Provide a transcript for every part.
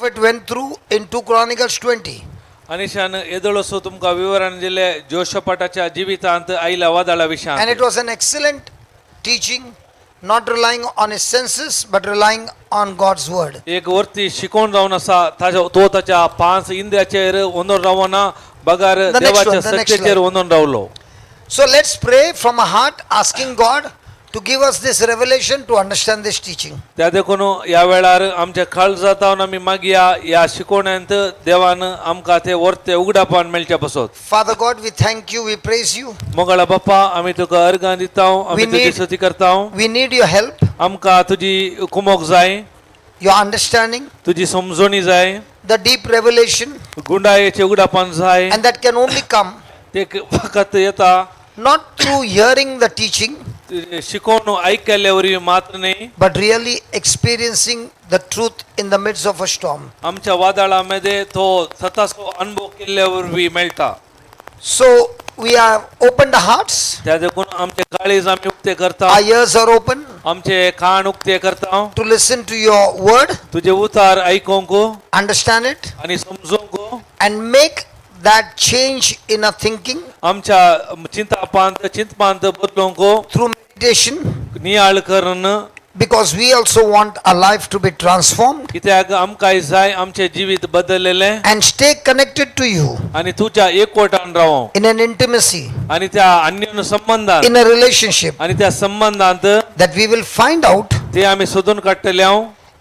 It went through in 2 Chronicles 20. अनिशान एदळसो तुमका विवरण दिले जोशपाटाच्या जीवितांत आईला वादळा And विषयान it was an excellent teaching, not relying on his senses, but relying on God's word. एक वरती शिकवण जावन आसा तो ताच्या 5 इंद्रियाचेर वंदून रावना बगार The next देवाच्या one, the next सत्तेचेर slide. वंदून रावलो. So let's pray from a heart, asking God to give us this revelation to understand this teaching. त्या देखून या वेळार आमच्या काळ जातावन आमी मागया या शिकवण्यांत देवान आमकां ते वर्ते उगडापान मेळच्या पासत. Father God, we thank you, we praise you. मोगळा Bappa आमी तुका अर्गां दिताव आमी We तुजी need- स्तुती करताव. We need your help, आमकां तुजी कुमोक जाय, your understanding, तुजी समजोणी जाय, the deep revelation, गुंडायेचे उगडापान जाय. and that can only come ते फकत येता not through hearing the teaching, शिकवण ऐकल्या वरवी मात्र नाही, but really experiencing the truth in the midst of a storm. आमच्या वादळामध्ये तो स्वतःचो अनुभव केल्या वरवी मेळटा. So we have opened our hearts, त्या देखून आमचे काळीज आम्ही उक्ते करता, our ears are open आमचे कान उक्ते करता, to listen to your word, तुझे उतार ऐकूंक understand it, आणि समजूंक, and make that change in our thinking आमच्या चिंतपांत बदलूंक, through meditation, नियाळ करून, because we also want our life to be transformed कित्याक आमकां जाय आमचे जीवित बदललेले and stay connected to you आणि तुझ्या एकवटान रावो in an intimacy, आणि त्या अन्योन्य संबंधात in a relationship, आणि त्या संबंधांत that we will find out ते आम्ही शोधून काडटले.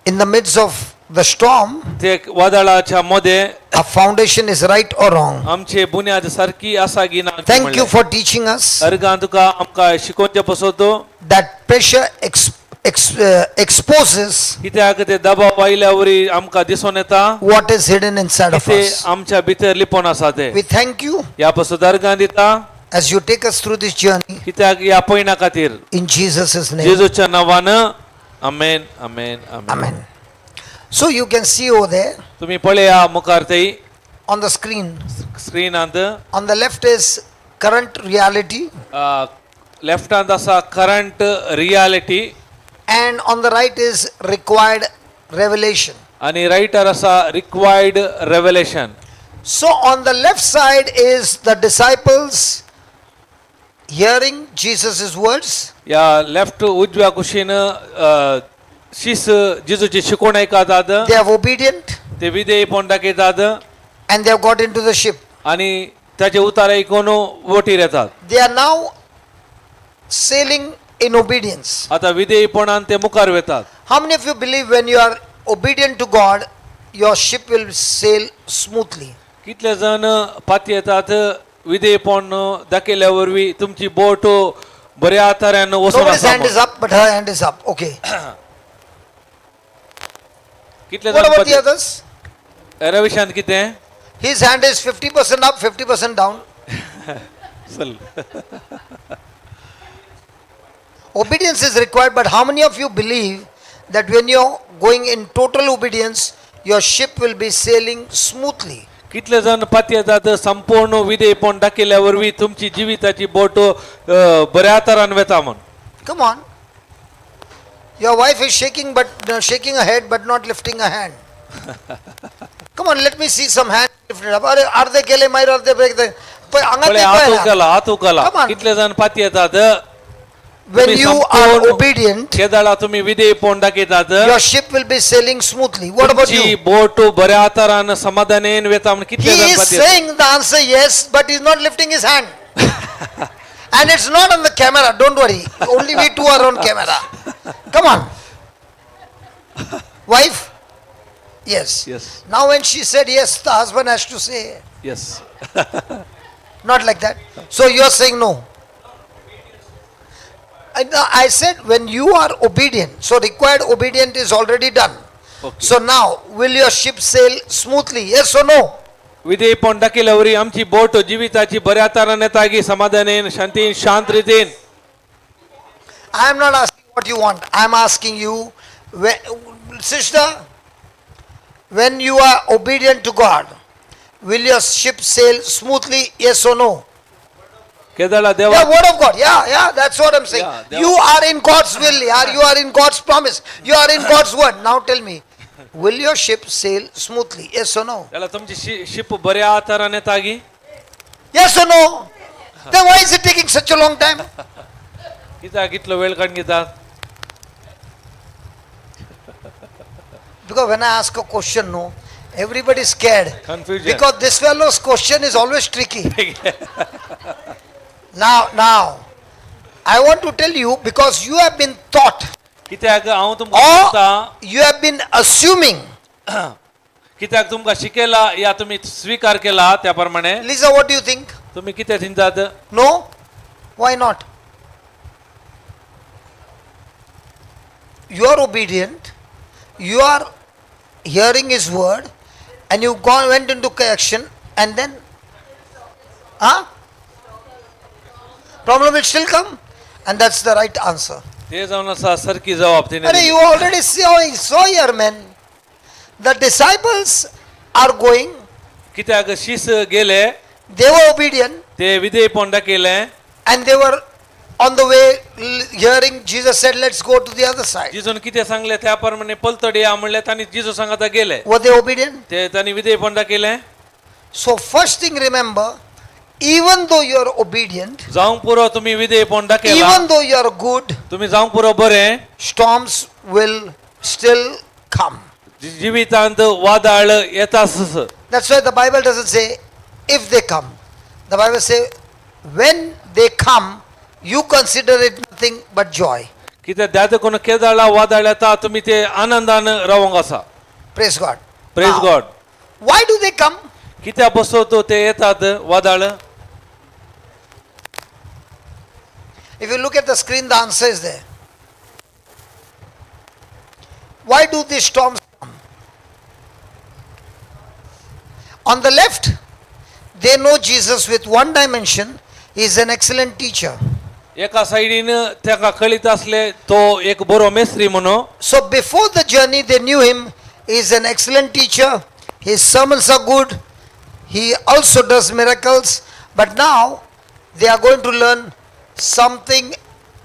in the midst of the storm ते वादळाच्या मध्ये our foundation is right or wrong. आमचे बुन्याद सारखी आसा की ना. Thank you for teaching us अर्गां तुका आमकां शिकोवचे पसत that pressure exposes कित्याक ते दबाव आयल्या वरी आमकां दिसून येता what is hidden inside of ते us. आमच्या भितर लिपोन आसा ते. We thank you या पसत अर्गां दिता as you take us through this journey कित्याक या पयणा खातीर in Jesus' name. जेजूच्या नांवान आमेन आमेन आमेन. Amen. So you can see over there तुम्ही पळया मुखार थंय on the screen. स्क्रीनांत On the left is current reality, लेफ्टांत आसा current reality and on the right is required revelation. आणि रायटर आसा required रेव्हेलेशन. So on the left side is the disciples hearing Jesus' words, या left उजव्या कुशीन शिस जेजूची शिकवण ऐकतात, they are obedient, ते विधेयपण दाखयतात and they have got into the ship. आणि त्याचे उतार ऐकून वोटीर येतात. They are now sailing in obedience. आता विधेयपणान ते मुखार वेतात. How many of you believe when you are obedient to God, your ship will sail smoothly? कितले जण पाती येतात विधेयपण दाखयल्या वरवी तुमची बोट बऱ्या तऱ्यान वचून Nobody's hand is आसा. up, but her hand is up. Okay. कितले What जण about the others? रविशांत कितें His hand is 50% up, 50% down. चल. Obedience is required, but how many of you believe that when you're going in total obedience, your ship will be sailing smoothly? कितले जण पाती येतात संपूर्ण विधेयपण दाखयल्या वरवी तुमची जिविताची बोट बऱ्या तरान वेता म्हण. Come on. Your wife is shaking, shaking her head, but not lifting her hand. Come on, let me see some hand lifted up. Are they kele mair? Are they break the? पळे हात उखला Come on. कितले जण पाती येतात. When तुम्ही you संपूर्ण are obedient, केदाळा तुम्ही विधेयपण दाखयतात. your ship will be sailing smoothly. What about तुमची you? बोट बऱ्या तरान समाधानेन वेता म्हण कितले He जण is पाती येतात. saying the answer yes, but he's not lifting his hand. And it's not on the camera, don't worry. Only we two are on camera. Come on. Wife? Yes. Yes. Now when she said yes, the husband has to say Yes. not like that. So you are saying no. I said when you are obedient, so required obedient is already done. Okay. So now, will your ship sail smoothly? Yes or no? विधेयपण दाखयल्या worry आमची boat जिविताची बऱ्या तरान येता की समाधानेन शांतीन शांत रितीन. I am not asking what you want. I am asking you, sister, when you are obedient to God, will your ship sail smoothly? Yes or no? केदाळा देवा Yeah, word of God. Yeah, that's what I'm saying. Yeah, You are in God's will. Yeah, you are in God's promise. You are in God's word. Now tell me, will your ship sail smoothly? Yes or no? त्याला तुमची ship बऱ्या तराने तागी Yes or no? Then why is it taking such a long time? कित्याक इतलो वेळ काडून घेतात Because when I ask a question, no, everybody is scared. Confusion. Because this fellow's question is always tricky. Now, I want to tell you, because you have been taught कित्याक हांव तुमकां or सांगता you have been assuming. कित्याक तुमकां शिकयला या तुम्ही स्वीकार केला त्या प्रमाणे Lisa, what do you think? तुम्ही कितें चिंतात No? Why not? You are obedient. You are hearing His word, and you went into action, and then, huh? Problem will still come, and that's the right answer. ते जाऊन असा सरकी जबाब तिने Arey, दिली. you already saw here, man. The disciples are going. कित्याक शिस गेले They were obedient, ते विधेयपण दाखयलें and they were on the way hearing Jesus said, "Let's go to the other side." जिजून कितें सांगले त्या प्रमाणे पलतडी या म्हणले तांणी जिजू सांगता गेले Were they obedient? ते तांणी विधेयपण दाखयलें So first thing, remember, even though you are obedient, जावंक पुरो तुम्ही विधेयपण दाखयला even though you are good, तुम्ही जावंक पुरो बरें storms will still come. जिवितांत वादळ येताच That's why the Bible doesn't say if they come. The Bible says when they come, you consider it nothing but joy. कित्याक त्या कोण केदाळा वादळ येता तुम्ही ते आनंदान रावंक आसा Praise God. Praise Now, God why do they come? कित्याक बसवतो ते येतात वादळ If you look at the screen, the answer is there. Why do these storms come? On the left, they know Jesus with one dimension. He is an excellent teacher. एका साइडीन ताका कळीत असले तो एक बरो मेस्त्री म्हणून So before the journey, they knew him. He is an excellent teacher. His sermons are good. He also does miracles. But now, they are going to learn something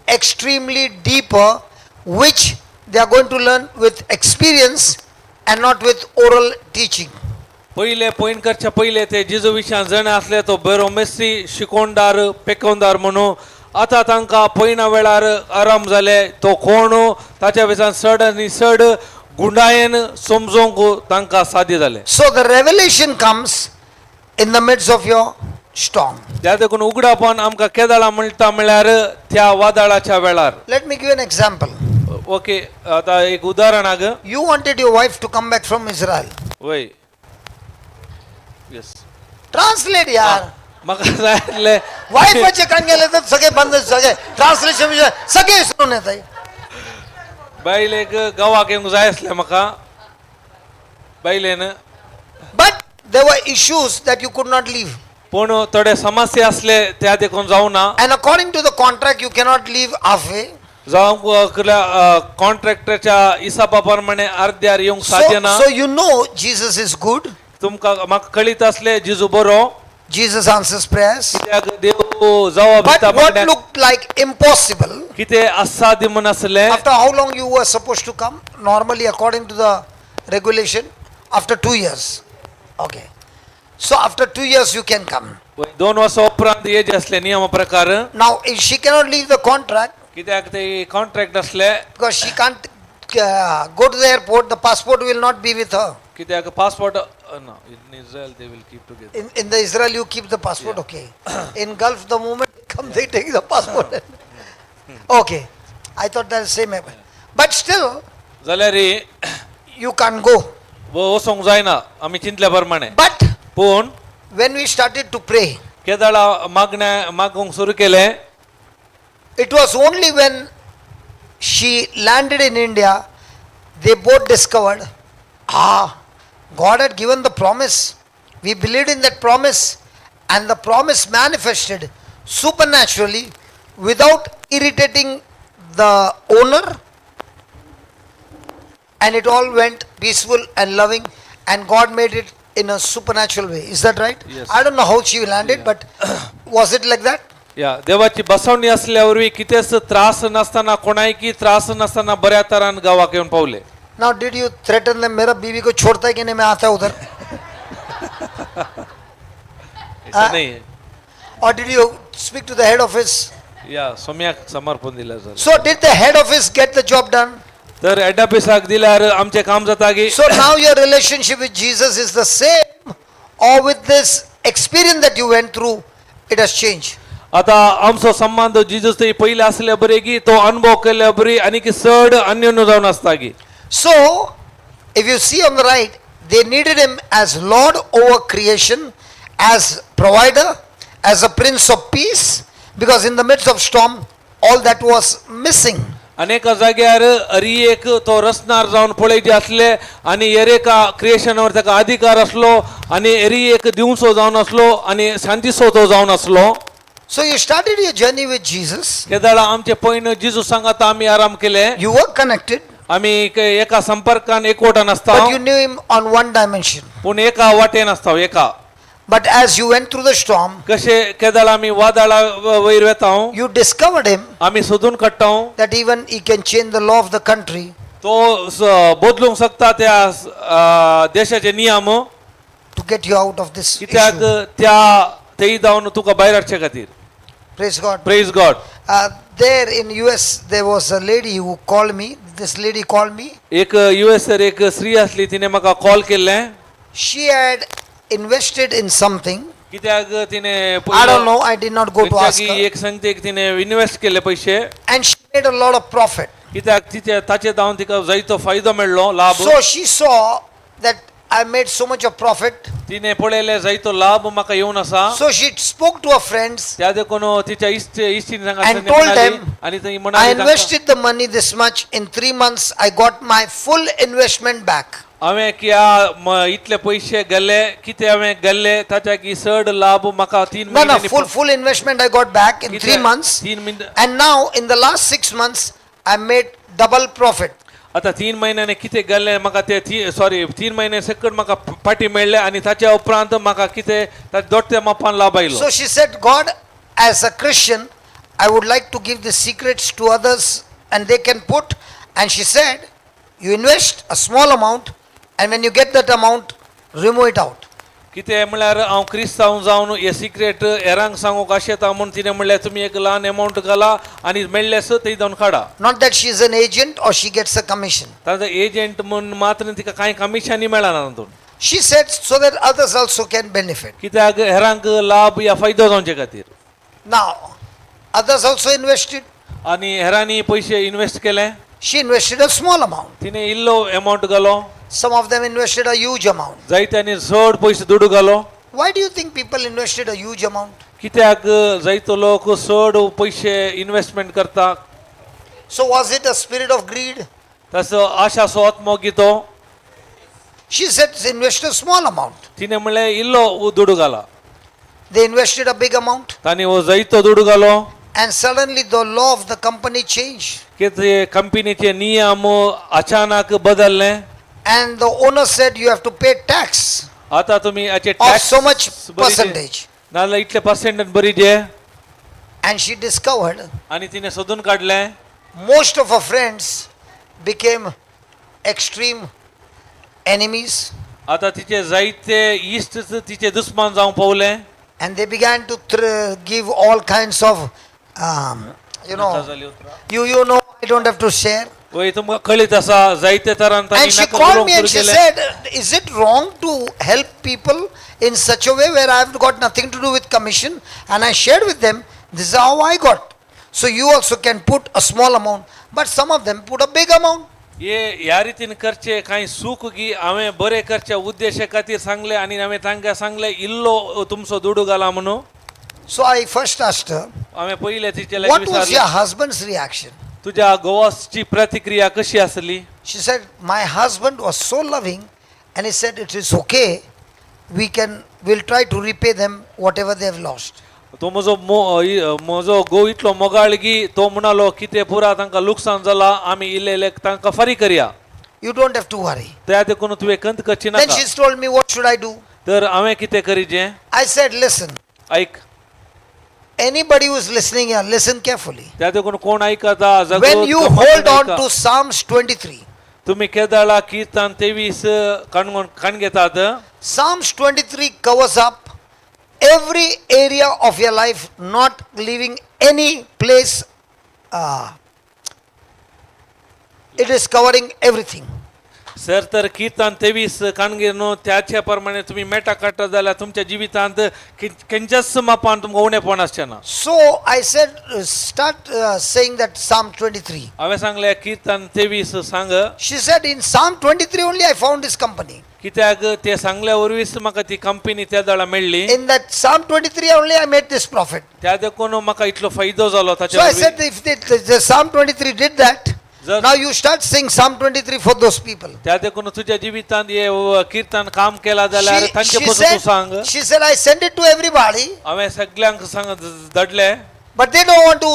extremely deeper, which they are going to learn with experience and not with oral teaching. पहिले point करच्या पहिले ते जिजू विशयान जण असले तो बरो मेस्त्री शिकोवणदार पेकोवणदार म्हणून आता तांकां पयना वेळार आराम जाले तो कोण ताच्या विशान चड आनी चड गुंडायेन समजोवंक तांकां साध्य जालें So the revelation comes in the midst of your storm. त्या देखून उगडापण आमकां केदाळा म्हणटा म्हळ्यार त्या वादळाच्या वेळार Let me give you an example. Okay आता एक उदाहरण आग You wanted your wife to come back from Israel. वय यस Translate, yaar. म्हाका जाय आसलें वायफाचे कान गेले तर सगळे बंद सगळे ट्रान्सलेशन सगळे विसरून येताय. बायलेक गांवाक येवंक जाय आसलें म्हाका बायलेन But there were issues that you could not leave. पूण थोडे समस्या असले त्या देखून जावना And according to the contract, you cannot leave halfway. जावंक कॉन्ट्रॅक्टरच्या हिसाबा प्रमाणे अर्ध्यार येवंक साध्य ना So you know Jesus is good. तुमकां म्हाका कळीत असले जिजू बरो Jesus answers prayers. कित्याक देव जबाब But दिता what म्हणल्यार looked like impossible, कितें असाध्य म्हण आसलें after how long you were supposed to come? Normally, according to the regulation, after 2 years. Okay. So after 2 years, you can come. 2 वर्सां उपरांत येजे असले नियमा प्रकार Now, if she cannot leave the contract, कित्याक ते कॉन्ट्रॅक्ट असले because she can't go to the airport, the passport will not be with her. कित्याक passport ना in Israel they will keep together In the Israel, you keep the passport, okay. In Gulf, the moment they come, they take the passport. Okay. I thought that's the same. But still, जाल्यार you can't go. वचोंक जायना आमी चिंतल्या प्रमाणे But पूण when we started to pray, केदाळा मागोंक सुरू केलें it was only when she landed in India, they both discovered, God had given the promise. We believed in that promise, and the promise manifested supernaturally without irritating the owner, and it all went peaceful and loving, and God made it in a supernatural way. Is that right? Yes. I don't know how she landed, but was it like that? या देवाची बसवणी असल्यावरवी कितेच त्रास नसताना कोणायकी त्रास नसताना बऱ्या तरान गावाक येऊन Pawle Now, did you threaten them? मेरा बीवी को छोड़ता है कि नहीं मैं आता उधर? ऐसा नाही आहे. Or did you speak to the head office? या सम्यक समर्पण दिलं जातं. So, did the head office get the job done? तर हेड ऑफिसाक दिल्यार आमचे काम जाता की So now your relationship with Jesus is the same, or with this experience that you went through, it has changed. आता आमचो संबंध जिजूस ते पहिले असले बरे की तो अनुभव केले बरी आणि की चड अन्योन्य जावन असता की. So, if you see on the right, they needed him as Lord over creation, as provider, as a Prince of Peace, because in the midst of storm, all that was missing. अनेक जाग्यार अरी एक तो रचनार जावन पळयचे असले आणि areca क्रिएशनवर ताका अधिकार असलो आणि एरी एक दिवसो जावन असलो आणि शांतीसो तो जावन असलो. So you started your journey with Jesus. केदाळा आमचे पयन जिजू सांगात आम्ही आराम केले. You were connected, आम्ही एका संपर्कान एकवटान असता but you knew him on one dimension. पूण एका वाटेन असता एका. But as you went through the storm, कशे केदाळा आम्ही वादळा वयर वेताव you discovered him आम्ही सोदून काडटाव that even he can change the law of the country तो बदलूंक शकता त्या देशाचे नियम to get you out of this कित्याक issue. त्या तेई जावन तुका भायर हाडचे खातीर. Praise God. Praise God. There in US, there was a lady who called me. This lady called me. एक युएसर एक स्त्री असली तिने म्हाका कॉल केल्ले She had invested in something. कित्याक तिने I don't know. I did not go to ask her. एक संगतेक तिने इन्वेस्ट केले पैसे And she made a lot of profit. कित्याक तिचे ताचे जावन तिका जायतो फायदो मेळ्ळो लाभ. So she saw that I made so much of profit. तिने पळयले जायतो लाभ म्हाका येवन आसा. So she spoke to her friends त्या देखून तिच्या इश्टीन and told them, आणि ती I म्हणाली तांकां, invested the money this much. In 3 months, I got my full investment back. हांवें किया इतले पैसे गेले कितें हांवें गेल्ले ताच्या की चड लाभ म्हाका 3 No, महिन्यांनी full investment I got back in 3 months. 3 महिने And now, in the last 6 months, I made double profit. आता 3 महिन्याने कितें गेल्ले म्हाका ते 3 महिने सकट म्हाका पाटी मेळ्ळे आणि ताच्या उपरांत म्हाका कितें दोडते मापान लाभ आयलो. So she said, God, as a Christian, I would like to give the secrets to others and they can put. And she said, you invest a small amount and when you get that amount, remove it out. कितें म्हळ्यार हांव क्रिस्तांव जावन हे secrete हेरांक सांगूंक अशें येता म्हूण तिणें म्हणलें तुमी एक ल्हान अमावंट घाला आनी मेळ्ळेस थंय जावन काडा. Not that she is an agent or she gets a commission. ताजो एजंट म्हूण मात्र तिका कांय कमिशनी मेळना तातूंत. She said so that others also can benefit. कित्याक हेरांक लाभ या फायदो जावचे खातीर. Now, others also invested. आनी हेरांनी पयशे इन्वेस्ट केले. She invested a small amount. तिने इल्लो अमावंट घालो. Some of them invested a huge amount. जायत्यांनी चड पयशे दुडू घालो. Why do you think people invested a huge amount? कित्याक जायतो लोक चड पयशे इन्वेस्टमेंट करता. So was it a spirit of greed? तसो आशाचो आत्मो गितो. She said invest a small amount. तिने म्हणलें इल्लो दुडू घाला. They invested a big amount. तांणी हो जायतो दुडू घालो. And suddenly the law of the company changed. की ते कंपनीचे नियम अचानक बदलले. And the owner said you have to pay tax आता तुम्ही याचे of tax so much percentage. नाल्यार इतले पर्सेंट भरीचे. And she discovered आणि तिने सोदून काढले most of her friends became extreme enemies. आता तिचे जायते इश्ट तिचे दुश्मन जावं Pawle. And they began to give all kinds of, you know, I don't have to share. वय तुमकां कळीत आसा जायते तरान And she called me and she said, is it wrong to help people in such a way where I have got nothing to do with commission? And I shared with them, this is how I got. So you also can put a small amount, but some of them put a big amount. ये ह्या रितीन करचे काही सूख की हांवें बरें करचे उद्देशा खातीर सांगले आनी हांवें तांकां सांगले इल्लो तुमचो दुडू घाला म्हणून. So I first asked her, हांवें पयले तिचे what was your विचारले husband's reaction? तुज्या घोवाची प्रतिक्रिया कशी आसली. She said, my husband was so loving and he said, it is okay. We'll try to repay them whatever they have lost. तो म्हजो घोव इतलो मोगाळगी तो म्हणालो कितें पुरा तांकां लुकसाण जाला आमी इल्ले तांकां फारीक करया. You don't have to worry. त्या देखून तुवें कंत करची Then नाका. she's told me, what should I do? तर हांवें कितें करीचें. I said, listen, ऐक anybody who is listening here, listen carefully. त्या देखून कोण ऐकता When you hold on to Psalms 23, तुम्ही केदाळा कीर्तन 23 कान घेतात. Psalms 23 covers up every area of your life, not leaving any place. It is covering everything. Sir तर कीर्तन 23 कानगे न्हू त्याच्या प्रमाणे तुम्ही मेटा काडटा जाल्यार तुमच्या जिवितांत खंयच्याच मापान तुमकां उणेपण आसचें ना. So I said, start saying that Psalm 23. हांवें सांगलें कीर्तन 23 सांग. She said, in Psalm 23 only I found this company. कित्याक ते सांगल्या वरवीच म्हाका ती कंपनी त्या दाळा मेळ्ळी. In that Psalm 23 only I met this prophet. त्या देखून म्हाका इतलो फायदो जालो So ताच्या I said, if the Psalm 23 did that, now you start saying Psalm 23 for those people. त्या देखून तुझ्या जिवितांत हे कीर्तन काम केला जाल्यार तांचे पासून तूं सांग. She said, I send it to everybody, हांवें सगळ्यांक सांग धाडले. but they don't want to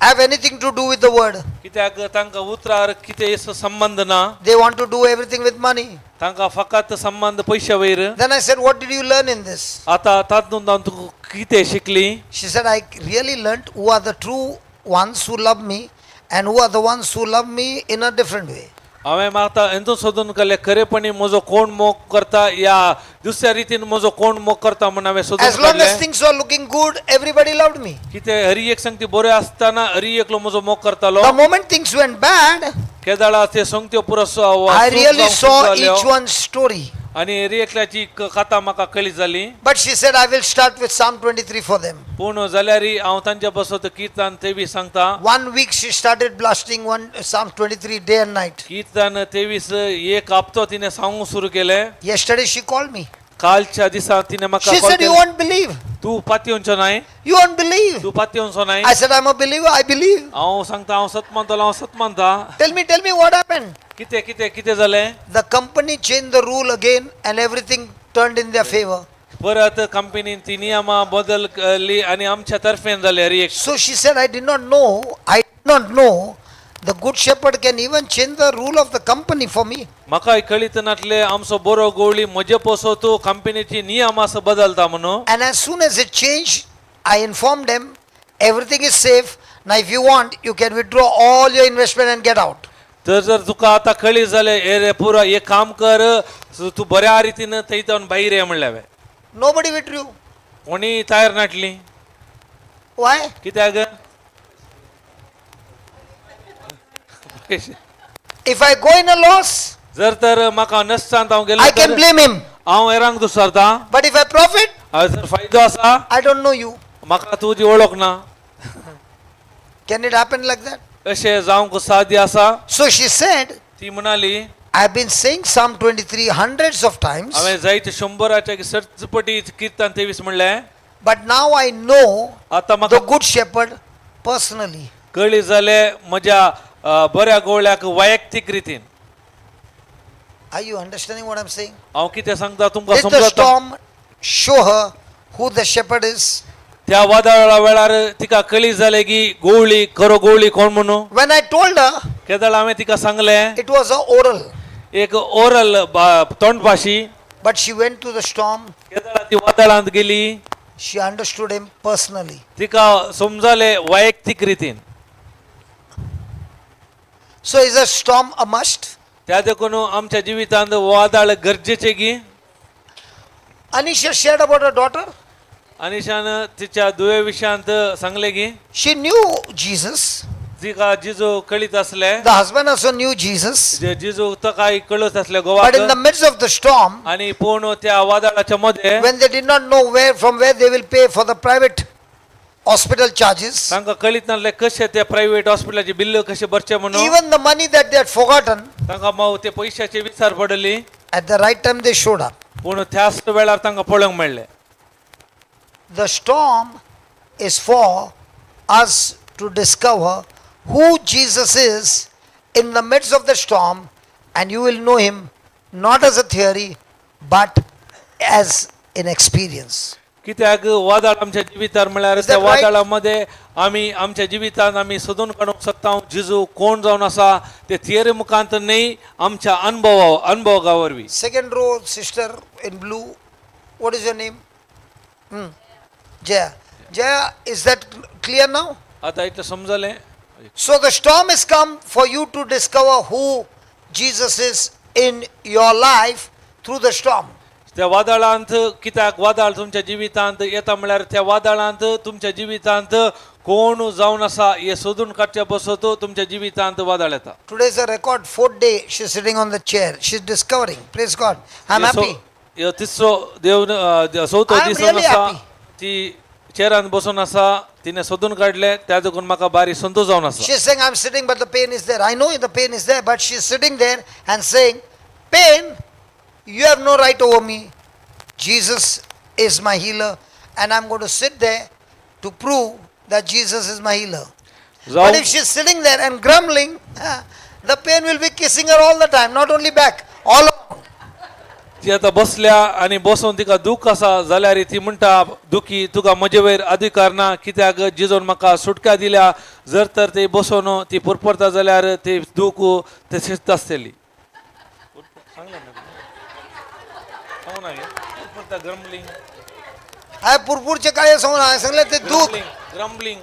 have anything to do with the word. कित्याक तांकां उतरार कितें संबंध ना. They want to do everything with money. तांकां फकत संबंध पैशा वयर. Then I said, what did you learn in this? आता तातूंत तूं कितें शिकली. She said, I really learned who are the true ones who love me and who are the ones who love me in a different way. हांवें म्हाका हेतून सोदून काडलें खरेपणी म्हजो कोण मोग करता या दुसऱ्या रितीन म्हजो कोण मोग करता म्हूण हांवें सोदून As long as काडलें. things were looking good, everybody loved me. कितें हरी एक संगती बऱ्यो आसतना हरी एकलो म्हजो मोग करतालो. The moment things went bad, केदाळा ते संगत्यो पुरो I really saw each one's story. आनी हरी एकल्याची कथा म्हाका कळी जाली. But she said, I will start with Psalm 23 for them. पूण जाल्यार हांव तांच्या बसत कीर्तन 23 सांगता. 1 week she started blasting Psalm 23 day and night. कीर्तन 23 एक हप्तो तिने सांगू सुरू केलें. Yesterday she called me. कालच्या दिसा तिने म्हाका She call said, you Kelo. won't believe. तू पातयेवचो नाय. You won't believe. तू पातयेवचो नाय. I said, I'm a believer. I believe. हांव सांगता हांव सत मानतलो हांव सत मानता. Tell me what happened. कितें कितें कितें जालें. The company changed the rule again and everything turned in their favor. परत कंपनीन ती नियमां बदलली आनी आमच्या तर्फेन जाले हरी एक. So she said, I did not know the good shepherd can even change the rule of the company for me. म्हाका कळीत नासलें आमचो बरो गवळी म्हजे पसो तूं कंपनीची नियम असो बदलता म्हणून. And as soon as it changed, I informed them, everything is safe. Now if you want, you can withdraw all your investment and get out. तर जर तुका आतां कळी जालें हे रे पुरो हे काम कर तूं बऱ्या रितीन थंयच्यान भायर ये म्हणलें हांवें. Nobody withdrew. कोणी तयार नाटली. Why? कित्याक If I go in a loss, जर तर म्हाका नसतांत हांव गेलो I can तर blame him. हांव हेरांक दुसरता. But if I profit, जर फायदो आसा I don't know you. म्हाका तुजी वळख ना. Can it happen like that? अशें जावंक साध्य आसा. So she said, ती म्हणाली I've been saying Psalm 23 hundreds of times, हांवें जायते 100च्या सर्चपटी कीर्तन 23 म्हणलें. but now I know आतां the म्हाका good shepherd personally. कळी जालें म्हज्या बऱ्या गवळ्याक वैयक्तीक रितीन. Are you understanding what I'm saying? हांव कितें सांगता तुमकां Did the समजता. storm show her who the shepherd is? त्या वादळा वेळार तिका कळी जालें की गवळी खरो गवळी कोण म्हणून. When I told her, केदाळ हांवें तिका सांगलें it was a oral, एक ओरल तोंडभाशी. but she went to the storm. केदाळ ती वादळांत गेली. She understood him personally. तिका समजलें वैयक्तीक रितीन. So is a storm a must? त्या देखून आमच्या जिवितांत वादळ गरजेचे की. Anisha shared about her daughter. अनिशान तिच्या दुवे विशयांत सांगले की She knew Jesus. तिका जिजू कळीत असले. The husband also knew Jesus. जिजू ताका कळत असले But in the गोवाक. midst of the storm, आणि पूर्ण त्या वादळाच्या मध्ये when they did not know from where they will pay for the private hospital charges, तांकां कळीत नासले कशे ते प्रायव्हेट हॉस्पिटलाचे बिल्ल कशे भरचे म्हणून. even the money that they had forgotten, तांकां मग ते पैशाची विचार पडली. at the right time they showed up. पूण त्याच वेळार तांकां पळोवंक मेळ्ळें. The storm is for us to discover who Jesus is in the midst of the storm, and you will know him not as a theory but as in experience. कित्याक वादळ आमच्या जिवितार म्हळ्यार Is त्या that right? वादळामध्ये आमी आमच्या जिवितांत आमी सोदून काडूंक शकता जिजू कोण जावन आसा ते थियरी मुखांत न्ही आमच्या अनुभवा वरवीं. Second row, sister in blue. What is your name? Jaya. Jaya, is that clear now? आता इतलें समजलें. So the storm has come for you to discover who Jesus is in your life through the storm. त्या वादळांत कित्याक वादळ तुमच्या जिवितांत येता म्हळ्यार त्या वादळांत तुमच्या जिवितांत कोण जावन आसा हे सोदून काडचे बसत तुमच्या जिवितांत वादळ येता. Today is a record 4th day she's sitting on the chair. She's discovering. Praise God. I'm happy. ह्यो तिसरो देव चवथो I am दीस really आसा happy. ती चेरान बसून आसा तिने सोदून काडले त्या देखून म्हाका बारी संतोष जावन आसा. She's saying, I'm sitting, but the pain is there. I know the pain is there, but she's sitting there and saying, pain, you have no right over me. Jesus is my healer, and I'm going to sit there to prove that Jesus is my healer. But जाऊन if she's sitting there and grumbling, the pain will be kissing her all the time, not only back, all around. ती आता बसल्या आणि बसून तिका दूख आसा जाल्यार ती म्हणटा दुखी तुका म्हजे वयर अधिकार ना कित्याक जिजोन म्हाका सुटका दिल्या. जर तर ती बसून ती पुरपरता जाल्यार ती दूख तशीच आसतली. हाय पुरपूरचे काय सांगले ते दुःख. Grumbling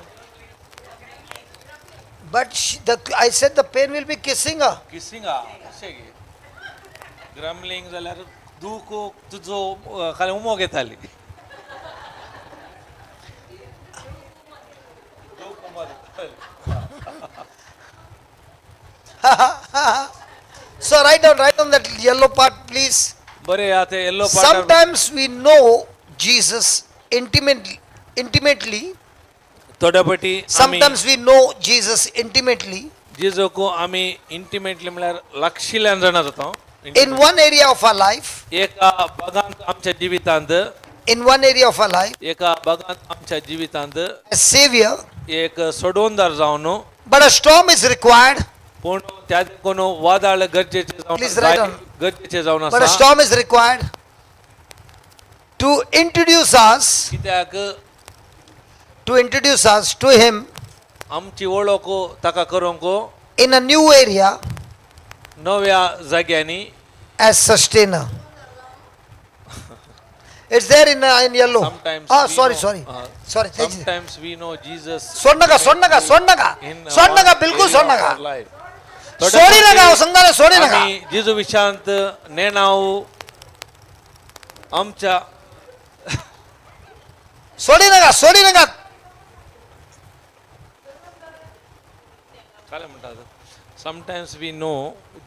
But I said the pain will be kissing her. Kissing grumbling जाल्यार दूख तुजो खाली उमो घेताली. So write down that yellow part, please. बरे आता yellow part Sometimes we know Jesus intimately. थोड्यापटी आमी Sometimes we know Jesus intimately जिजोको आमी इंटिमेटली म्हळ्यार लागशिल्ल्यान जाणा जाता. in one area of our life. एका भागांत आमच्या जिवितांत In one area of our life, एका भागांत आमच्या जिवितांत as Savior. एक सोडवणदार जावन But a storm is required. पूण त्या देखून वादळ गरजेचे Please write down. गरजेचे जावन But a आसा. storm is required to introduce us to Him आमची वळख ताका करूंक in a new area नव्या जाग्यांनी as sustainer. It's there in yellow. Sometimes Ah, we sorry, know- sorry. Sorry. sometimes we know Jesus सोडनका in सोडनका बिल्कुल area of सोडनका our life. सोडी नका हो संघाला सोडी नका आम्ही जिजू विशांत नेनाऊ आमच्या सोडी नका काय म्हणतात समटायम्स वी नो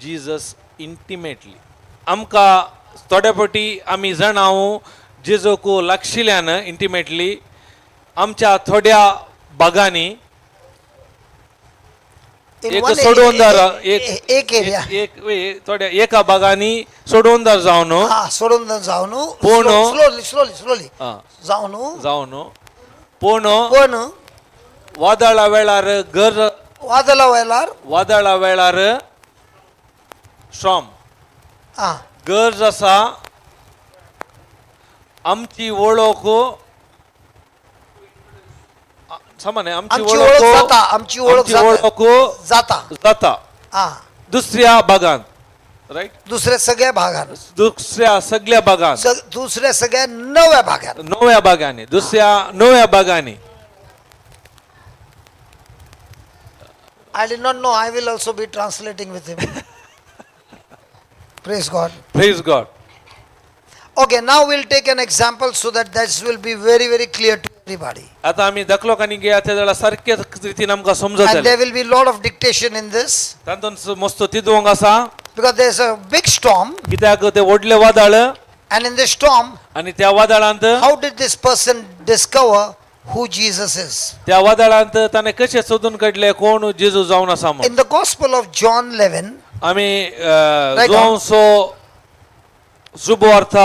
जीसस इंटिमेटली आमका थोड्यापटी आम्ही जाणाव जेजूको लागशिल्ल्यान इंटिमेटली आमच्या थोड्या भागांनी In एक one सोडवणदार area, एक area. थोड्या एका भागांनी सोडवणदार जावन हा सोडून जाऊन पूर्ण- स्लोली जाऊन पूण वादळा वेळार घर वादळा वेळार श्रम हा गरज आसा आमची वळख सामान्य आमची आमची ओळख जाता, आमची ओळख जाता जाता हा दुसऱ्या भागांत राईट दुसऱ्या सगळ्या भागात दुसऱ्या सगळ्या भागांत दुसऱ्या सगळ्या नव्या भागात नव्या भागांनी दुसऱ्या नव्या भागांनी I did not know I will also be translating with him. Praise God. Praise God. Okay, now we'll take an example so that this will be very, very clear to everybody. आता आम्ही दाखलो कानी गे त्या वेळा सारख्या रितीन आमकां समजत And there will be a lot of dictation in this तातूंत मस्त तिदवंग आसा because there's a big storm, कित्याक ते व्हडले वादळ and in this storm, आणि त्या वादळांत how did this person discover who Jesus is? त्या वादळांत ताणे कशे सोदून काडले कोण जेजू जावन आसा म्हणून. In the Gospel of John 11, आमी Right जोंसो शुभवार्ता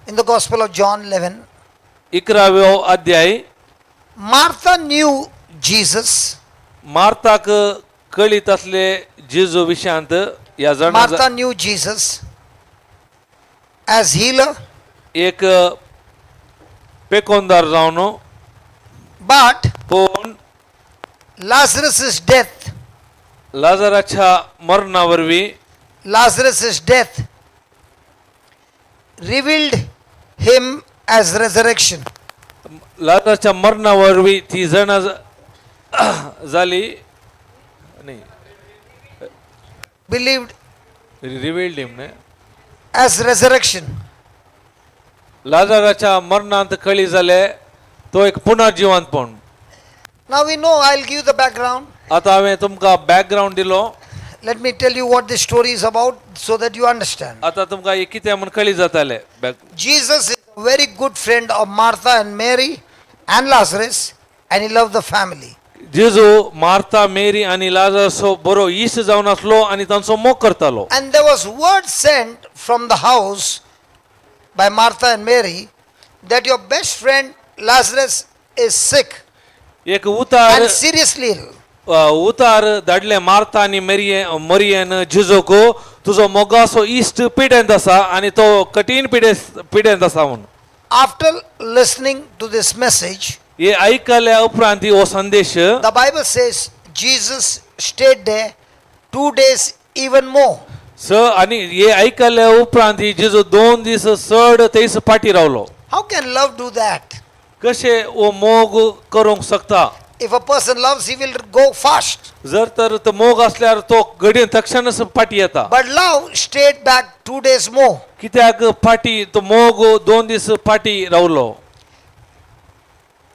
in the Gospel of John 11, 11 अध्याय Martha knew Jesus. मार्ताक कळीत असले जेजू विशयांत या जण Martha knew Jesus as healer, एक पेकोंदार जावन but पण Lazarus' death, लाजाराच्या मरणावरवी Lazarus' death revealed him as resurrection. लाजाराच्या मरणावरवी ती जण झाली नाही believed रिव्हील्ड हिम ने as resurrection. लाजाराच्या मरणांत कळी जाले तो एक पुनर्जिवंतपण. Now we know, I'll give you the background. आता हांवें तुमकां बॅकग्राऊंड दिलो. Let me tell you what this story is about so that you understand. आता तुमकां हे कितें म्हूण कळी जातालें. Jesus is a very good friend of Martha and Mary and Lazarus, and he loved the family. जेजू Martha Mary आनी लाजारसो बरो इश्ट जावन आसलो आनी तांचो मोग करतालो. And there was word sent from the house by Martha and Mary that your best friend Lazarus is sick एक उतार and seriously ill. उतार धाडले मार्था आनी मरियेन जेजूको तुजो मोगासो इश्ट पिडेंत आसा आनी तो कठीण पिडेंत आसा म्हूण. After listening to this message, हे ऐकल्या उपरांत हो संदेश the Bible says Jesus stayed there 2 days even more. आनी हे ऐकल्या उपरांत जेजू 2 दीस चड थंयस पाटी रावलो. How can love do that? कशे हो मोग करूंक शकता. If a person loves, he will go fast. जर तर तो मोग असल्यार तो घडये तक्षणच पाटी येता. But love stayed back 2 days more. कित्याक पाटी तो मोग 2 दीस पाटी रावलो.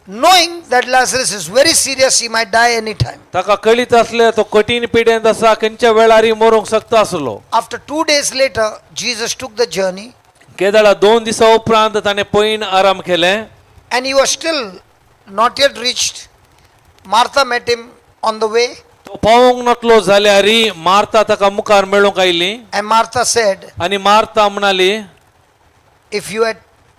Knowing that Lazarus is very serious, he might die anytime. ताका कळीत असले तो कठीण पिडेंत आसा खंयच्या वेळारी मरूंक शकता आसलो. After 2 days later, Jesus took the journey केदाळा 2 दिसा उपरांत ताणें पयन आराम केले. and he was still not yet reached. Martha met him on the way तो पावोंक नसलो जाल्यार मार्था ताका मुखार मेळूंक आयली and Martha said, आनी मार्था म्हणाली if you had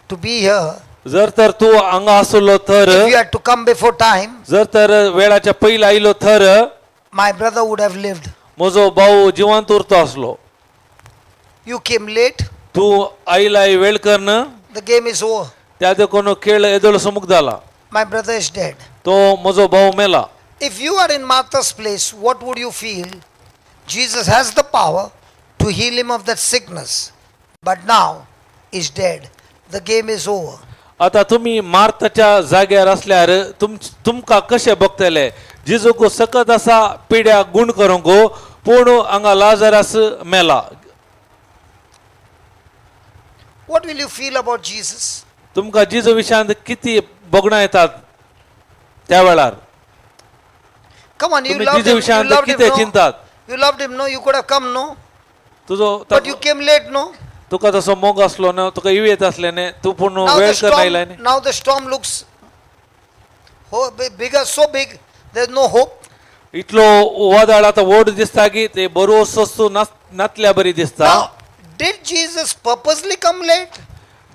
to be here, जर तर तू हांगा आसलो तर if you had to come before time, जर तर वेळाच्या पयलीं आयलो तर my brother would have lived. म्हजो भाऊ जिवंत उरतो आसलो. You came late, तू आयलाय वेळ करन the game is over. त्या देखून खेळ येदोळसो मुख जाला. My brother is dead. तो म्हजो भाऊ मेला. If you are in Martha's place, what would you feel? Jesus has the power to heal him of that sickness, but now is dead. The game is over. आता तुम्ही मार्ताच्या जाग्यार असल्यार तुमकां कशें भोगतले. जेजूक सकत आसा पिड्या गुण करूंक पूण हांगा लाजारस मेला. What will you feel about Jesus? तुमकां जेजू विशयांत किती भोगणां येतात त्या वेळार. Come on, you तुम्ही loved जेजू him. You विशयांत loved him, कितें no? चिंतात. You loved him, no? You could have come, no? तुजो But you came late, no? तुका तसो मोग असलो न्हू. तुका इवी येत असले न्ही. तू पूण वेळ कर आयला न्ही. Now the storm looks bigger, so big. There's no hope. इतलो वादळ आता वोड दिसता की ते बरो सस्तू नातल्या बरी दिसता. Now, did Jesus purposely come late?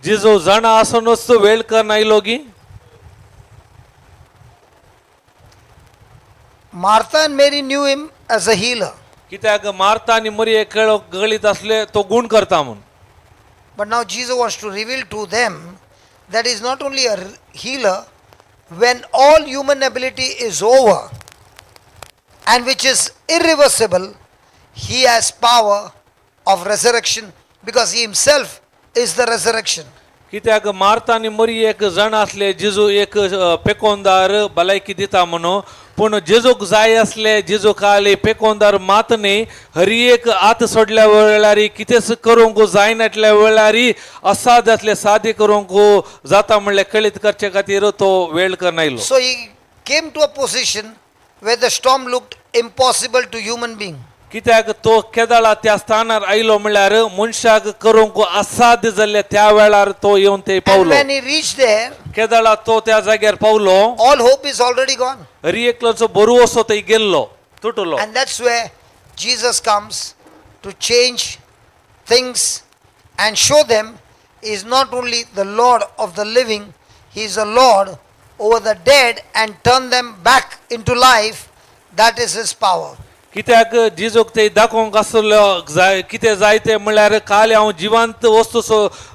जेजू जाणा आसूनच वेळ कर आयलो गी. Martha and Mary knew him as a healer. कित्याक मार्था आनी मरिये गळीत असले तो गुण करता म्हूण. But now Jesus wants to reveal to them that he is not only a healer when all human ability is over and which is irreversible, he has power of resurrection because he himself is the resurrection. कित्याक Martha आनी मरिये एक जण असले जेजू एक पेकोंदार भलायकी दिता म्हणून. पूण जेजूक जाय असले जेजू काले पेकोंदार मात न्ही. हरी एक आत सोडल्या वेळार कितेंच करूंक जायनातल्या वेळार असाध्य असले सादे करूंक जाता म्हणले कळीत करचे खातीर तो वेळ करन आयलो. So he came to a position where the storm looked impossible to human being. कित्याक तो केदाळा त्या स्थानार आयलो म्हणल्यार मनशाक करूंक असाध्य जाल्ले त्या वेळार तो येवन ते And पावलो. when he reached there, केदाळा तो त्या जाग्यार पावलो. all hope is already gone. हरी एकलोचो बरो असो थंय गेल्लो तुटलो. And that's where Jesus comes to change things and show them he is not only the Lord of the living, he is a Lord over the dead and turn them back into life. That is his power. कित्याक जेजूक ते दाखोवंक आसलो कितें जाय ते म्हणल्यार काल हांव जिवंत वस्तू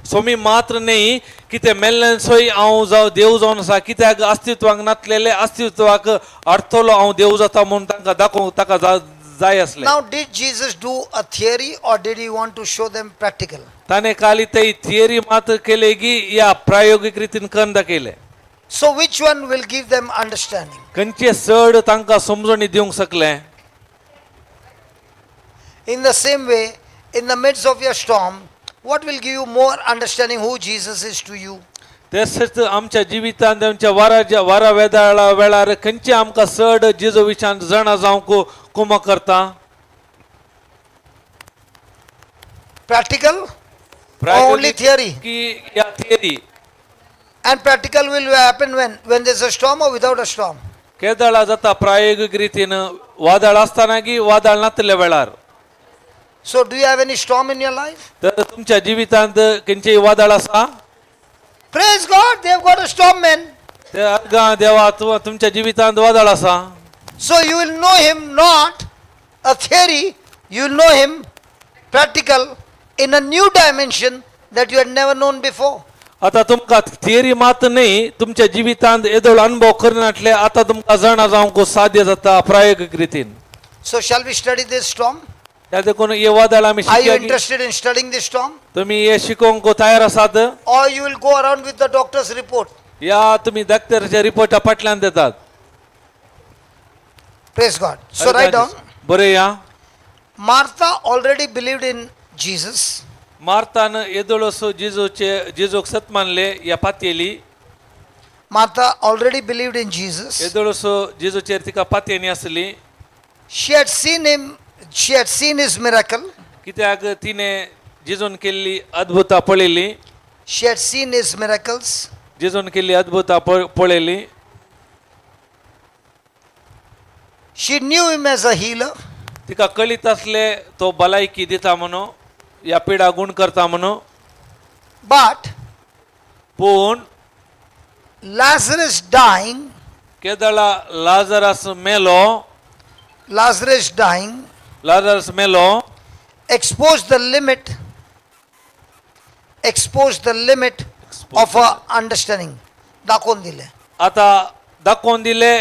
सोमी मात्र न्ही कितें मेल्ल्यांचोय हांव जावं देव जावन आसा. कित्याक अस्तित्वाक नातलेले अस्तित्वाक अर्थलो हांव देव जाता म्हणून तांकां दाखोवंक ताका जाय आसलें. Now, did Jesus do a theory or did he want to show them practical? ताणें काली ते थियरी मात्र केले की या प्रायोगिक रितीन करून दाखयले. So, which one will give them understanding? खंयचे चड तांकां समजणी दिवंक शकले. In the same way, in the midst of your storm, what will give you more understanding who Jesus is to you? तसेच आमच्या जिवितांत आमच्या वारा वेदाळा वेळार खंयची आमकां चड जेजू विशयान जाणा जावंक कुमा करता Practical or only theory? की या theory And practical will happen when there's a storm or without a storm. केदळा जाता प्रायोगिक रीतीन वादळ असताना की वादळ नातल्या वेळार So do you have any storm in your life? तर तुमच्या जिवितांत खंयचेय वादळ आसा Praise God, they've got a storm, man. ते अर्गा देवा तुमच्या जिवितांत वादळ आसा So you will know him not a theory, you will know him practical in a new dimension that you had never known before. आता तुमकां थियरी मात न्ही तुमच्या जिवितांत येदोळ अनुभव करनातले आता तुमकां जाणा जावंक साध्य जाता प्रायोगिक रीतीन So shall we study this storm? त्या देखून हे वादळ आमी Are you शिकया की interested in studying this storm? तुम्ही हे शिकोवंक तयार आसात Or you will go around with the doctor's report? या तुम्ही डॉक्टरच्या रिपोर्टा फाटल्यान देतात Praise God. So write down. बरे या Martha already believed in Jesus. मार्तान येदोळसो जेजूक सत मानले या पातयेली Martha already believed in Jesus. येदोळसो जेजूचेर तिका पातयेनी आसली She had seen his miracle. कित्याक तिने जेजून केल्ली अद्भुता पळयली She had seen his miracles. जेजून केल्ली अद्भुता पळयली She knew him as a healer. तिका कळीत असले तो भलायकी दिता म्हणून या पिडा गुण करता म्हणून But पूण Lazarus dying, केदळा लाजरस मेलो लाजरस मेलो exposed the limit of her understanding. दाखवून दिले. आता दाखवून दिले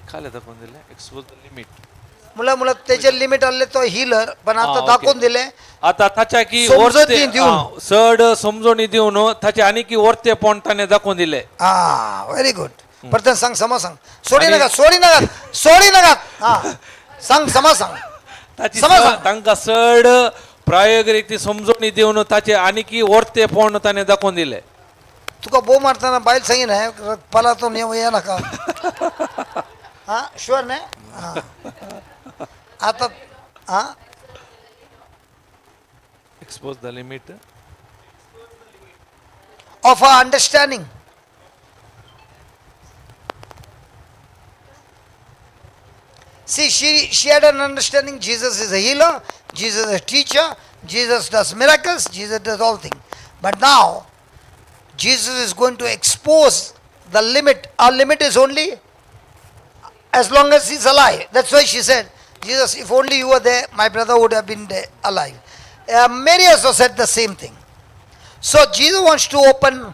खाले दाखवून दिले एक्सपोज द लिमिट मुला त्याचे लिमिट आले तो हिलर पण आता ओके. दाखवून दिले. आता ताच्या की समजून दिवन. चड समजून दिवन ताचे आणि की वर्ते पण ताने दाखवून दिले व्हेरी गुड. परत सांग समा सांग. सोडी आणि- नका हा सांग समा सांग. ताची समज. तांकां चड प्रायोगिक रीती समजून दिवन ताचे आणि की वर्ते पण ताने दाखवून दिले तुका बो मारताना बायल सांगीन आहे पला तो ये नका हा शुअर नाही हा आता हा expose the limit of her understanding. See, she had an understanding. Jesus is a healer, Jesus is a teacher, Jesus does miracles, Jesus does all things. But now, Jesus is going to expose the limit. Our limit is only as long as he's alive. That's why she said, Jesus, if only you were there, my brother would have been there, alive. Mary also said the same thing. So Jesus wants to open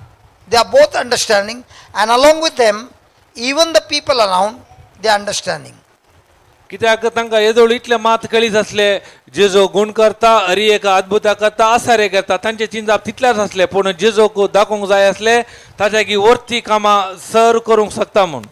their both understanding, and along with them, even the people around, their understanding. कित्याक तांकां येदोळ इतले मात कळीत असले Jeju गुण करता हरी एक अद्भुता करता आसारे करता तांचे चिंजाप तितल्याच असले पूण जेजोक दाखोवंक जाय असले ताच्या की वर्ती कामां सर करूंक शकता म्हूण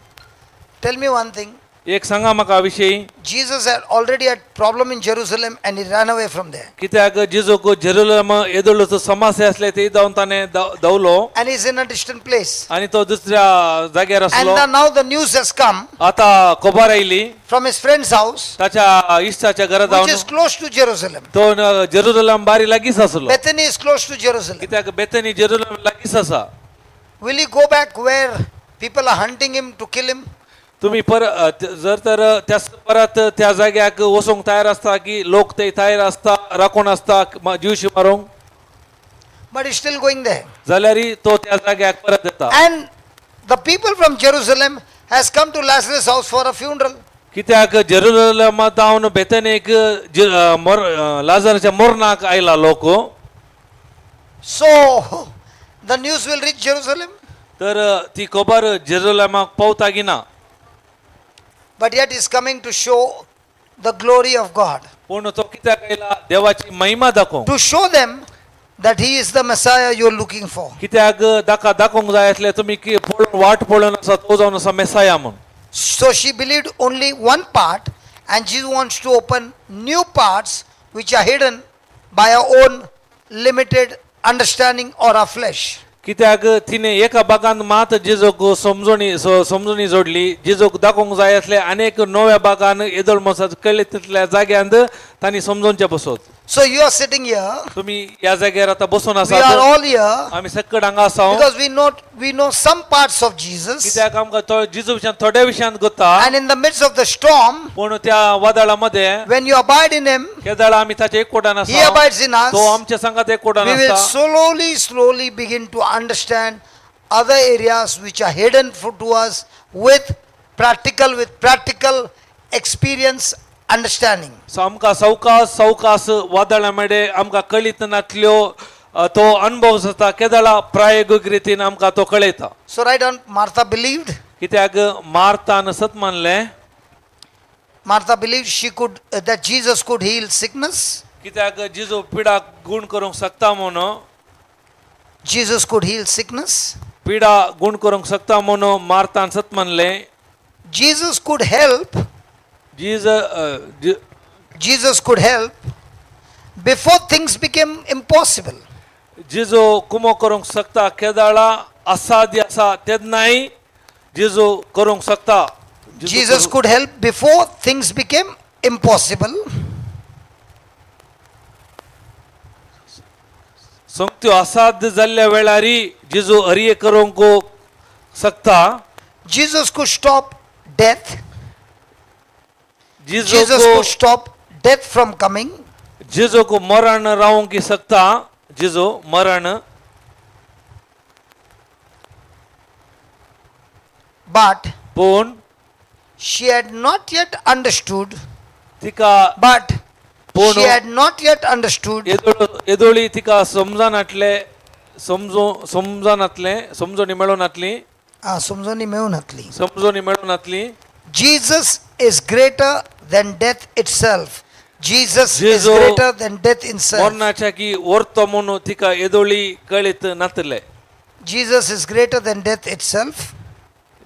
Tell me one thing. एक सांगा म्हाका विशयी Jesus had already had problem in Jerusalem and he ran away from there. कित्याक जेजोक जेरुसलेम येदोळचो समस्या असले ते जावन ताणें दवलो And he's in a distant place. आनी तो दुसऱ्या जाग्यार And आसलो now the news has come आता खबर oily from his friend's house, ताच्या इश्टाच्या घरा which जावन is close to Jerusalem. तो जेरुसलेम बारी लागींच आसलो Bethany is close to Jerusalem. कित्याक बेतनी जेरुसलेम लागींच आसा Will he go back where people are hunting him to kill him? तुम्ही जर तर त्या परत त्या जाग्याक वचूंक तयार आसता की लोक ते तयार आसता राखून आसता जीवशी मारूंक But he's still going there. जाल्यार तो त्या जाग्याक परत येता And the people from Jerusalem has come to Lazarus' house for a funeral. कित्याक जेरुसलेमांत जावन बेतनेक लाजराच्या मरणाक आयला लोक So the news will reach Jerusalem. तर ती खबर जेरुसलेमाक पावता की ना But yet is coming to show the glory of God. पूण तो कित्याक आयला देवाची महिमा दाखोवंक To show them that he is the Messiah you're looking for. कित्याक दाखोवंक जाय आसले तुमी वाट पळोवन आसा तो जावन आसा मेसाया म्हूण So she believed only one part, and Jesus wants to open new parts which are hidden by our own limited understanding or our flesh. कित्याक तिने एका भागांत मात जेजूक समजुनी जोडली जेजूक दाखोवंक जाय असले अनेक नव्या भागान येदोळ मोसात कळले तितल्या जाग्यांत तांणी समजोवचे बसोत. So you are sitting here, तुम्ही या जाग्यार आता बसून we are आसात. all here आम्ही सक्कड हांगा आसा because we know some parts of Jesus, कित्याक आमकां जेजू विशयान थोड्या विशयान गोता. and in the midst of the storm, पूण त्या वादळामध्ये when you abide in Him, केदाळ आम्ही ताच्या एकवटान He आसा. abides in us. तो आमच्या संगात एकवटान We will आसा. slowly begin to understand other areas which are hidden to us with practical experience understanding. सो आमकां सवकास वादळा मेळे आमकां कळीत नातल्यो तो अनुभव जाता केदाळा प्रायोगिक रितीन आमकां तो कळयता. So write down, Martha believed. कित्याक मार्तान सत मानलें. Martha believed that Jesus could heal sickness. कित्याक जेजू पिडा गुण करूंक शकता म्हणून Jesus could heal sickness. पिडा गुण करूंक शकता म्हणून मार्तान सत मानलें. Jesus could help. Jesus could help before things became impossible. जेजू कुमो करूंक शकता केदाळा असाध्य आसा तेन्नाय जेजू करूंक शकता. Jesus could help before things became impossible. संगत्यो असाध्य जाल्ल्या वेळारी जेजू हरिये करूंक शकता. Jesus could stop death. Jesus जेजूक could stop death from coming. जेजूक मरण रावंक शकता. जेजू मरण. But पूण she had not yet understood. तिका But पूण she had not yet understood येदोळी तिका समजोनी मेळून नातली. समजून मेळून नातली. समजोनी मेळून नातली. Jesus is greater than death itself. Jesus is Jeju greater than death itself. मरणाच्या की वर्तो म्हणून तिका येदोळी कळीत नातले. Jesus is greater than death itself.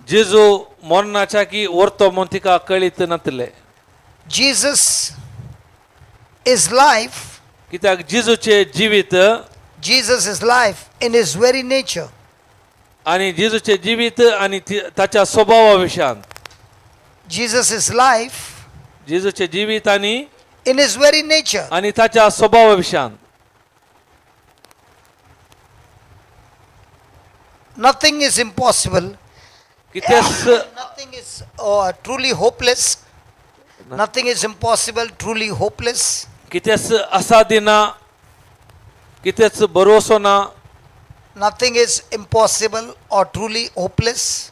जेजू मरणाच्या की वर्तो म्हणून तिका कळीत नातले. Jesus is life. कित्याक जेजूचे जिवीत Jesus is life in his very nature. आणि जेजूचे जिवीत आणि ताच्या स्वभावा विशयान. Jesus is life जेजूचे जिवीत आणि in his very nature. आणि ताच्या स्वभावा विशयान. Nothing is impossible. कितेंच Nothing is truly hopeless. Nothing is impossible, truly hopeless. कितेंच असाध्य ना. कितेंच भरोसो ना. Nothing is impossible or truly hopeless.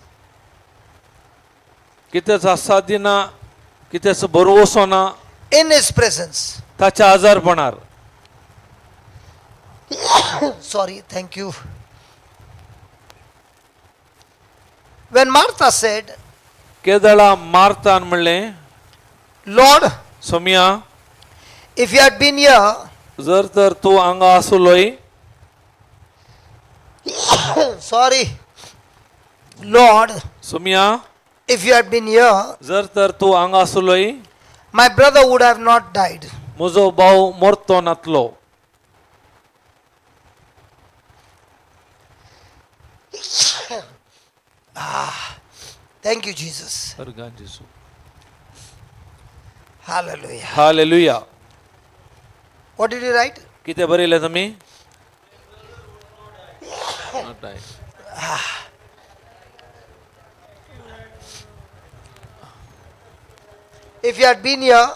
कितेंच असाध्य ना. कितेंच भरोसो ना. In his presence. ताच्या आजारपणार. Sorry, thank you. When Martha said, केदाळा मारतान म्हणलें, Lord, Saumya if you had been here, जर तर तूं हांगा आसलोय. sorry, Lord, Saumya if you had been here, जर तर तूं हांगा आसलोय my brother would have not died. म्हजो भाव मरतो नातलो. Thank you, Jesus. Hallelujah. Hallelujah. What did you write? कितें बरयलें तुमी? If you had been here,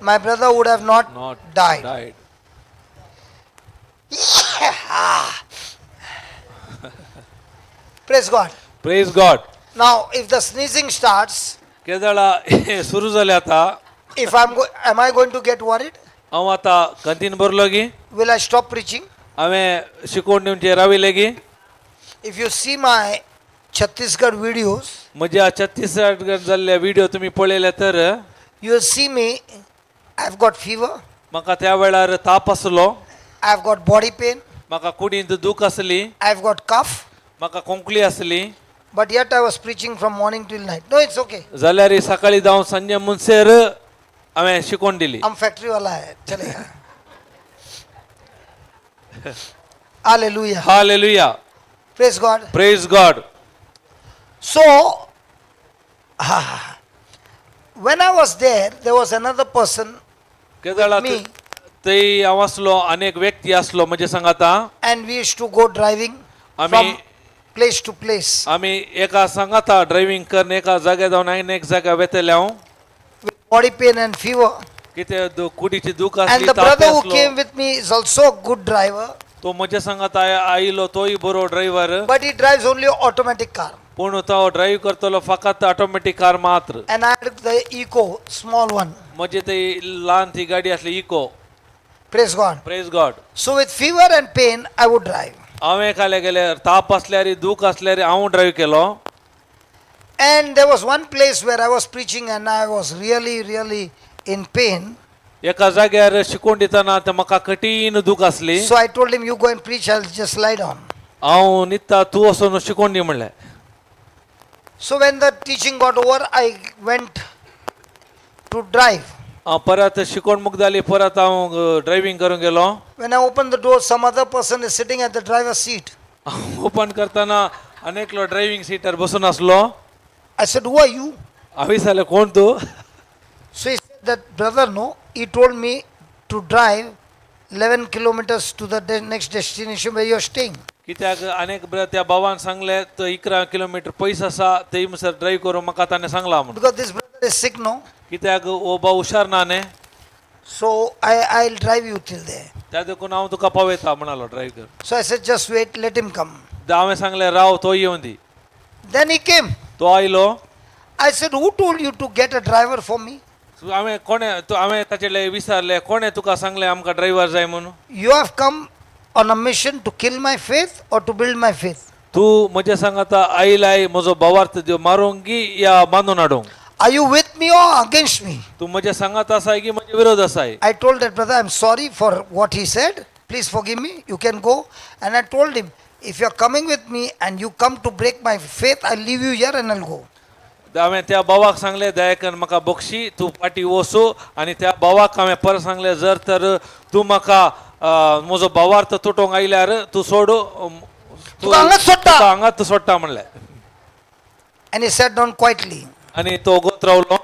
my brother would have not died. Praise God. Praise God. Now, if the sneezing starts, केदाळा सुरू जाले आता. am I going to get worried? हांव आतां कंतीन बरलो गी. Will I stop preaching? हांवें शिकोवन दिवचे राविले गी. If you see my Chhattisgarh videos, म्हज्या छत्तीसगड जाल्ले व्हिडिओ तुमी पळयले तर you will see me. I've got fever. म्हाका त्या वेळार ताप आसलो. I've got body pain. म्हाका कुडींत दूख आसली. I've got cough. म्हाका कोंकली आसली. But yet I was preaching from morning till night. No, it's okay. जाल्यार सकाळी जावन सांजे म्हणसर हांवें शिकोवन दिली हम फैक्ट्री वाला है चलेगा. Hallelujah. Hallelujah Praise God. Praise God. So, when I was there was another person केदाळात me, थंय हांव आसलो अनेक व्यक्ती आसलो म्हजे सांगाता. and we used to go driving आमी from place to place आमी एका सांगाता ड्रायव्हिंग करून एका जाग्यार जावन आनी एक जाग्यार वेतले हांव. with body pain and fever. कितें कुडीची दूख And आसली the ताप brother who आसलो. came with me is also a good driver, तो म्हजे सांगात आयलो तोय बरो driver. but he drives only automatic car. पूण तो ड्राईव्ह करतलो फकत ऑटोमॅटिक कार मात्र. And I had the Eco, small one. म्हणजे ती लहान ती गाडी असली इको. Praise God. Praise God. So with fever and pain, I would drive. हांवें खाले गेले ताप असल्यार दूख असल्यार हांव drive Kelo. And there was one place where I was preaching and I was really in pain. एका जाग्यार शिकोवन दितना ते म्हाका कठीण दूख असली. So I told him, you go and preach, I'll just lie down. हांव न्हिदता तूं वचून शिकोवन दी म्हणलें. So when the teaching got over, I went to drive. हांव परत शिकोवन मुक्त जाली परत हांव ड्रायव्हिंग करूंक गेलो. When I opened the door, some other person is sitting at the driver's seat. Open करतना अनेकलो ड्रायव्हिंग सीटार बसून आसलो. I said, who are you? हांव विचारलें कोण तूं. So he said, that brother, no, he told me to drive 11 kilometers to the next destination where you are staying. कित्याक अनेक त्या भावान सांगले तो 11 किलोमीटर पयस आसा थंय मुसर ड्रायव्ह करूंक म्हाका ताणें सांगला म्हणून. Because this brother is sick, no? कित्याक हो भाव हुशार ना न्ही. So I'll drive you till there. त्या देखून हांव तुका पावयता म्हणालो ड्रायव्ह कर. So I said, just wait, let him come. हांवें सांगलें राव तो येवन दी. Then he came. तो आयलो. I said, who told you to get a driver for me? हांवें हांवें ताचे विचारलें कोणें तुका सांगलें आमकां ड्रायव्हर जाय म्हणून. You have come on a mission to kill my faith or to build my faith? तूं म्हजे सांगाता आयलाय म्हजो भावार्थ मारूंक या बांदून हाडूंक. Are you with me or against me? तूं म्हजे सांगात आसाय की म्हजे विरोध आसाय. I told that brother, I'm sorry for what he said. Please forgive me. You can go. And I told him, if you're coming with me and you come to break my faith, I'll leave you here and I'll go. हांवें त्या भावाक सांगलें दया करून म्हाका बक्षी तूं फाटी वचो आनी त्या भावाक हांवें परत सांगलें जर तर तूं म्हाका म्हजो भावार्थ तुटोवंक आयल्यार तूं सोड तुका हांगाच सोडटा. तुका हांगाच सोडटा म्हणलें. And he sat down quietly. आनी तो गोत रावलो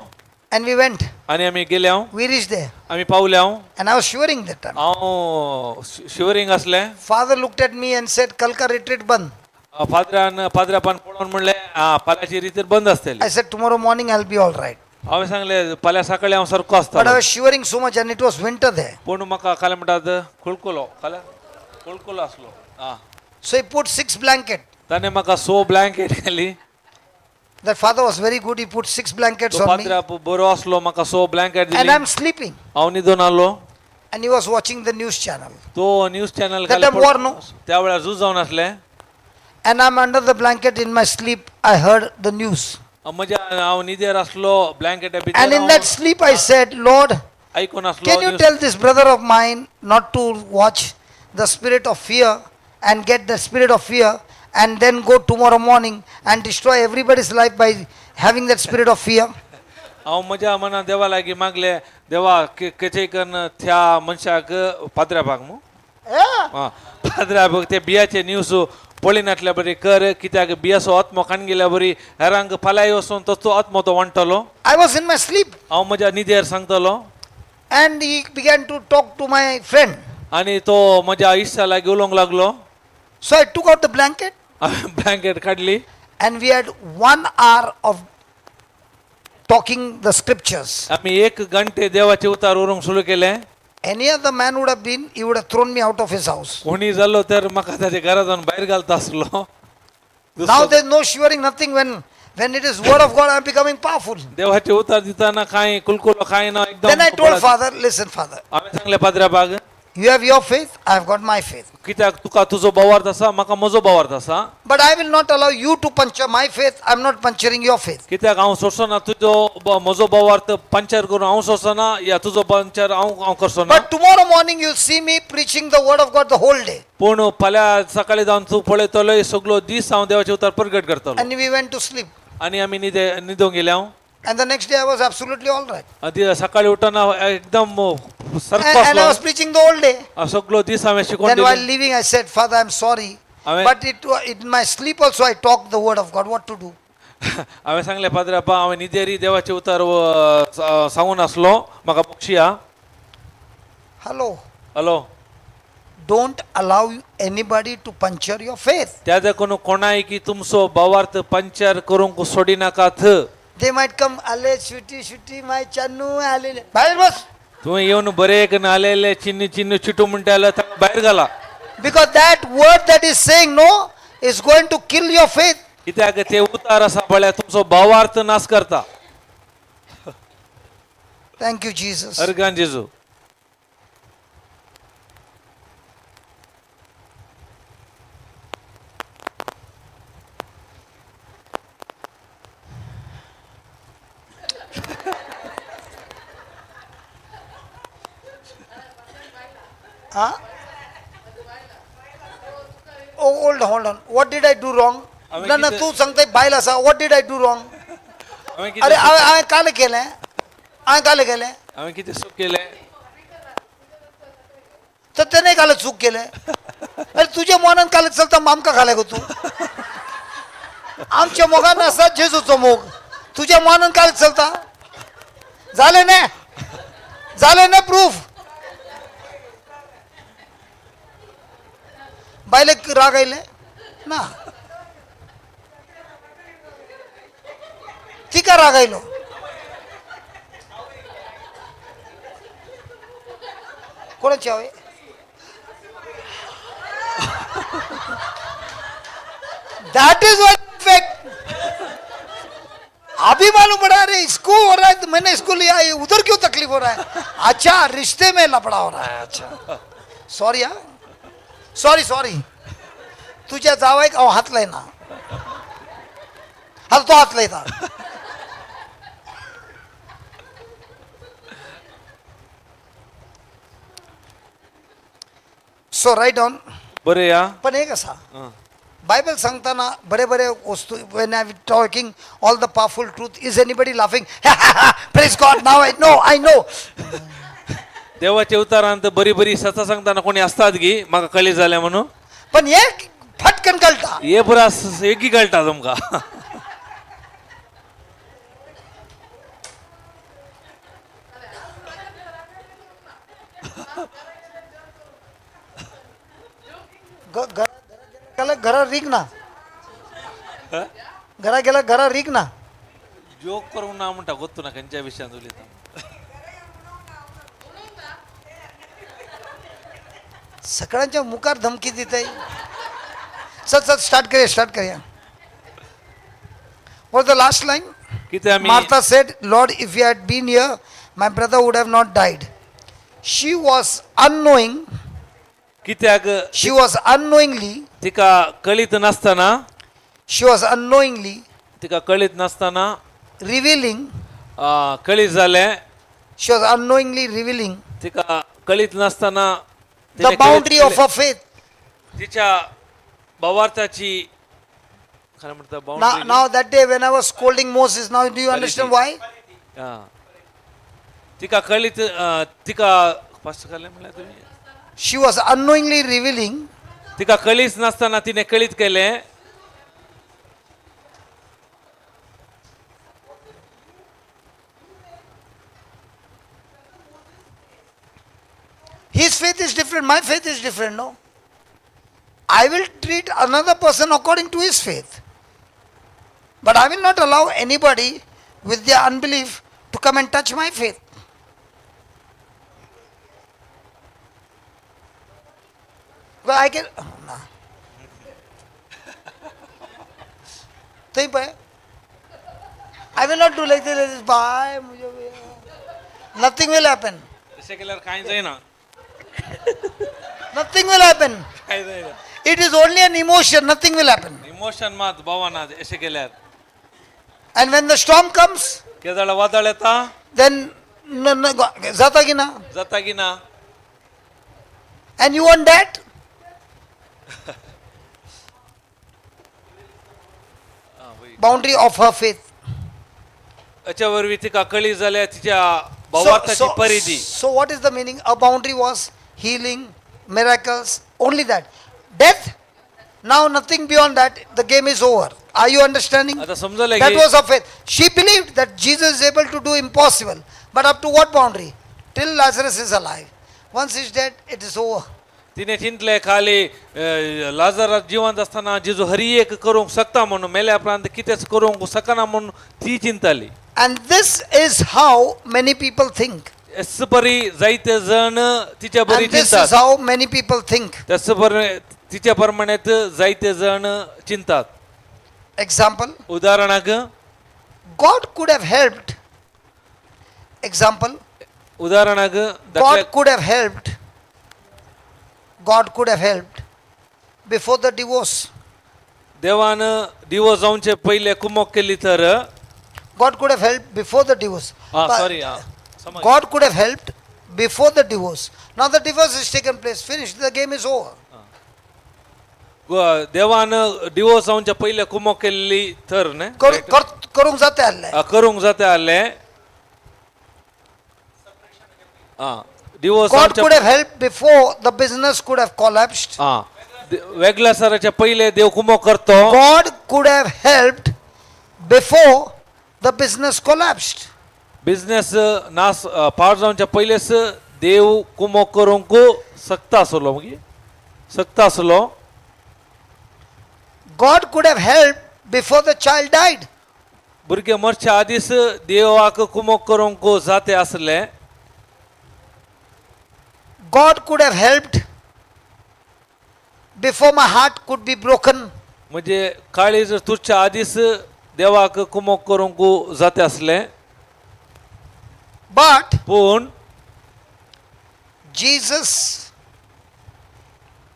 And we went. आनी आमी गेले हांव. We reached there. आमी पावले हांव. And I was shivering that time. हांव शिवरिंग आसलें. Father looked at me and said, Kalka retreat band. पाद्र्यापान पळोवन म्हणलें फाल्यांची रितीर बंद आसतली. I said, tomorrow morning I'll be all right. हांवें सांगलें फाल्यां सकाळीं हांव सारको But I आसतलो. was shivering so much and it was winter there. पूण म्हाका खाले म्हणटात खुळकुलो आसलो. So he put 6 blankets. ताणें म्हाका 6 blanket Ghali. That father was very good. He put 6 blankets तो on me. पाद्र्या बरो आसलो म्हाका 6 ब्लँकेट And दिली. I'm sleeping. हांव न्हिदून आसलो. And he was watching the news channel. तो news channel That time war, no? त्या वेळार झूज जावन आसलें. And I'm under the blanket in my sleep. I heard the news. म्हज्या हांव न्हिदेर आसलो ब्लँकेटा And in भितर that sleep I said, Lord, आयकून आसलो. can you news. tell this brother of mine not to watch the spirit of fear and get the spirit of fear and then go tomorrow morning and destroy everybody's life by having that spirit of fear? हांव म्हज्या मनान देवा लागीं मागलें देवा केचेय करून त्या मनशाक पाद्र्यापाक न्हू Yeah. पाद्र्याक ते बियाचे न्यूज पळयनातल्या बरी कर कित्याक बियाचो आत्मो खान गेल्या बरी हेरांक फाल्यां वचून तोचो आत्मो तो वांटतलो. I was in my sleep हांव म्हज्या न्हिदेर सांगतलो. and he began to talk to my friend. आनी तो म्हज्या इश्टा लागीं उलोवंक लागलो. So I took out the blanket हांवें ब्लँकेट काडली and we had 1 hour of talking the scriptures. आमी 1 घंटे देवाचे उतार उरूंक सुरू केलें. Any other man would have been, he would have thrown me out of his house. कोणी जालो तर म्हाका ताच्या घरांतून भायर घालता आसलो. Now there's no shivering, nothing. When it is word of God, I'm becoming powerful. देवाचे उतार दिताना कांय कुलकुलो कांय ना एकदम. Then I told father, listen father, हांवें सांगलें पाद्र्यापाक you have your faith, I have got my faith. कित्याक तुका तुजो भावार्थ आसा म्हाका म्हजो भावार्थ आसा. But I will not allow you to puncture my faith. I'm not puncturing your faith. कित्याक हांव सोडचो ना तुजो म्हजो भावार्थ पंचर करून हांव सोडचो ना या तुजो पंचर हांव करचो ना. But tomorrow morning you'll see me preaching the word of God the whole day. पूण फाल्यां सकाळीं जावन तूं पळयतलो सगळो दीस हांव देवाचे उतार प्रगट करतलो. And we went to sleep. आनी आमी न्हिदोंक गेले हांव. And the next day I was absolutely all right. आधी सकाळी उठताना एकदम सर्फ And I was असलो preaching the whole day. सगळं दिस हांवें शिकून Then while दिलें. leaving, I said, Father, I'm sorry. Amen. But in my sleep also, I talked the word of God. What to do? हांवें सांगलें पाद्रे बाबा हांवें न्हिदेरी देवाचे उतार सांगून आसलो म्हाका पक्षी हा. Hello. Hello Don't allow anybody to puncture your faith. त्या देखून कोणाय की तुमचो भावार्थ पंचर करूंक सोडी नाकात. They might come, Ale, sweetie, my channu, Ale. Bahir bas. तुम्ही येऊन बरे एक नालेले चिन्नी चिन्नी चिटू म्हणटाले बाहेर घाला. Because that word that is saying no is going to kill your faith. कित्याक ते उतार आसा पळय तुमचो भावार्थ नाश करता. Thank you, Jesus. अर्गान जेजू. Huh? Oh, hold on. What did I do wrong? आम्ही ना किती- तू सांगताय बायला असा. What did I do wrong? आम्ही अरे किती हांवें काल केलें. हांवें काल केलें. आम्ही किती सुख केले. तर त्याने काल चूक केलें. अरे तुझ्या मनान काल चलता आमकां घाले गो तू. आमच्या मोगान आसा जेजूचो मोग. तुझ्या मनान काल चलता. झाले ना प्रूफ. बायले राग आयले ना तिका राग आयलो. कोणाची हवे दैट इज व्हाट इफेक्ट. अभी मालूम पड़ा अरे इसको हो रहा है तो मैंने इसको लिया ये उधर क्यों तकलीफ हो रहा है. अच्छा रिश्ते में लफड़ा हो रहा है. अच्छा सॉरी हा सॉरी तुझ्या जावायक हांव हात लायना. आता तो हात लायता. सो राईट ऑन. बरे या. पण एक असा हं. बायबल सांगताना बरे बरे वस्तू when I talking all the powerful truth. Is anybody laughing? Praise God. Now I know. देवाच्या उतारांत बरी बरी सत्ता सांगताना कोणी असतात गी म्हाका कळी जाल्या म्हणून. पण एक फटकन कळटा. हे पुरा एकी कळटा तुमका. घरा रीक ना घरा रीक ना. जोक करून ना म्हणटा ಗೊತ್ತು ना खंयच्या विशयान उलयता. सगळ्यांच्या मुखार धमकी दिताय. चल स्टार्ट करूया. What was the last line? कितें आमी Martha said, Lord, if you had been here, my brother would have not died. She was unknowing. कित्याक She was unknowingly. तिका कळीत नसताना तिका कळीत नसताना Revealing. कळीत जालें. She was unknowingly revealing तिका कळीत नसताना the तिने boundary कळीत of her faith. तिच्या भावार्थाची काय म्हणता Now, boundary. now that day when I was scolding Moses, now do you understand why? तिका कळीत तिका फास्ट काय म्हणला तुम्ही. She was unknowingly revealing तिका कळीच नसताना तिने कळीत केले. his faith is different, my faith is different, no? I will treat another person according to his faith. But I will not allow anybody with their unbelief to come and touch my faith. Well, I can. No. I will not do like this. Bye. Nothing will happen. तसे केल्यावर काय जाईना. Nothing will happen. काय जाईना. It is only an emotion. Nothing will happen. Emotion मात भावना असे केल्यार. And when the storm comes, केदाळ वादळ येता then जाता की ना. जाता की ना. And you want that? Boundary of her faith. याच्यावरवी तिका कळी जाल्या तिच्या भावार्थाची परिधी. so what is the meaning? A boundary was healing, miracles, only that. Death, now nothing beyond that, the game is over. Are you understanding? आता समजलं That की was of faith. She believed that Jesus is able to do impossible. But up to what boundary? Till Lazarus is alive. Once he's dead, it is over. तिने चिंतले खाली लाजरास जिवंत असताना जिजू हरी एक करूंक शकता म्हणून मेल्या प्रांत कितेच करूंक सकना म्हणून ती चिंताली. And this is how many people think. S परी जायते जण तिच्या बरी And this चिंतात. is how many people think. त्याच तिच्या प्रमाणात जायते जण चिंतात. Example, उदाहरणाक God could have helped. Example, उदाहरणाक God could have helped. God could have helped before the divorce. देवान डिवोर्स जाऊनचे पहिले कुमक केली तर God could have helped before the divorce. But sorry God could have helped before the divorce. Now the divorce has taken place. Finished. The game is over. देवान divorce जाऊनच्या पहिले कुमक केली तर ने करूंक जाते आले. करूंक जाते आले. Divorce God could have helped before the business could have collapsed. वेगळ्या सराच्या पहिले देव कुमक करतो. God could have helped before the business collapsed. Business नास पार जाऊनच्या पहिलेच देव कुमक करूंक सकता असलो मग सकता असलो. God could have helped before the child died. भुरगे मरच्या आधीच देवाक कुमक करूंक जाते असले. God could have helped before my heart could be broken. म्हणजे काळीज तुझच्या आधीच देवाक कुमक करूंक जाते असले. But पण Jesus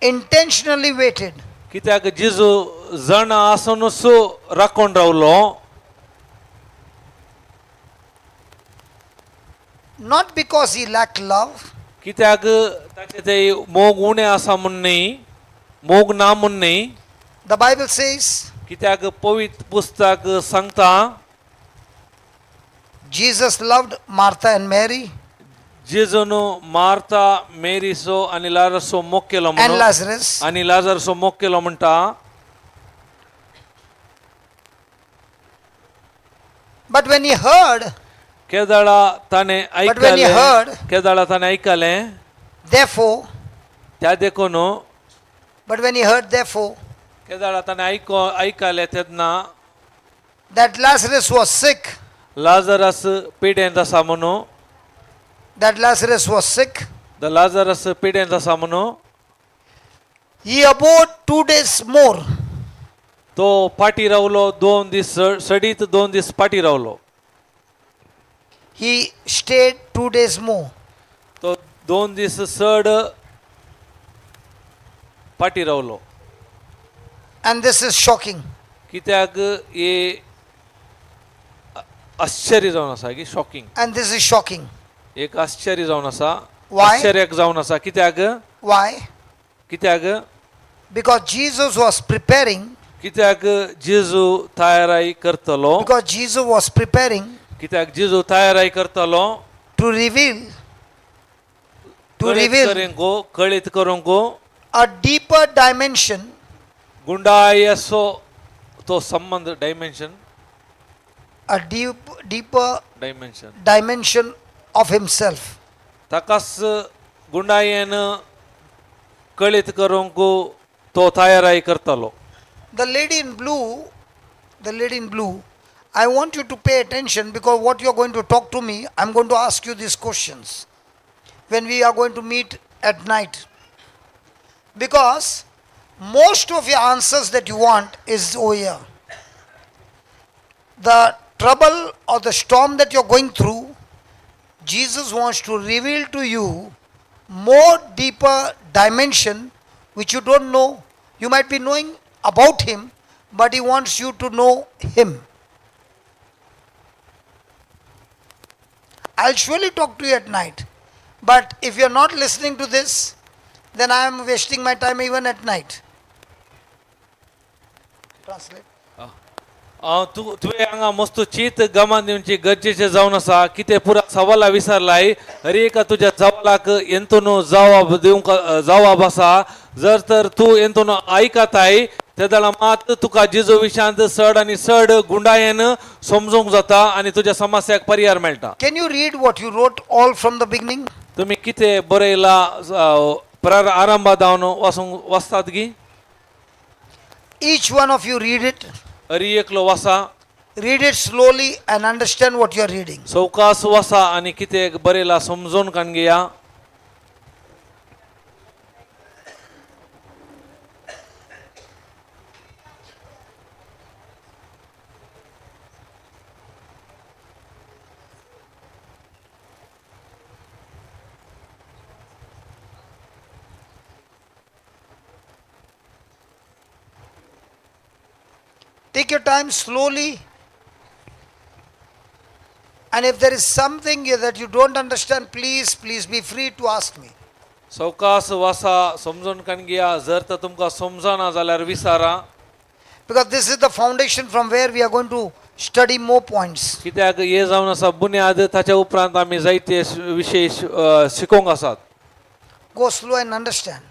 intentionally waited. कित्याक जिजू जण आसनूच राखून रावलो. Not because he lacked love, कित्याक ताचे ते मोग उणे आसा म्हूण न्ही मोग ना म्हूण न्ही. the Bible says कित्याक पवित्र पुस्तक सांगता Jesus loved Martha and Mary जेजून मार्था मेरीसो आणि लाजरसो मोग केलो and म्हणून Lazarus. आणि लाजरसो मोग केलो म्हणटा. But when he heard, केदाळा ताणे But when he ऐकले heard- केदाळा ताणे ऐकले therefore, त्या देखून but when he heard, therefore, केदाळा ताणे ऐकले तेन्ना that Lazarus was sick, Lazarus पिडेंत आसा म्हणून that Lazarus was sick, Lazarus पिडेंत आसा म्हणून he abode 2 days more. तो पाठी रावलो 2 दीस सडीत 2 दीस पाठी रावलो. He stayed 2 days more. तो 2 दीस सड पाठी रावलो. And this is shocking. कित्याक हे आश्चर्य जावन आसा की shocking. And this is shocking. एक आश्चर्य जावन आसा. Why? आश्चर्याक जावन आसा कित्याक Why? कित्याक Because Jesus was preparing, कित्याक जेजू तयाराई करतलो. because Jesus was preparing कित्याक जेजू तयाराई करतलो to reveal कळीत करूंक a deeper dimension गुंडाय असो तो संबंध dimension a deeper dimension dimension of himself. ताकाच गुंडायेन कळीत करूंक तो तयाराई करतलो. The lady in blue, I want you to pay attention because what you are going to talk to me, I'm going to ask you these questions when we are going to meet at night. Because most of your answers that you want is over here. The trouble or the storm that you're going through, Jesus wants to reveal to you more deeper dimension which you don't know. You might be knowing about him, but he wants you to know him. I'll surely talk to you at night. But if you're not listening to this, then I am wasting my time even at night. Translate. तुवें हांगा मस्त चीत गमान दिवची गरजेचें जावन आसा कितें पुरा सवाला विचारलाय हर एका तुज्या सवालाक एंतून जबाब दिवंक जबाब आसा जर तर तूं एंतून आयकताय तेदळा मात तुका जेजू विशांत चड आनी चड गुंडायेन समजूंक जाता आनी तुज्या समस्याक पर्याय मेळटा. Can you read what you wrote all from the beginning? तुम्ही कितें बरयला आरंभादावन वाचतात गी Each one of you read it. हरी एकलो वाचा Read it slowly and understand what you are reading. सवकास वाचा आनी कितें बरयला समजून काण घेया. Take your time slowly. And if there is something that you don't understand, please be free to ask me. सवकास वाचा समजून काण घेया. जर तर तुमकां समजना जाल्यार विचारा. Because this is the foundation from where we are going to study more points. कित्याक हे जावन आसा बुन्याद ताच्या उपरांत आमी जायते विशय शिकोवंक आसात. Go slow and understand.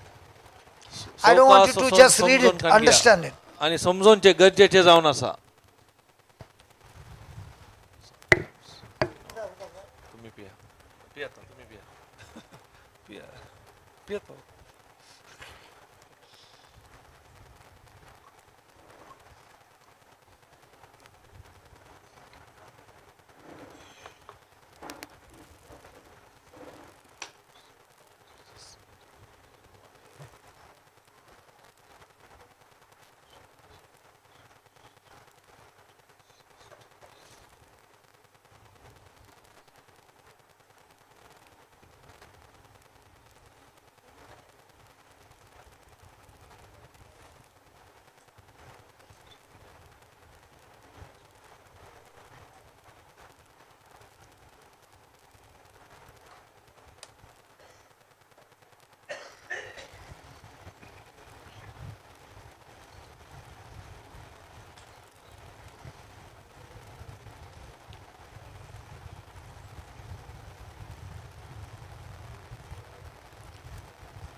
I don't want you to just read it, understand it. आनी समजोवचे गरजेचे जावन आसा. तुम्ही पिया पियाता तुम्ही पिया पिया पियाता.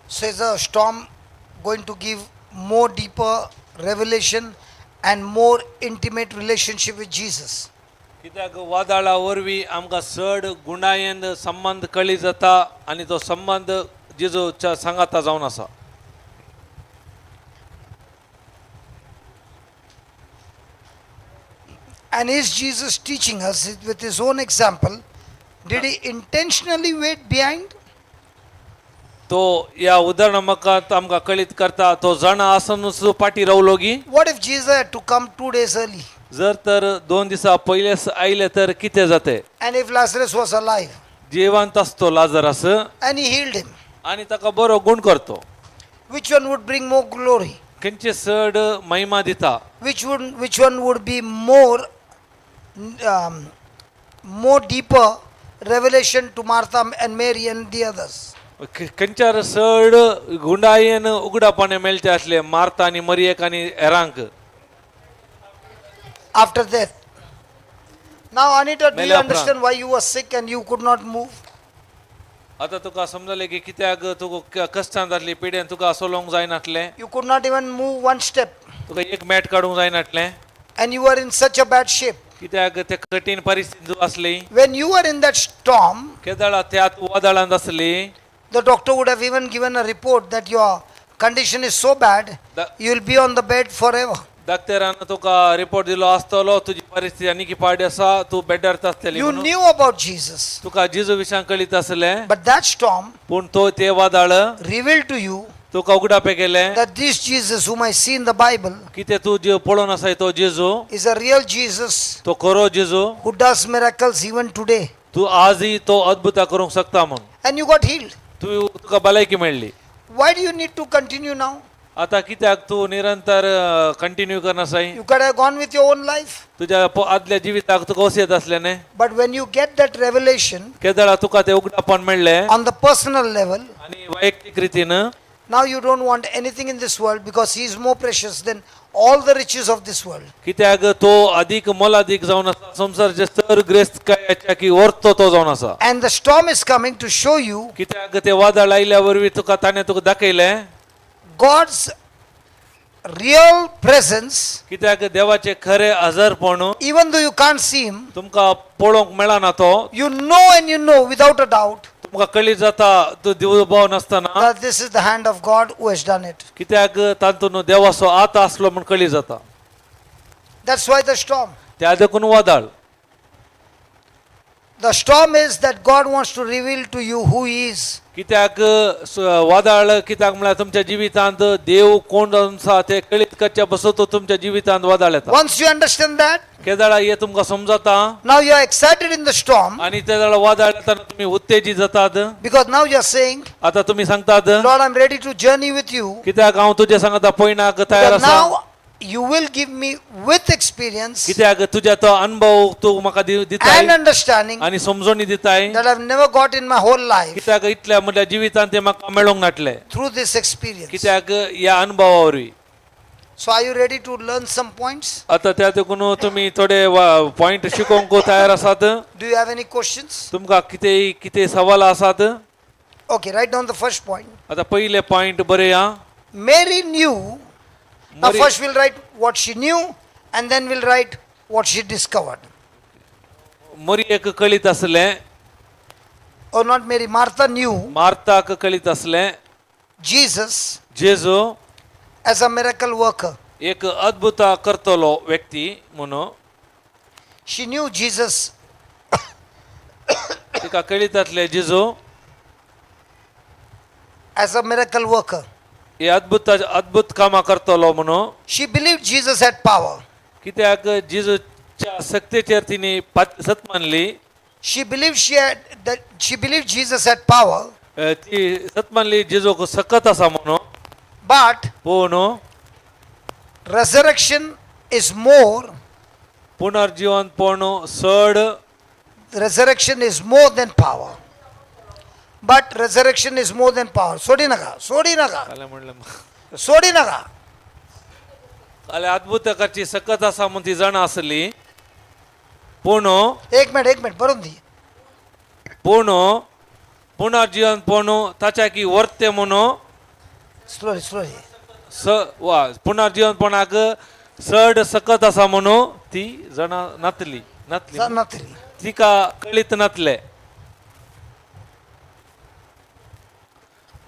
So is a storm going to give more deeper revelation and more intimate relationship with Jesus? कित्याक वादळा वरवीं आमकां चड गुणायेन संबंध कळी जाता आनी तो संबंध जेजूच्या सांगाता जावन आसा. And is Jesus teaching us with his own example? Did he intentionally wait behind? तो या उदाहरणामकात आमकां कळीत करता तो जाणा आसनूच पाटी रावलो गी. What if Jesus had to come 2 days early? जर तर 2 दिसा पयलेच आयले तर कितें जाते. And if Lazarus was alive जिवंत असतो Lazarus and he healed him, आनी ताका बरो गुण करतो. which one would bring more glory? खंयचे चड महिमा दिता. Which one would be more deeper revelation to Martha and Mary and the others? खंयच्यार चड गुंडायेन उगडापणे मेळचे आसले मार्ता आनी मरियेक आनी हेरांक. After death. Now Anita, do you Mela understand why you were sick and you could not move? आता तुका समजले की कित्याक तुका कश्टान जातली पिडेन तुका सोलोंक जायनासले. You could not even move one step. तुका एक मॅट काडूंक जायनासले And you were in such a bad shape. कित्याक ते कठीण परिस्थिती आसली. When you were in that storm, केदळा त्या वादळांत आसली. the doctor would have even given a report that your condition is so bad, you will be on the bed forever. डॉक्टरान तुका report दिलो आसतलो तुजी परिस्थिती आनी की पाड आसा तू बेड्डार आसतली. You knew about Jesus. तुका जेजू विशयां कळीत आसले. But that storm पूण तो ते वादळ revealed to you तुका उगडापे केले that this Jesus whom I see in the Bible कितें तू जे पळोवन आसाय तो जेजू is a real Jesus तो खरो जेजू who does miracles even today. तू आजही तो अद्भुता करूंक शकता म्हूण. And you got healed. तुका भलायकी मेळ्ळी. Why do you need to continue now? आता कित्याक तू निरंतर continue करनासाय. You could have gone with your own life. तुज्या आदल्या जिविताक तुका वसियत आसले न्ही. But when you get that revelation केदळा तुका ते उगडापण मेळ्ळें on the personal level, आनी वैयक्तीक रितीन now you don't want anything in this world because he is more precious than all the riches of this world. कित्याक तो अधिक मोलादीक जावन आसा संसाराचे सर ग्रेस्त कायाच्या की व्हरतो तो जावन आसा And the storm is coming to show you कित्याक ते वादळ आयल्या वरवीं तुका ताणें तुका दाखयलें God's real presence. कित्याक देवाचे खरे हजरपण Even though you can't see him, तुमकां पळोवंक मेळना तो you know and you know without a doubt तुमकां कळी जाता तो दिवभाव नासतना that this is the hand of God who has done it. कित्याक तातूंत देवाचो आत आसलो म्हूण कळी जाता That's why the storm. त्या देखून वादळ The storm is that God wants to reveal to you who he is. कित्याक वादळ कित्याक म्हळ्यार तुमच्या जिवितांत देव कोण आसा ते कळीत करच्या बसो तो तुमच्या जिवितांत वादळ येता Once you understand that, केदाळा हे तुमकां समजता now you are excited in the storm आणि त्या वेळा वादळ येताना तुम्ही उत्तेजित जातात because now you are saying, आता तुम्ही सांगतात Lord, I'm ready to journey with you. कित्याक हांव तुजे सांगता पयणाक तयार But आसा now you will give me with experience कित्याक तुज्या तो अनुभव तू म्हाका दिताय and understanding आणि समजोनी दिताय that I've never got in my whole life कित्याक इतल्या म्हटल्या जिवितांत ते म्हाका मेळोंक नाटले through this experience. कित्याक ह्या अनुभवा वरवीं So are you ready to learn some points? आता त्या देखून तुम्ही थोडे पॉइंट शिकोवंक तयार आसात Do you have any questions? तुमकां कितें कितें सवाल आसात Okay, write down the first point. आता पहिले point बरया Mary knew. Now Mary- first we'll write what she knew and then we'll write what she discovered. मोरयेक कळीत आसलें Or not Mary, Martha knew मार्ताक कळीत आसलें Jesus Jeju as a miracle worker. एक अद्भुत करतलो व्यक्ती म्हणून She knew Jesus तिका कळीत आसलें जेजू as a miracle worker. हे अद्भुत कामां करतलो म्हणून She believed Jesus had power. कित्याक जेजूच्या सत्तेचेर तिणी सत मानली She believed Jesus had power, ती सत मानली जेजूक सकत आसा म्हणून but पूण resurrection is more. पुनर्जीवनपण चड Resurrection is more than power. But resurrection is more than power. सोडी नका. जालें म्हणलें सोडी नका. जाल्यार अद्भुत करची सकत आसा म्हूण ती जाणा आसली पूण एक मिनिट बरोवन दी. पुनर्जीवनपण ताच्या की वर्ते म्हणून स्लोली. पुनर्जीवनपणाक चड सकत आसा म्हणून ती जाणा नातली तिका कळीत नातले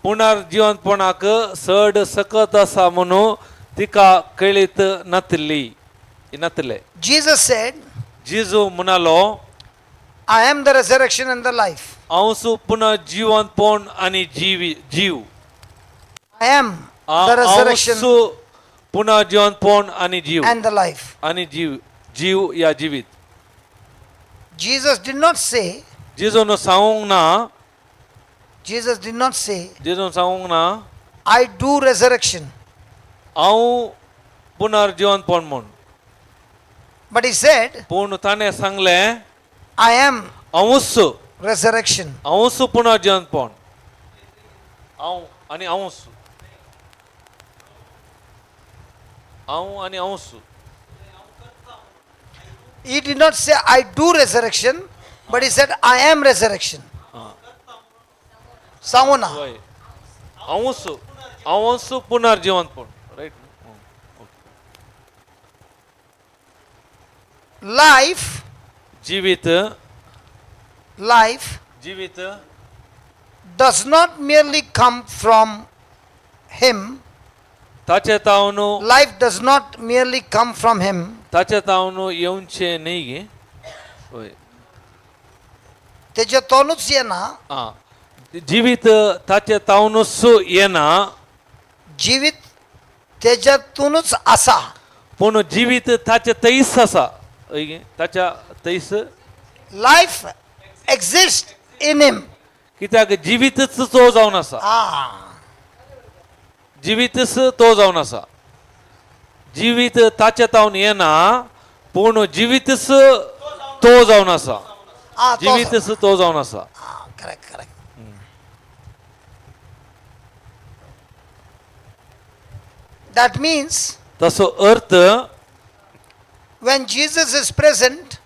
पुनर्जीवनपणाक चड सकत आसा म्हणून तिका कळीत नातले Jesus said, जेजू म्हणालो I am the resurrection and the life. हांवच पुनर्जीवनपण आणि जीव I am the resurrection हांवच पुनर्जीवनपण आणि जीव and the life. आणि जीव या जिवीत Jesus did not say, जेजून सांगूंक ना Jesus did not say, जेजून सांगूंक ना I do resurrection. हांव पुनर्जीवनपण म्हूण But he said, पूण ताणें सांगलें I am हांवूच resurrection. हांवूच पुनर्जीवनपण हांव आनी हांवूच हांव आनी हांवूच He did not say, I do resurrection, but he said, I am resurrection. सांगू ना. होय हांवूच पुनर्जीवनपण रायट Life जिवीत does not merely come from him. ताचे तावन Life does not merely come from him. ताचे तावन येवचे न्ही गे होय तेच्यातूनच येना. आ जिवीत ताचे तावनूच येना जीवित तेच्यातूनच आसा. पूण जिवीत ताचे थंयच आसा हय गे ताच्या थंयच Life exists in him. कित्याक जिवीतच तो जावन आसा जिवीतच तो जावन आसा जिवीत ताचे तावन येना पूण जिवीतच तो जावन आसा जिवीतच तो जावन आसा Correct. That means तसो अर्थ when Jesus is present,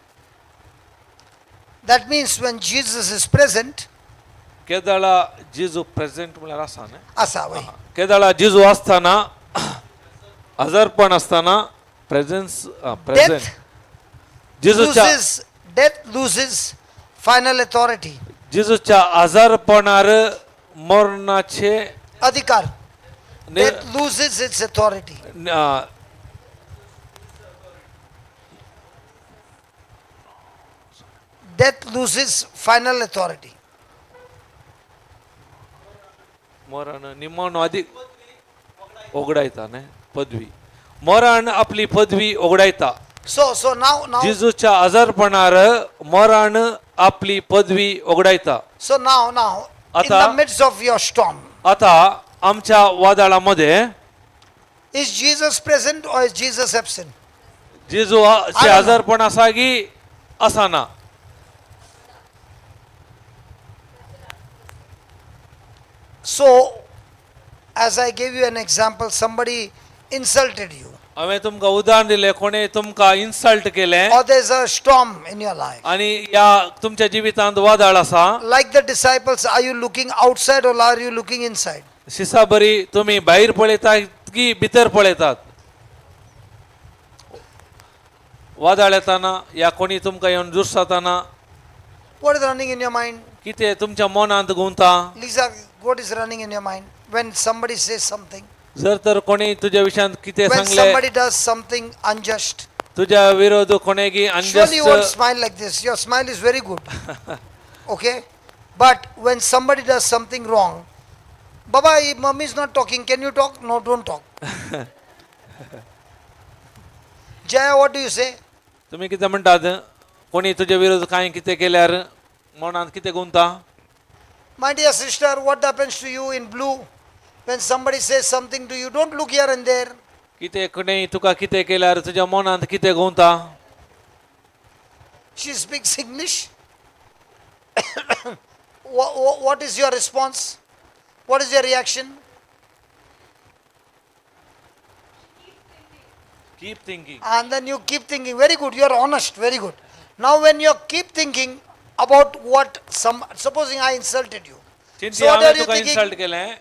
that means when Jesus is present, केदळा जिजू प्रेझेंट म्हळ्यार आसा न्ही asa way. केदळा जिजू असताना हजरपण असताना प्रेझेन्स प्रेझेंट जिजूच्या Death loses final authority. जिजूच्या आजारपणार मरणाचे Adhikar. नि- Death loses its authority. Death loses final authority. मरण निमण अधिक ओगडायता ने पदवी मरण आपली पदवी ओगडायता So now, जिजूच्या आजारपणार मरण आपली पदवी ओगडायता so now, in Ata- the midst of your storm, आता आमच्या वादळामध्ये is Jesus present or is Jesus absent? जिजूचे आजारपण आसा की आसाना So, as I gave you an example, somebody insulted you, हांवें तुमकां उदाहरण दिलें कोणें तुमकां इन्सल्ट केलें or there's a storm in your life. आनी या तुमच्या जिवितांत वादळ आसा Like the disciples, are you looking outside or are you looking inside? शिसा बरी तुम्ही भायर पळयतात की भितर पळयतात वादळ येताना या कोणी तुमकां येवन जुस्साताना What is running in your mind? कितें तुमच्या मनांत गुंता Lisa, what is running in your mind when somebody says something? जर तर कोणी तुझ्या विशयांत कितें When सांगले somebody does something unjust? तुझ्या विरोध कोणेगी Surely you won't unjust smile like this. Your smile is very good. Okay? But when somebody does something wrong, Baba, mommy is not talking. Can you talk? No, don't talk. Jaya, what do you say? तुम्ही कितें म्हणटात कोणी तुझ्या विरोध कांय कितें केल्यार मनांत कितें गुंता My dear sister, what happens to you in blue? When somebody says something to you, don't look here and there. कितें कोणी तुका कितें केल्यार तुज्या मनांत कितें गुंता She speaks English. What is your response? What is your reaction? Keep thinking And then you keep thinking, very good, you are honest, very good. Now when you keep thinking about what supposing I insulted you. चिंती So what हांवें are you तुका thinking? Insult केलें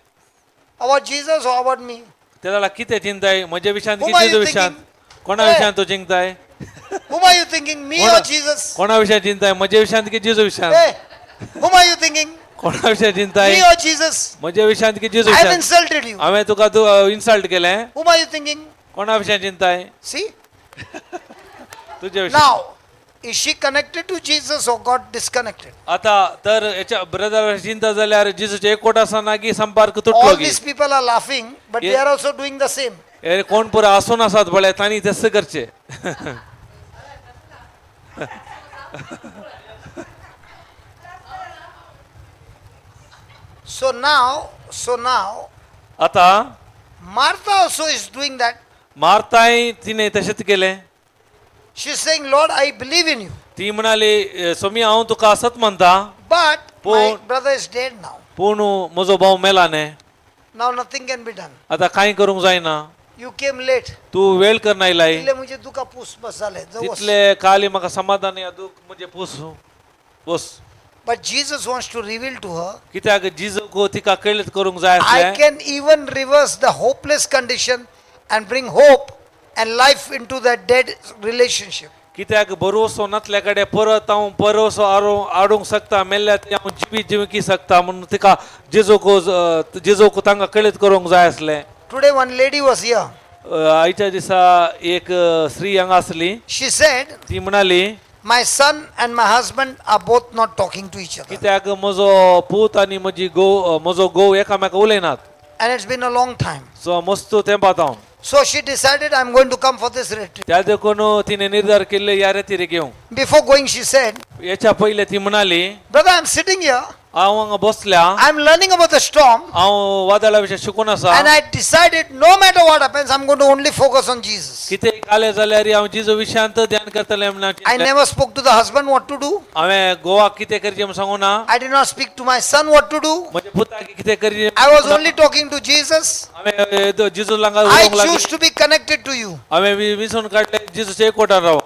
About Jesus or about me? ते जाल्यार कितें चिंताय म्हज्या विशयांत Whom की are you तुज्या विशयांत thinking? कोणा Hey. विशयांत तूं चिंताय Whom are you thinking, me or Jesus? कोणा विशयां चिंताय म्हज्या विशयांत की जिजू विशयांत Hey, whom are you thinking, कोणा विशयां चिंताय me or Jesus? म्हज्या विशयांत की जिजू I have विशयांत insulted you. हांवें तुका इन्सल्ट केलें Whom are you thinking? कोणा विशयां चिंताय See? तुज्या विशयां Now, is she connected to Jesus or got disconnected? आता तर याच्या ब्रदर चिंता जाल्यार जिजूचे एकवट आसना की संपर्क तुटलो All की these people are laughing, but they are also doing the same. हे कोण पुरो आसून आसात पळय तांणी तसं करचें So now, आता Martha also is doing that. मारताय तिने तशेंच केलें She's saying, Lord, I believe in you. ती म्हणाली स्वामी हांव तुका आसत म्हणटा But my Paul- brother is dead now. पूण म्हजो भाव मेला न्ही Now nothing can be done. आता कांय करूंक जायना You came late. तू वेळ करना आयलाय तितले मुझे दुखा पूस बस झाले. तितले काली म्हाका समाधान या दूख म्हणजे पूस बस But Jesus wants to reveal to her, कित्याक जिजूक तिका कळीत करूंक जाय I आसलें can even reverse the hopeless condition and bring hope and life into that dead relationship. कित्याक भरोसो नासल्या कडेन परत हांव भरोसो हाडूंक शकता मेल्ल्यात हांव जिविकी शकता म्हणून तिका जिजूक तांकां कळीत करूंक जाय आसलें Today one lady was here. आयच्या दिसा एक स्त्री हांगा आसली She said, ती म्हणाली my son and my husband are both not talking to each other. कित्याक म्हजो पूत आनी म्हजो घोव एकामेका उलयनात And it's been a long time. सो मस्तू तेंपात हांव So she decided, I'm going to come for this retreat. त्या देखून तिने निर्धार केले या रेतीर घेवंक Before going, she said, याच्या पहिले ती म्हणाली brother, I'm sitting here. हांव हांगा बसल्या I'm learning about the storm, हांव वादळा विशीं शिकून आसा and I decided no matter what happens, I'm going to only focus on Jesus. कितें जालें जाल्यार हांव जेजू विशयांत ध्यान करतलें म्हणून I चिंतलें. never spoke to the husband what to do. हांवें गोवाक कितें करचें म्हूण सांगूं ना I did not speak to my son what to do. म्हज्या पुताक कितें करचें I was only talking to Jesus. हांवें जेजू लांगा I उलोवंक लागलें. choose to be connected to you. हांवें विसरून काडलें जेजूच्या एकवटान राव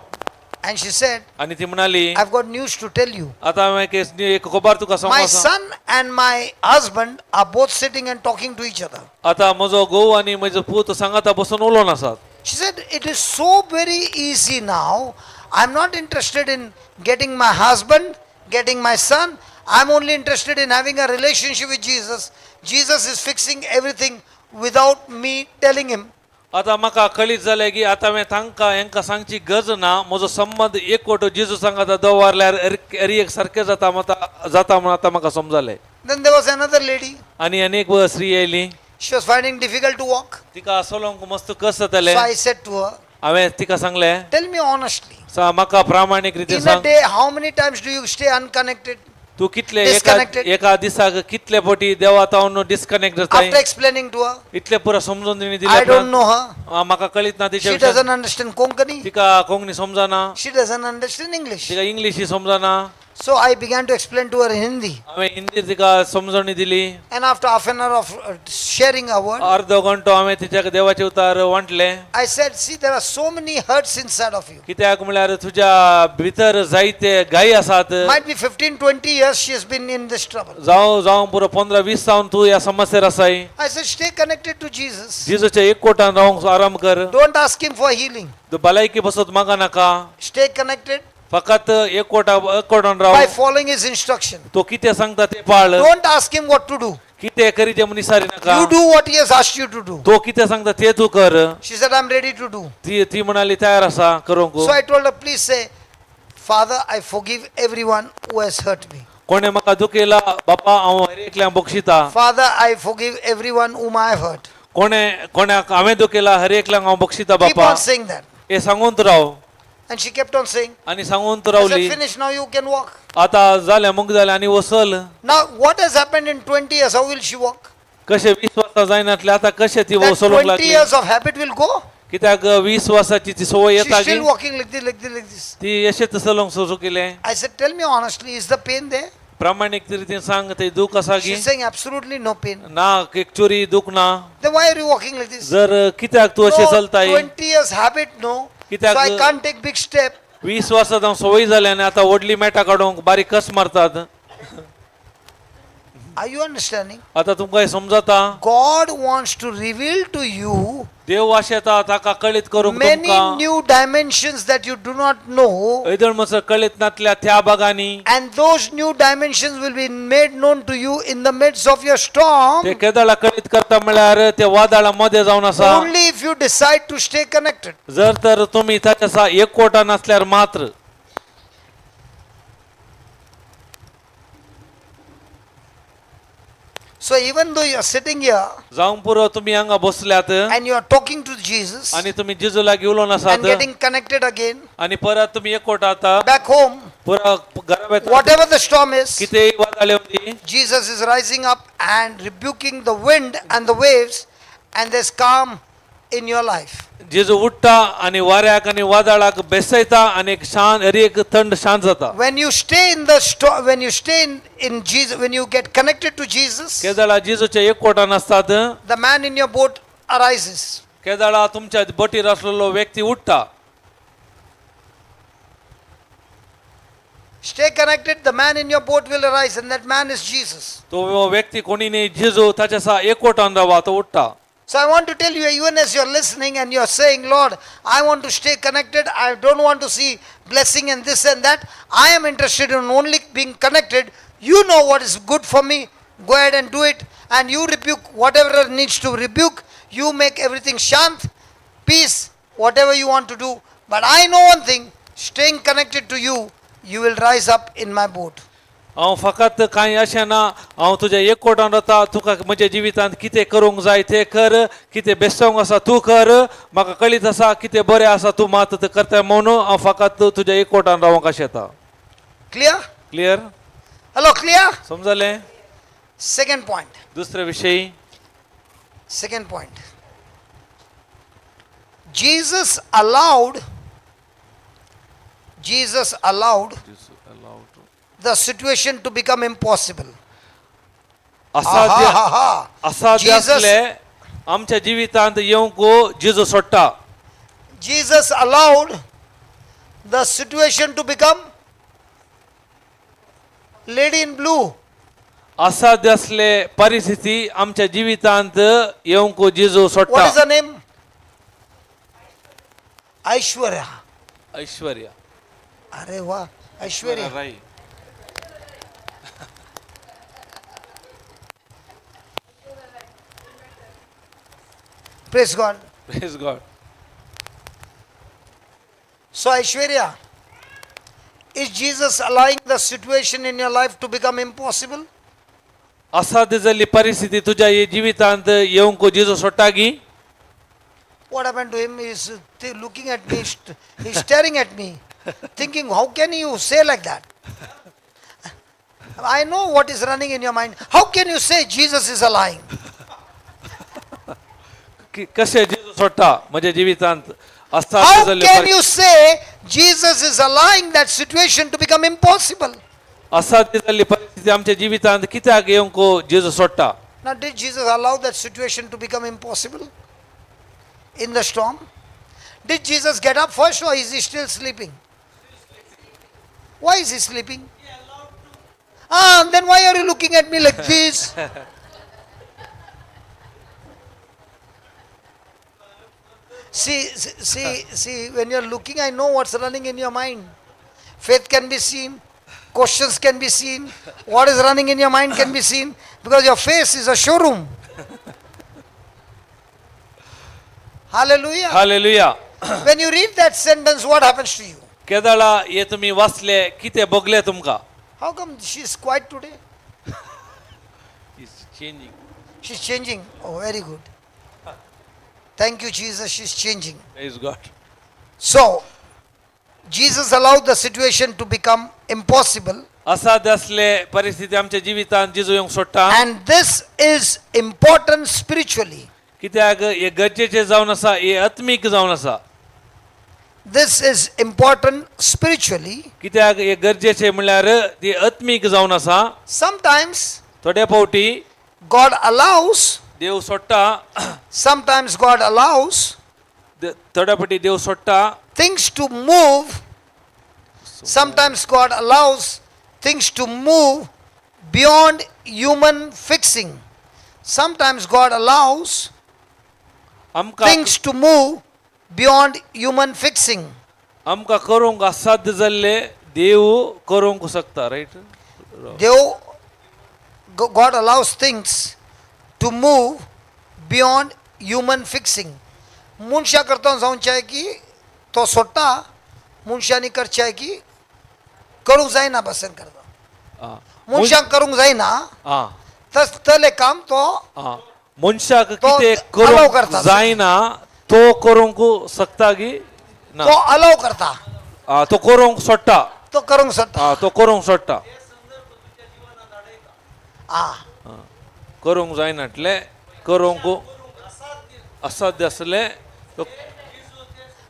And she said, आनी ती म्हणाली I've got news to tell you. आतां हांवें एक खबर तुका सांगूं My आसा. son and my husband are both sitting and talking to each other. आतां म्हजो घोव आनी म्हजो पूत सांगाता बसून उलोवन आसात. She said, it is so very easy now. I'm not interested in getting my husband, getting my son. I'm only interested in having a relationship with Jesus. Jesus is fixing everything without me telling him. आतां म्हाका कळीत जालें की आतां हांवें तांकां हेंकां सांगची गरज ना म्हजो संबंध एकवटो जेजू सांगाता दवरल्यार एक सारकें जाता म्हणून आतां म्हाका समजलें. Then there was another lady. आनी अनेक स्त्री येयली She was finding difficult to walk. तिका चलोवंक मस्त कस जातालें. So I said to her, हांवें तिका सांगलें tell me honestly, म्हाका प्रामाणीक रितीन in a सांग day, how many times do you stay unconnected? तू कितले Disconnected. एका दिसाक कितले फावटी देवातावन डिस्कनेक्ट जाताय. After explaining to her, इतले पुरा समजून I दिले don't know her. म्हाका कळीत ना तिच्या She विशयान. doesn't understand Konkani. तिका कोंकणी समजना She doesn't understand English. तिका इंग्लिश समजना. So I began to explain to her in Hindi. हांवें हिंदी तिका समजणी दिली. And after half an hour of sharing a word, अर्धो घंटो हांवें तिच्या देवाचे उतार वांटले. I said, see, there are so many hurts inside of you. कित्याक म्हळ्यार तुज्या भितर जायते गायी आसात. Might be 15-20 years she has been in this trouble. जावं पुरो 15-20 जावन तू ह्या समस्येर आसाय. I said, stay connected to Jesus. जेजूच्या एकवटान रावंक आराम कर. Don't ask him for healing. भलायकी बसत मागा नाका. Stay connected फकत एकवटान Rao. by following his instruction. तो कितें सांगता ते पाळ. Don't ask him what to do. कितें करीचे म्हूण विचारी नाका. You do what he has asked you to do. तो कितें सांगता ते तू कर. She said, I'm ready to do. ती म्हणाली तयार आसा करूंक. So I told her, please say, Father, I forgive everyone who has hurt me. कोणे म्हाका दुखयला बापा हांव हर एकल्याक बक्षिता. Father, I forgive everyone whom I have hurt. कोण्याक हांवें दुखयला हर एकल्याक हांव बक्षिता Keep बापा. on saying that. हे सांगून तू Rao. And she kept on saying, आनी सांगून तू I said, रावली. finish now, you can walk. आता जालें मुग जालें आनी वसल. Now, what has happened in 20 years? How will she walk? कशें 20 वर्सां जायनातले आतां कशें ती That वसलूंक 20 लागली. years of habit will go. कित्याक 20 वर्साची ती सवय She's येता still की walking like this, like this, like this. ती अशेंच चलोवंक सुरू केलें. I said, tell me honestly, is the pain there? प्रामाणीक रितीन सांग ते दुख आसा की She's saying, absolutely no pain. ना एक चोरी दुख ना. Then why are you walking like this? जर कित्याक तू अशें No, चलताय. 20 years habit, no. So कित्याक I can't take big step. 20 वर्सां जावन सवय जाल्या आनी आतां व्हडली मेटा काडूंक बारीक कस मारतात. Are you understanding? आतां तुमकां हे समजता. God wants to reveal to you देव वाशेता ताका कळीत करूंक many तुमकां. new dimensions that you do not know. ऐदळ म्हणसर कळीत नातल्या त्या भागांनी. And those new dimensions will be made known to you in the midst of your storm. ते केदाळा कळीत करता म्हळ्यार ते वादळा मध्ये जावन आसा. Only if you decide to stay connected. जर तर तुम्ही ताच्या एकवटान असल्यार मात्र. So even though you are sitting here जावं पुरो तुम्ही हांगा बसल्यात and you are talking to Jesus आणि तुम्ही जेजू लागी उलोवन आसात and getting connected again आणि परत तुम्ही एकवटात back home, पुरा घरा भितर whatever the storm is, कितेंय वादळ येवंदी Jesus is rising up and rebuking the wind and the waves, and there's calm in your life. जेजू उठता आणि वाऱ्याक आणि वादळाक बेसयता आणि एक शांत एक थंड शांत जाता. When you stay in the storm, when you stay in Jesus, when you get connected to Jesus, केदाळा जेजूच्या एकवटान असतात. the man in your boat arises. केदाळा तुमच्या बोटीर असलेलो व्यक्ती उठता. Stay connected, the man in your boat will arise, and that man is Jesus. तो व्यक्ती कोणी नाही जेजू ताच्या एकवटान रावा तो उठता. So I want to tell you, even as you're listening and you're saying, Lord, I want to stay connected, I don't want to see blessing and this and that, I am interested in only being connected. You know what is good for me, go ahead and do it, and you rebuke whatever needs to rebuke, you make everything shant, peace, whatever you want to do. But I know one thing, staying connected to you, you will rise up in my boat. हांव फकत कांय अशें ना हांव तुज्या एकवटान रावता. तुका म्हज्या जिवितांत कितें करूंक जाय तें कर. कितें बेसवंक आसा तूं कर. म्हाका कळीत आसा कितें बरें आसा तूं मात तें करता म्हणून हांव फकत तुज्या एकवटान रावंक आशेता. Clear? क्लियर? Hello, clear? समजले? Second point. दुसऱ्या विषयी Second point. Jesus allowed the situation to become impossible. असाध्य Aha. असाध्य Jesus- असले आमच्या जिवितांत येवंक जिजू सोडटा. Jesus allowed the situation to become lady in blue. असाध्य असले परिस्थिती आमच्या जिवितांत येवंक जिजू What सोडटा. is her name? Aishwarya. Aishwarya अरे वाह, Aishwarya. राई. Praise God. Praise God. So Aishwarya, is Jesus allowing the situation in your life to become impossible? असाध्य झाली परिस्थिती तुझ्या या जिवितांत येवंक जिजू सोडटा की? What happened to him? He's looking at me, he's staring at me, thinking, how can you say like that? I know what is running in your mind. How can you say Jesus is allowing? कसे जिजू सोडटा माझ्या जिवितांत असाध्य How झाले can you say Jesus is allowing that situation to become impossible? असाध्य झाली परिस्थिती आमच्या जिवितांत कित्याक येवंक जिजू सोडटा? Now, did Jesus allow that situation to become impossible in the storm? Did Jesus get up first or is he still sleeping? Why is he sleeping? Then why are you looking at me like this? See, when you're looking, I know what's running in your mind. Faith can be seen, questions can be seen, what is running in your mind can be seen, because your face is a showroom. Hallelujah. Hallelujah. When you read that sentence, what happens to you? केदळा हे तुम्ही वाचले किते बघले तुमका? How come she's quiet today? She's changing. Oh, very good. Thank you, Jesus. She's changing. Praise God. So, Jesus allowed the situation to become impossible, असाध्य असले परिस्थिती आमच्या जिवितांत जिजू येवंक सोडटा. and this is important spiritually. कित्याक हे गरजेचे जावन आसा, हे आत्मीक जावन आसा. This is important spiritually. कित्याक हे गरजेचे म्हणल्यार ती आत्मीक जावन आसा. Sometimes थोड्या फावटी God allows, देव सोडटा, sometimes God allows थोड्या फावटी देव सोडटा. things to move. Sometimes God allows things to move beyond human fixing. Sometimes God allows आमकां things to move beyond human fixing. आमकां करूंक असाध्य जाल्ले देव करूंक शकता. Right. God allows things to move beyond human fixing. मनशा करता जावचे की तो सोडटा, मनशांनी करचे की करूंक जायना बसन करता. मनशांक करूंक जायना तसले काम तो मनशाक तो कितें allow करूंक करता. जायना तो करूंक शकता की ना? तो अलाव करता, तो करूंक सोडटा. तो करूंक सोडटा. तो करूंक सोडटा. करूंक जायनातले करूंक असाध्य असले तो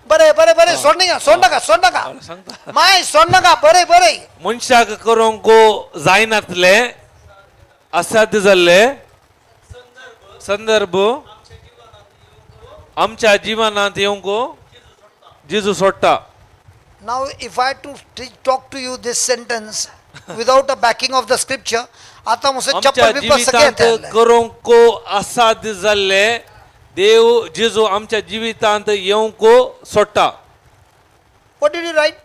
बरे सोडनाका सांगता. माय सोडनाका बरे मनशाक करूंक जायनातले असाध्य जाल्ले संदर्भ आमच्या जीवनांत येवंक जिजू सोडटा. Now if I had to talk to you this sentence without a backing of the scripture, आता मुझे आमच्या चप्पल बिप्पल जिवितांत सगळे करूंक असाध्य जाल्ले देव जिजू आमच्या जिवितांत येवंक सोडटा. What did you write?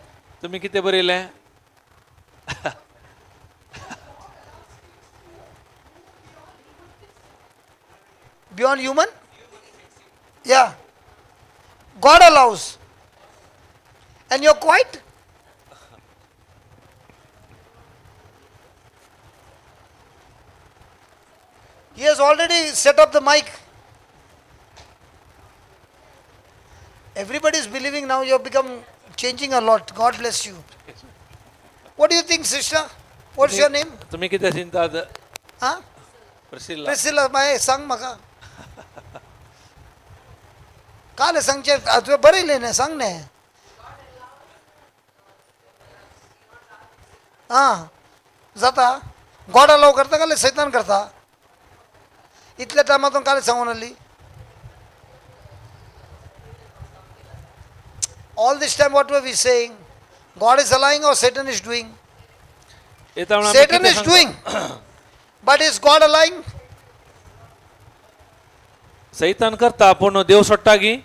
तुम्ही कितें बरयलें? Beyond human? Yeah. God allows. And you're quiet? He has already set up the mic. Everybody is believing now you have become changing a lot. God bless you. What do you think, sister? What's your name? तुम्ही किती चिंतात Huh? प्रसिल्ला Priscilla, my सांग म्हाका. काल सांगचे तुवें बरयलें न्ही सांग न्ही. आं जाता गॉड अलाव करता काले सैतान करता इतल्या टायमातून काले सांगून आली. All this time what were we saying? God is allowing or Satan is doing? येता म्हणून Satan is doing. But is God allowing? सैतान करता पूण देव सोडटा की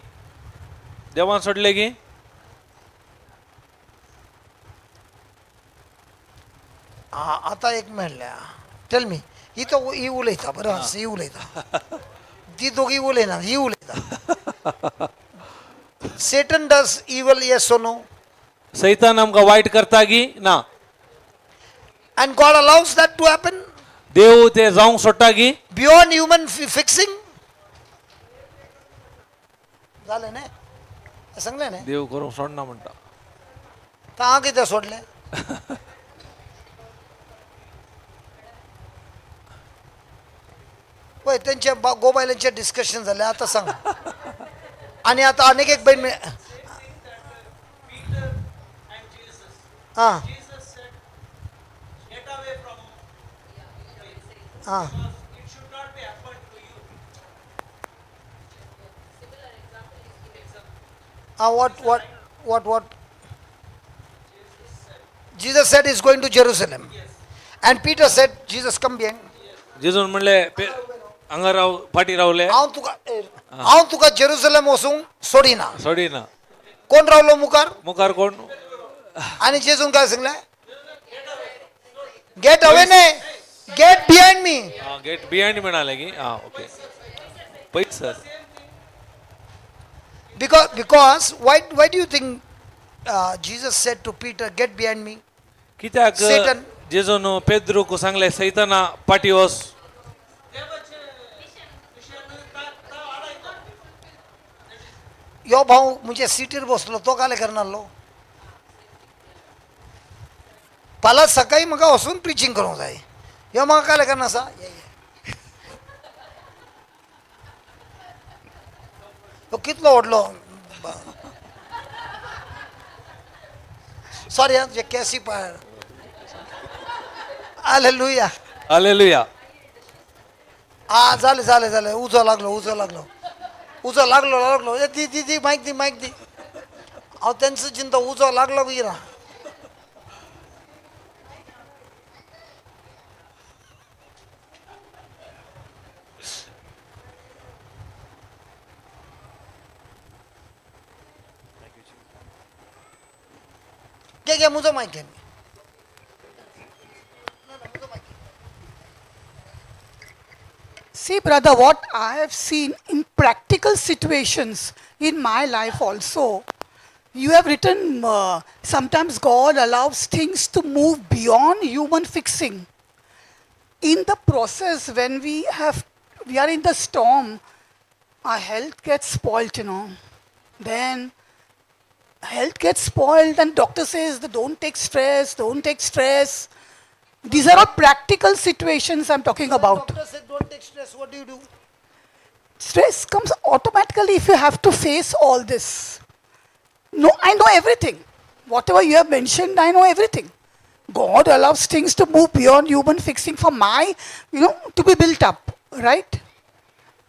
देवान सोडले की आता एक म्हणल्या टेल मी ही उलयता बरं ही उलयता ती दोघी उलयना ही उलयता. Satan does evil, yes or no? सैतान आमकां वायट करता की ना And God allows that to happen देव ते जावंक सोडटा की beyond human fixing. झालं न्ही सांगलें न्ही देव करूंक सोडना म्हणटा. तर हांव कितें सोडलें. पळय तेंचे गोबायलांचे डिस्कशन जालें आतां सांग. आनी आतां आनीक एक बहीण आं आं what Jesus said he's going to Jerusalem and Peter said Jesus come behind. जेजून म्हणले हांगा राव फाटी रावले हांव तुका जेरुसलेम वचूंक सोडिना. सोडिना. कोण रावलो मुखार मुखार कोण आनी जेजून काय सांगलें गेट अवे न्ही get behind me. Get behind म्हणाले की ओके पळय sir. Because why do you think Jesus said to Peter, get behind me? कित्याक Satan. जेजून पेद्रूक सांगले सैताना पाटी वच. यो भाऊ म्हणजे सीटीर बसलो तो काले करनासलो. फाल्यां सकाळी म्हाका वचून प्रिचींग करूंक जाय यो म्हाका काले करनासा. तो कितलो व्हडलो सॉरी जे कॅसी पाय हालेलुया. हालेलुया. जालें उजो लागलो दी मायक दी हांव तेंचो चिंता उजो लागलो बी ना. घे मुजो मायक घे. See, brother, what I have seen in practical situations in my life also, you have written sometimes God allows things to move beyond human fixing. In the process, when we are in the storm, our health gets spoilt, Then health gets spoiled, and doctor says, don't take stress. These are all practical situations I'm talking about. Doctor said don't take stress. What do? Stress comes automatically if you have to face all this. No, I know everything. Whatever you have mentioned, I know everything. God allows things to move beyond human fixing for to be built up, right?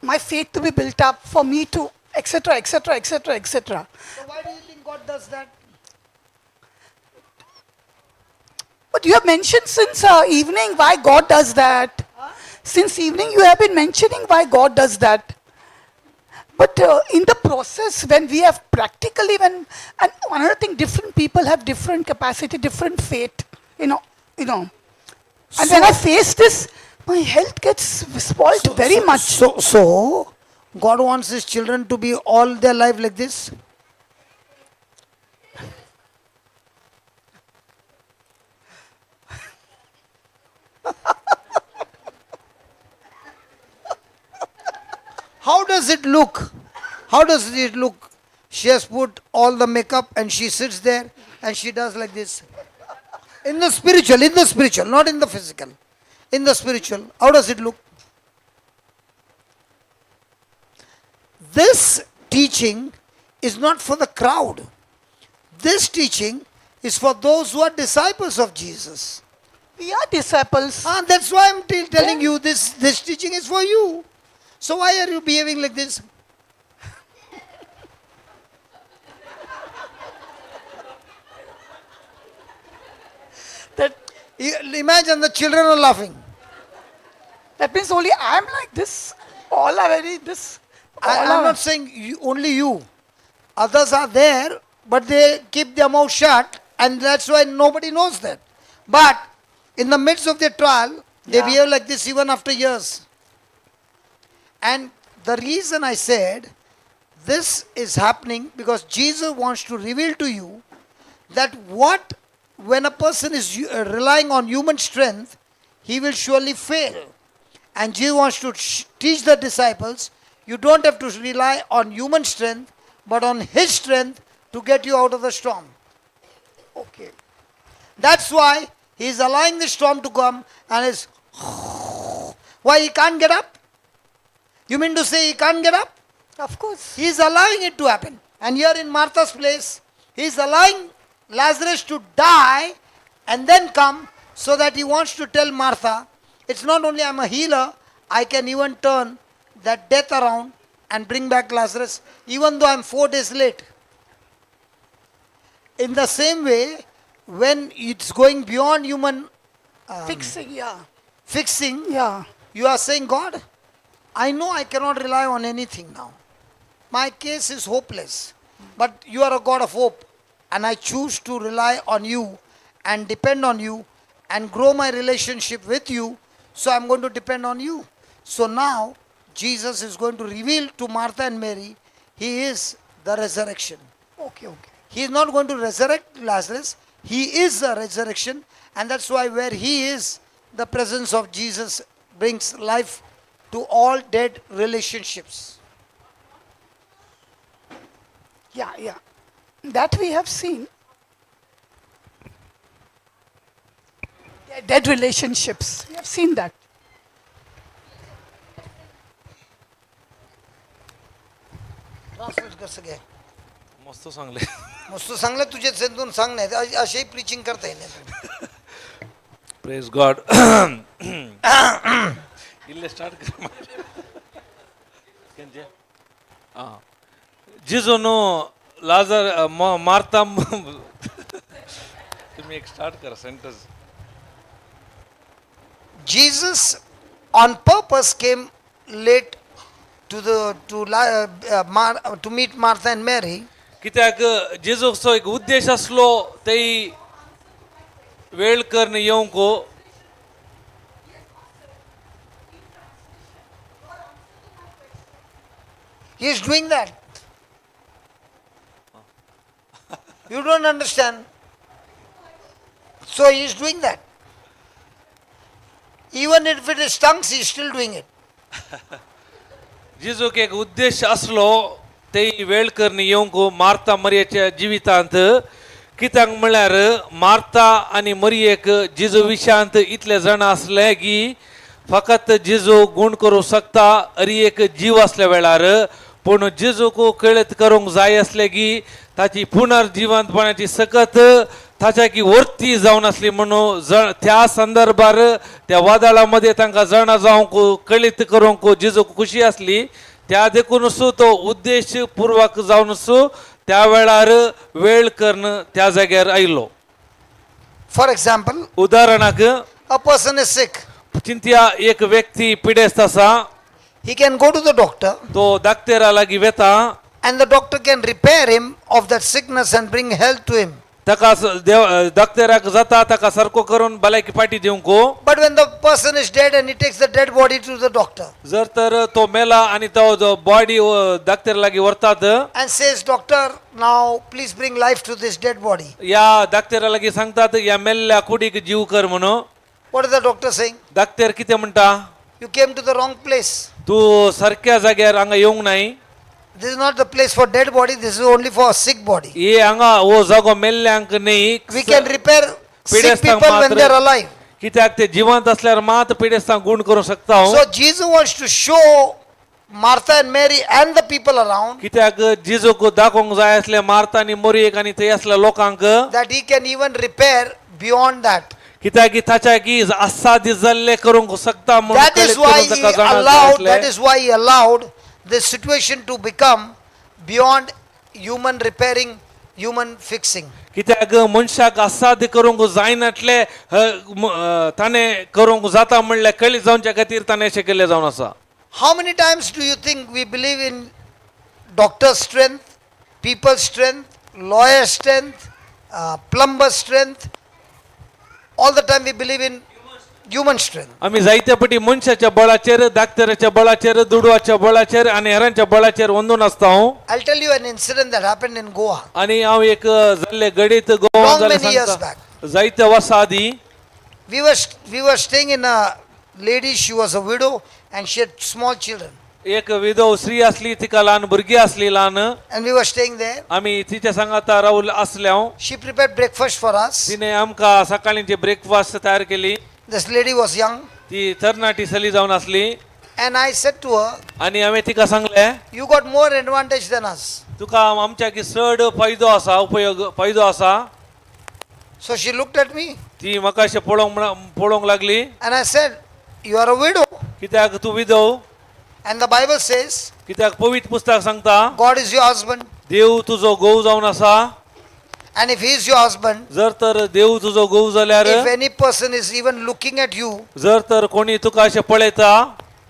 My faith to be built up, for me to, etc. So why do you think God does that? But you have mentioned since evening why God does that. Since evening you have been mentioning why God does that. But in the process, when we have practically, and another thing, different people have different capacity, different faith, And when I face this, my health gets spoiled very much. So, God wants His children to be all their life like this? How does it look? How does it look? She has put all the makeup and she sits there and she does like this. In the spiritual, not in the physical. In the spiritual, how does it look? This teaching is not for the crowd. This teaching is for those who are disciples of Jesus. We are disciples. That's why I'm telling you this teaching is for you. So why are you behaving like this? That, Imagine the children are laughing. that means only I am like this. All are very this. All I'm are- not saying only you. Others are there, but they keep their mouth shut, and that's why nobody knows that. But in the midst of their trial, they Yeah. behave like this even after years. And the reason I said this is happening because Jesus wants to reveal to you that when a person is relying on human strength, he will surely fail. And Jesus wants to teach the disciples, you don't have to rely on human strength, but on His strength to get you out of the storm. Okay. That's why He is allowing the storm to come and is. Why he can't get up? You mean to say he can't get up? Of course. He is allowing it to happen. And here in Martha's place, He is allowing Lazarus to die and then come so that He wants to tell Martha, it's not only I'm a healer, I can even turn that death around and bring back Lazarus, even though I'm 4 days late. In the same way, when it's going beyond human Fixing, yeah. fixing, Yeah. you are saying, God, I know I cannot rely on anything now. My case is hopeless. But you are a God of hope. And I choose to rely on you and depend on you and grow my relationship with you. So I'm going to depend on you. So now, Jesus is going to reveal to Martha and Mary, He is the resurrection. Okay, okay. He is not going to resurrect Lazarus. He is the resurrection. And that's why where He is, the presence of Jesus brings life to all dead relationships. Yeah, yeah. That we have seen. Dead relationships. We have seen that. Translate कसं घ्या मस्त सांगले मस्त चांगलं तुझ्या सेंतून सांग नाही अशी प्रीचिंग करता येईल ಪ್ರೇಸ್ ಗಾಡ್ ಇಲ್ಲೇ ಸ್ಟಾರ್ಟ್ जिजोनो लाजर मारता तुम्ही एक स्टार्ट करा sentence Jesus on purpose came late to meet Martha and Mary. कित्याक जेजूचो एक उद्देश असलो ते वेळ करणे येवंको He is doing that. You don't understand. So he is doing that. Even if it is tongues, he is still doing it. जेजूक एक उद्देश असलो ते वेळ करणे येवंको मार्ता मरियाच्या जिवितांत कित्याक म्हळ्यार मार्ता आनी मरियेक जेजू विशयांत इतले जाण आसले की फकत जेजू गुण करूं शकता अरी एक जीव असल्या वेळार पूण जेजूक कळत करूंक जाय असले की ताची पुनर्जिवंतपणाची सकत ताच्या की वर्ती जावन आसली म्हणून त्या संदर्भार त्या वादळामध्ये तांकां जाणा जावंक कळीत करूंक जेजूक खुशी आसली त्या देखूनच तो उद्देश पूर्वक जावनच त्या वेळार वेळ करणं त्या जाग्यार आयलो For example, उदाहरणाक a person is sick. चिंत्या एक व्यक्ती पिडेस्त आसा He can go to the doctor तो दाक्तेरा लागीं वेता and the doctor can repair him of that sickness and bring health to him. ताका दाक्तेराक जाता ताका सारको करून भलायकी पाटी दिवंक But when the person is dead and he takes the dead body to the doctor जर तर तो मेला आणि तो जो बॉडी दाक्तेरा लागीं व्हरतात and says, Doctor, now please bring life to this dead body. या दाक्तेरा लागीं सांगतात या मेल्ल्या कुडीक जीव कर म्हणून What is the doctor saying? दाक्तेर कितें म्हणटा You came to the wrong place. तू सारक्या जाग्यार हांगा येवंक नाही This is not the place for dead body, this is only for a sick body. हे हांगा हो जागो मेल्ल्यांक न्ही We can repair sick पिडेस्तांक people when they are मात्र alive. कित्याक ते जिवंत असल्यार मात पिडेस्तांक गुण करूंक शकता हांव So Jesus wants to show Martha and Mary and the people around कित्याक जिजूक दाखोवंक जाय असले मार्ता आनी मोरयेक आनी थंय असल्या लोकांक that he can even repair beyond that. कित्याक की ताच्या की आसादी जाल्ले करूंक शकता म्हणून That is कळीत why करून he ताका जाणा allowed. असले. That is why he allowed this situation to become beyond human repairing, human fixing. कित्याक मनशाक आसादी करूंक जायनातले ताणे करूंक जाता म्हणले कळीत जावच्या खातीर ताणे अशें केल्लें जावन आसा. How many times do you think we believe in doctor's strength, people's strength, lawyer's strength, plumber's strength? All the time we believe in human strength. आमी जायते पटी मनशाच्या बळाचेर दाक्तराच्या बळाचेर दुडवाच्या बळाचेर आनी हेरांच्या बळाचेर वंदून आसता हांव. I'll tell you an incident that happened in Goa. आनी हांव एक जाल्ले घडीत गोवा Long जाल्ले many years सांगता. back. जायते वर्सां आदीं We were staying in a lady, she was a widow and she had small children. एक विधव स्त्री असली तिका ल्हान भुरगीं असली ल्हान And we were staying there. आमी तिच्या सांगाता रावून असले हांव. She prepared breakfast for us. तिने आमकां सकाळींची ब्रेकफास्ट तयार केली. This lady was young. ती तरणाटी चली जावन असली And I said to her, आनी हांवें तिका सांगले you got more advantage than us. तुका आमच्या की चड फायदो आसा उपयोग फायदो आसा. So she looked at me ती म्हाका अशें पळोवंक लागली and I said, you are a widow. कित्याक तूं विधव And the Bible says, कित्याक पवित्र पुस्तक सांगता God is your husband. देव तुजो घोव जावन आसा. And if he is your husband, जर तर देव तुजो घोव जाल्यार if any person is even looking at you, जर तर कोणी तुका अशें पळयता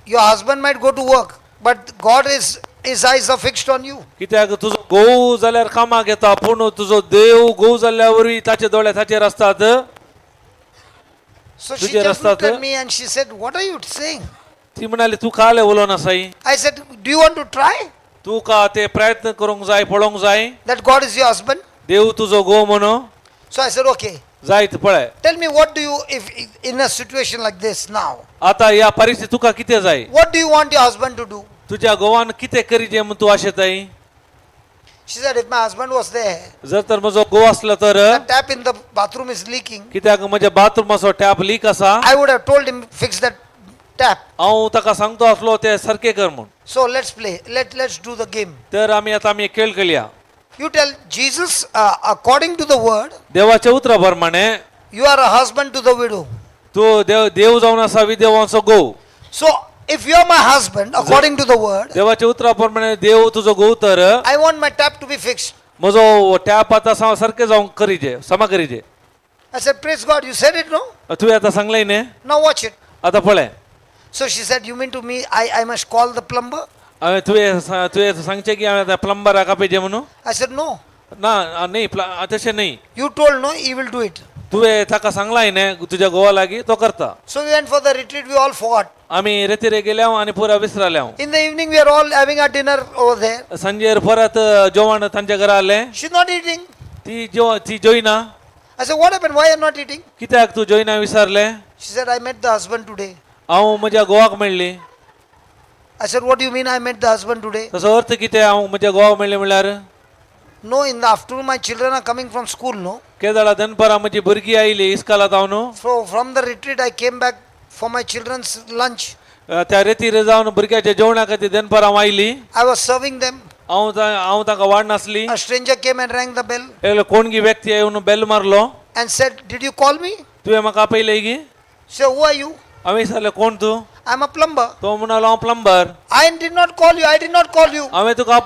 your husband might go to work, but God his eyes are fixed on you. कित्याक तुजो घोव जाल्यार कामाक येता पूण तुजो देव घोव जाल्ल्या वरवीं ताचे दोळे ताचेर आसतात. So she तुझे just looked रस्त्यात? at me and she said, what are you saying? ती म्हणाली तू काले उलोवन आसाय. I said, do you want to try तू का ते प्रयत्न करूंक जाय पळोवंक जाय that God is your husband? देव तुजो घोव म्हणून So I said, okay. जायत पळय. Tell me, what do you, if in a situation like this now, आता ह्या परिस्थितीत तुका कितें जाय? what do you want your husband to do? तुज्या घोवान कितें करीचे म्हूण तूं आशेताय? She said, if my husband was there, जर तर म्हजो घोव आसलो तर the tap in the bathroom is leaking, कित्याक म्हज्या बाथरूमाचो टॅप लीक आसा I would have told him, fix that tap. हांव ताका सांगतो आसलो ते सारके कर म्हूण. So let's play. Let's do the game. तर आमी एक खेळ खेळया. You tell Jesus, according to the word, देवाच्या उतरा प्रमाणे you are a husband to the widow. तू देव जावन आसा विधवांचो घोव. So if you are my husband, according to the word, देवाच्या उतरा प्रमाणे देव तुजो घोव तर I want my tap to be fixed. म्हजो टॅप आतां सारके जावंक करीचे समा करीचे. I said, praise God, you said it, no? तुवें आतां सांगलें न्ही. Now watch it. आतां पळय. So she said, you mean to me, I must call the plumber? हांवें तुवें सांगचें की हांवें आतां प्लंबराक आपयचें म्हणून. I said, no. ना न्ही तशें न्ही. You told no, he will do it. तुवें ताका सांगलाय न्ही तुज्या घोवा लागीं तो करता. So we went for the retreat, we all forgot. आमी रेतीरे गेले आनी पुरा विसराले हांव. In the evening, we are all having our dinner over there. सांजेर परत जेवण तांच्या घरा आलें. She's not eating. ती जेवना. I said, what happened? Why are you not eating? कित्याक तूं जेवना विसरलें? She said, I met the husband today. हांव म्हज्या घोवाक मेळ्ळी. I said, what do you mean I met the husband today? ताचो अर्थ कितें हांव म्हज्या घोवाक मेळ्ळें म्हणल्यार? No, in the afternoon, my children are coming from school, no? केदाळा दनपारां म्हजी भुरगीं आयलीं इस्कालांत हांव न्हू. So from the retreat, I came back for my children's lunch. त्या रेतीर जावन भुरग्याच्या जेवणा खातीर दनपारां हांव आयलीं. I was serving them. हांव ताका वाड नासली. A stranger came and rang the bell एक कोणगी व्यक्ती येवन बेल मारलो. and said, did you call me? तुवें म्हाका आपयलें गी? She said, who are you? हांवें विचारलें कोण तूं? I'm a plumber. तो म्हणलो हांव plumber. I did not call you. I did not call you. हांवें तुका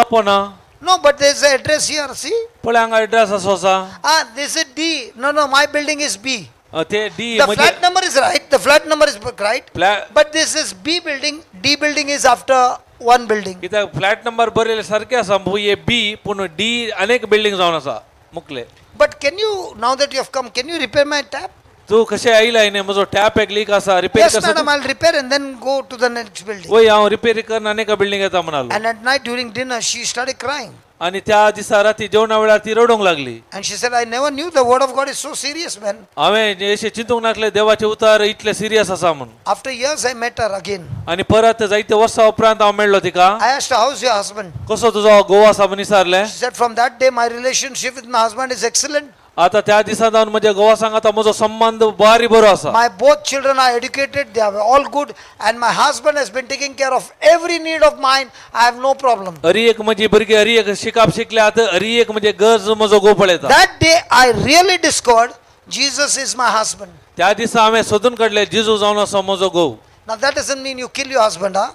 आपोना. No, but there's an address here. See? पळय हांगा एड्रेस असो आसा. This is D. No, my building is B. ते D The flat number is right. The flat number is right. Flat But this is B building. D building is after one building. कित्याक flat number बरयले सारके आसा हे B पूण D अनेक building जावन आसा मुकले. But can you, now that you have come, can you repair my tap? तू कशें आयलाय न्ही म्हजो टॅप एक लीक आसा रिपेर Yes, कसो. madam, I'll repair and then go to the next building. वय हांव रिपेरी करन अनेक बिल्डिंग येता म्हणालो. And at night during dinner, she started crying. आणि त्या दिसा राती जेवणा वेळार ती रडोंक लागली. And she said, I never knew the word of God is so serious, man. हांवें अशें चिंतूंक नासलें देवाचे उतार इतले सिरियस आसा म्हूण. After years, I met her again. आनी परत जायते वर्सां उपरांत हांव मेळ्ळो तिका. I asked her, how's your husband? कसो तुजो घोव आसा म्हूण विचारलें. She said, from that day, my relationship with my husband is excellent. आता त्या दिसा जावन म्हज्या घोवा सांगाता म्हजो संबंध बारी बरो आसा My both children are educated, they are all good, and my husband has been taking care of every need of mine. I have no problem. हरी एक म्हजी भुरगीं हरी एक शिकाप शिकल्यात हरी एक म्हणजे गरज म्हजो घोव पळयता That day I really discovered Jesus is my husband. त्या दिसा हांवें सोदून काडले जिजू जावन असो म्हजो घोव Now that doesn't mean you kill your husband, huh?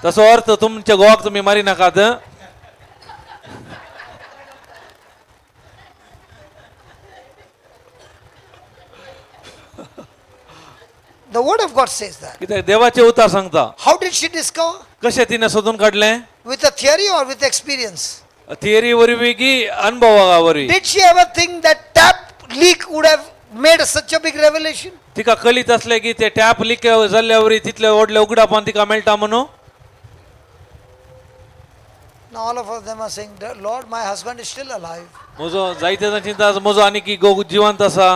तसो अर्थ तुमच्या घोवाक तुमी मारी नाकात The word of God says that. कित्याक देवाचे उतार सांगता How did she discover? कशें तिने सोदून काडलें With a theory or with experience? Theory वरवीं की अनुभवा वरवीं Did she ever think that tap leak would have made such a big revelation? तिका कळीत असलें की ते टॅप लीक जाल्ल्या वरी तितले व्हडले उगडापान तिका मेळटा म्हणून Now all of them are saying, Lord, my husband is still alive. म्हजो जायते चिंता आसा म्हजो आनी की घोव जिवंत आसा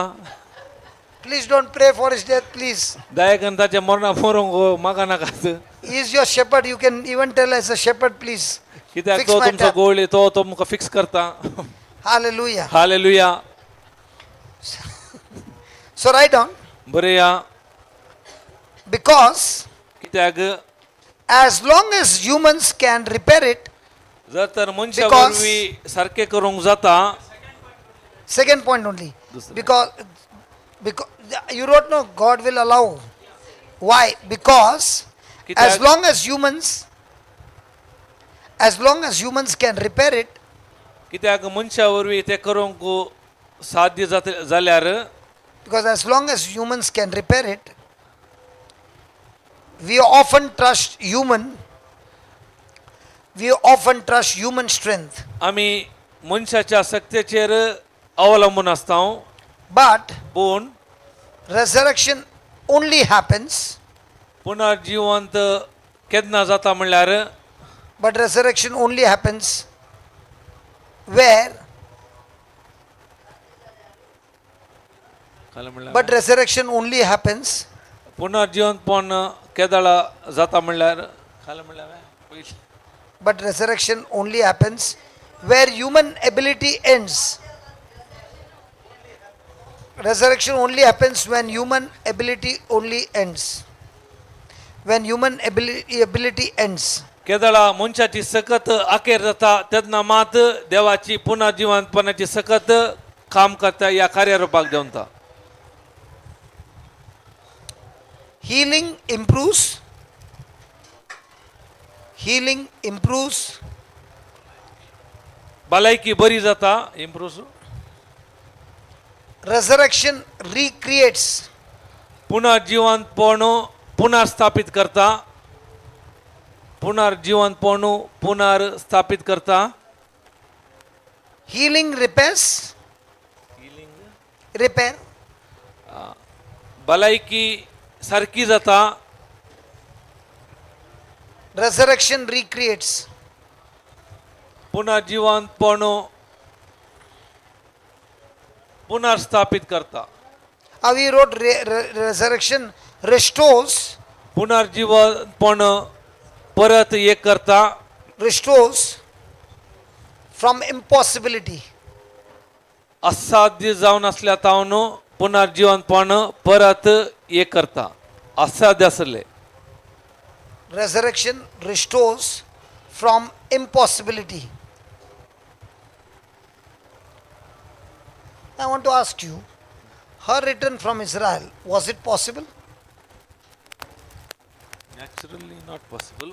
Please don't pray for his death, please. दया करून ताच्या मरणा मरूंक म्हाका नाकात He is your shepherd. You can even tell as a shepherd, please. कित्याक Fix तो my तुमचो tap. गोवळी तो तुमकां फिक्स करता Hallelujah. Hallelujah So write down, बरें या because कित्याक as long as humans can repair it, जर तर मनशा Because- वरवीं सारकें करूंक जाता second point only, Dusra. because you don't know God will allow. Why? Because Kitag- as long as humans can repair it, कित्याक मनशा वरवीं तें करूंक साध्य जाल्यार because as long as humans can repair it, we often trust human strength. आमी मनशाच्या शक्तीचेर अवलंबून आसता But पूण resurrection only happens, पुनर्जिवंत केन्ना जाता म्हणल्यार but resurrection only happens where, but resurrection only happens पुनर्जिवंतपण केदाळा जाता म्हणल्यार but resurrection only happens where human ability ends. Resurrection only happens when human ability only ends. When human ability ends. केदाळा मनशाची सकत अखेर जाता तेन्ना मात देवाची पुनर्जिवंतपणाची सकत काम करता ह्या कार्यारूपाक देंवता Healing improves. भलायकी बरी जाता इम्प्रूव Resurrection recreates. पुनर्जिवंतपण पुनर्स्थापित करता पुनर्जिवंतपण पुनर्स्थापित करता Healing repairs. Repair. भलायकी सारकी जाता Resurrection recreates. पुनर्जिवंतपण पुनर्स्थापित करता How we wrote resurrection restores. पुनर्जीवनपण परत एक करता Restores from impossibility. असाध्य जावन असल्या तावन पुनर्जीवनपण परत एक करता असाध्य असले Resurrection restores from impossibility. I want to ask you, her return from Israel, was it possible? Naturally not possible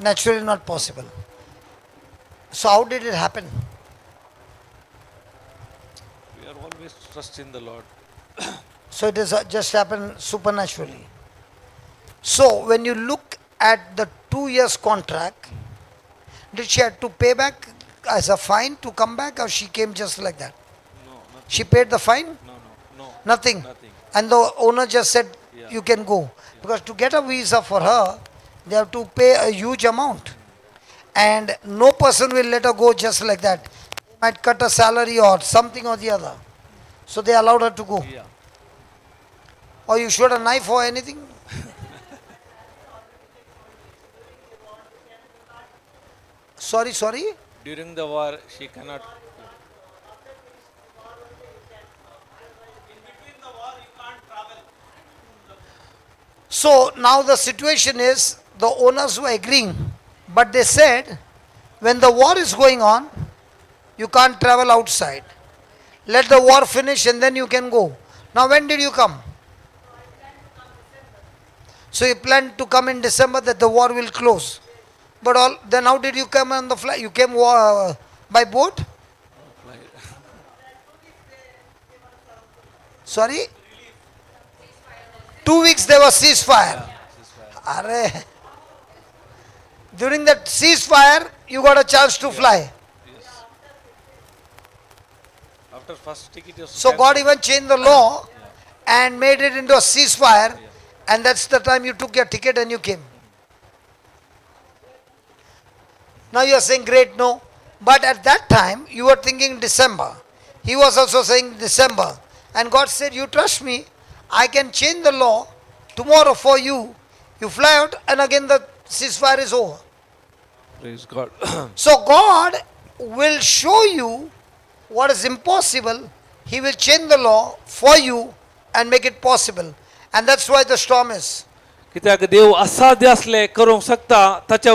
Naturally not possible. So how did it happen? We are always trust in the Lord So it is just happened supernaturally. So when you look at the 2 years contract, did she have to pay back as a fine to come back, or she came just like that? No She paid the fine? No Nothing. Nothing. And the owner just said, Yeah. you can go. Because to get a visa for her, they have to pay a huge amount. And no person will let her go just like that. They might cut a salary or something or the other. So they allowed her to go. या Or you showed a knife or anything? Sorry. During the war she cannot So now the situation is the owners were agreeing, but they said when the war is going on, you can't travel outside. Let the war finish and then you can go. Now when did you come? So you planned to come in December that the war will close. But then how did you come on the flight? You came by boat? Sorry? 2 weeks there was ceasefire. Arre. During that ceasefire, you got a chance to fly. After first ticket is So God even changed the law and made it into a ceasefire, and that's the time you took your ticket and you came. Now you are saying great, no. But at that time, you were thinking December. He was also saying December. And God said, you trust me, I can change the law tomorrow for you. You fly out and again the ceasefire is over. praise God. So God will show you what is impossible. He will change the law for you and make it possible. And that's why the storm is. कित्याक देव असाध्य असले करूंक शकता ताच्या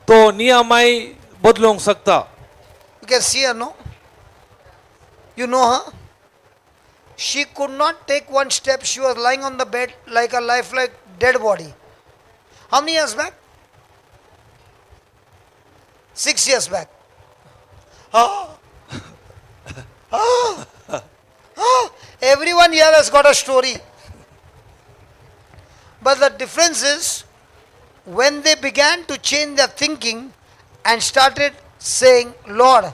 तो नियमाय बदलूंक शकता. You can see her, no? You know her? She could not take one step. She was lying on the bed like a lifelike dead body. How many years back? 6 years back. Ah. Ah. Ah. Everyone here has got a story. But the difference is when they began to change their thinking and started saying, Lord,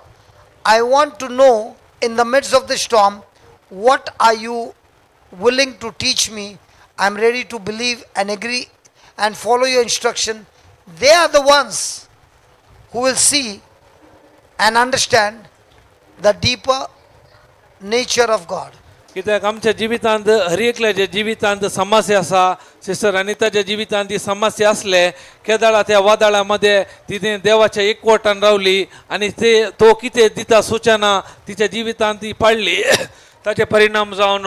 I want to know in the midst of the storm, what are you willing to teach me? I'm ready to believe and agree and follow your instruction. They are the ones who will see and understand the deeper nature of God. कित्याक आमच्या जिवितांत हर एकल्याच्या जिवितांत समस्या आसा. Sister अनिताच्या जिवितांत ती समस्या असले केदाळा त्या वादळामध्ये तिने देवाच्या एकवटान रावली आणि तो कितें दिता सूचना तिच्या जिवितांत ती पाळली ताचे परिणाम जावन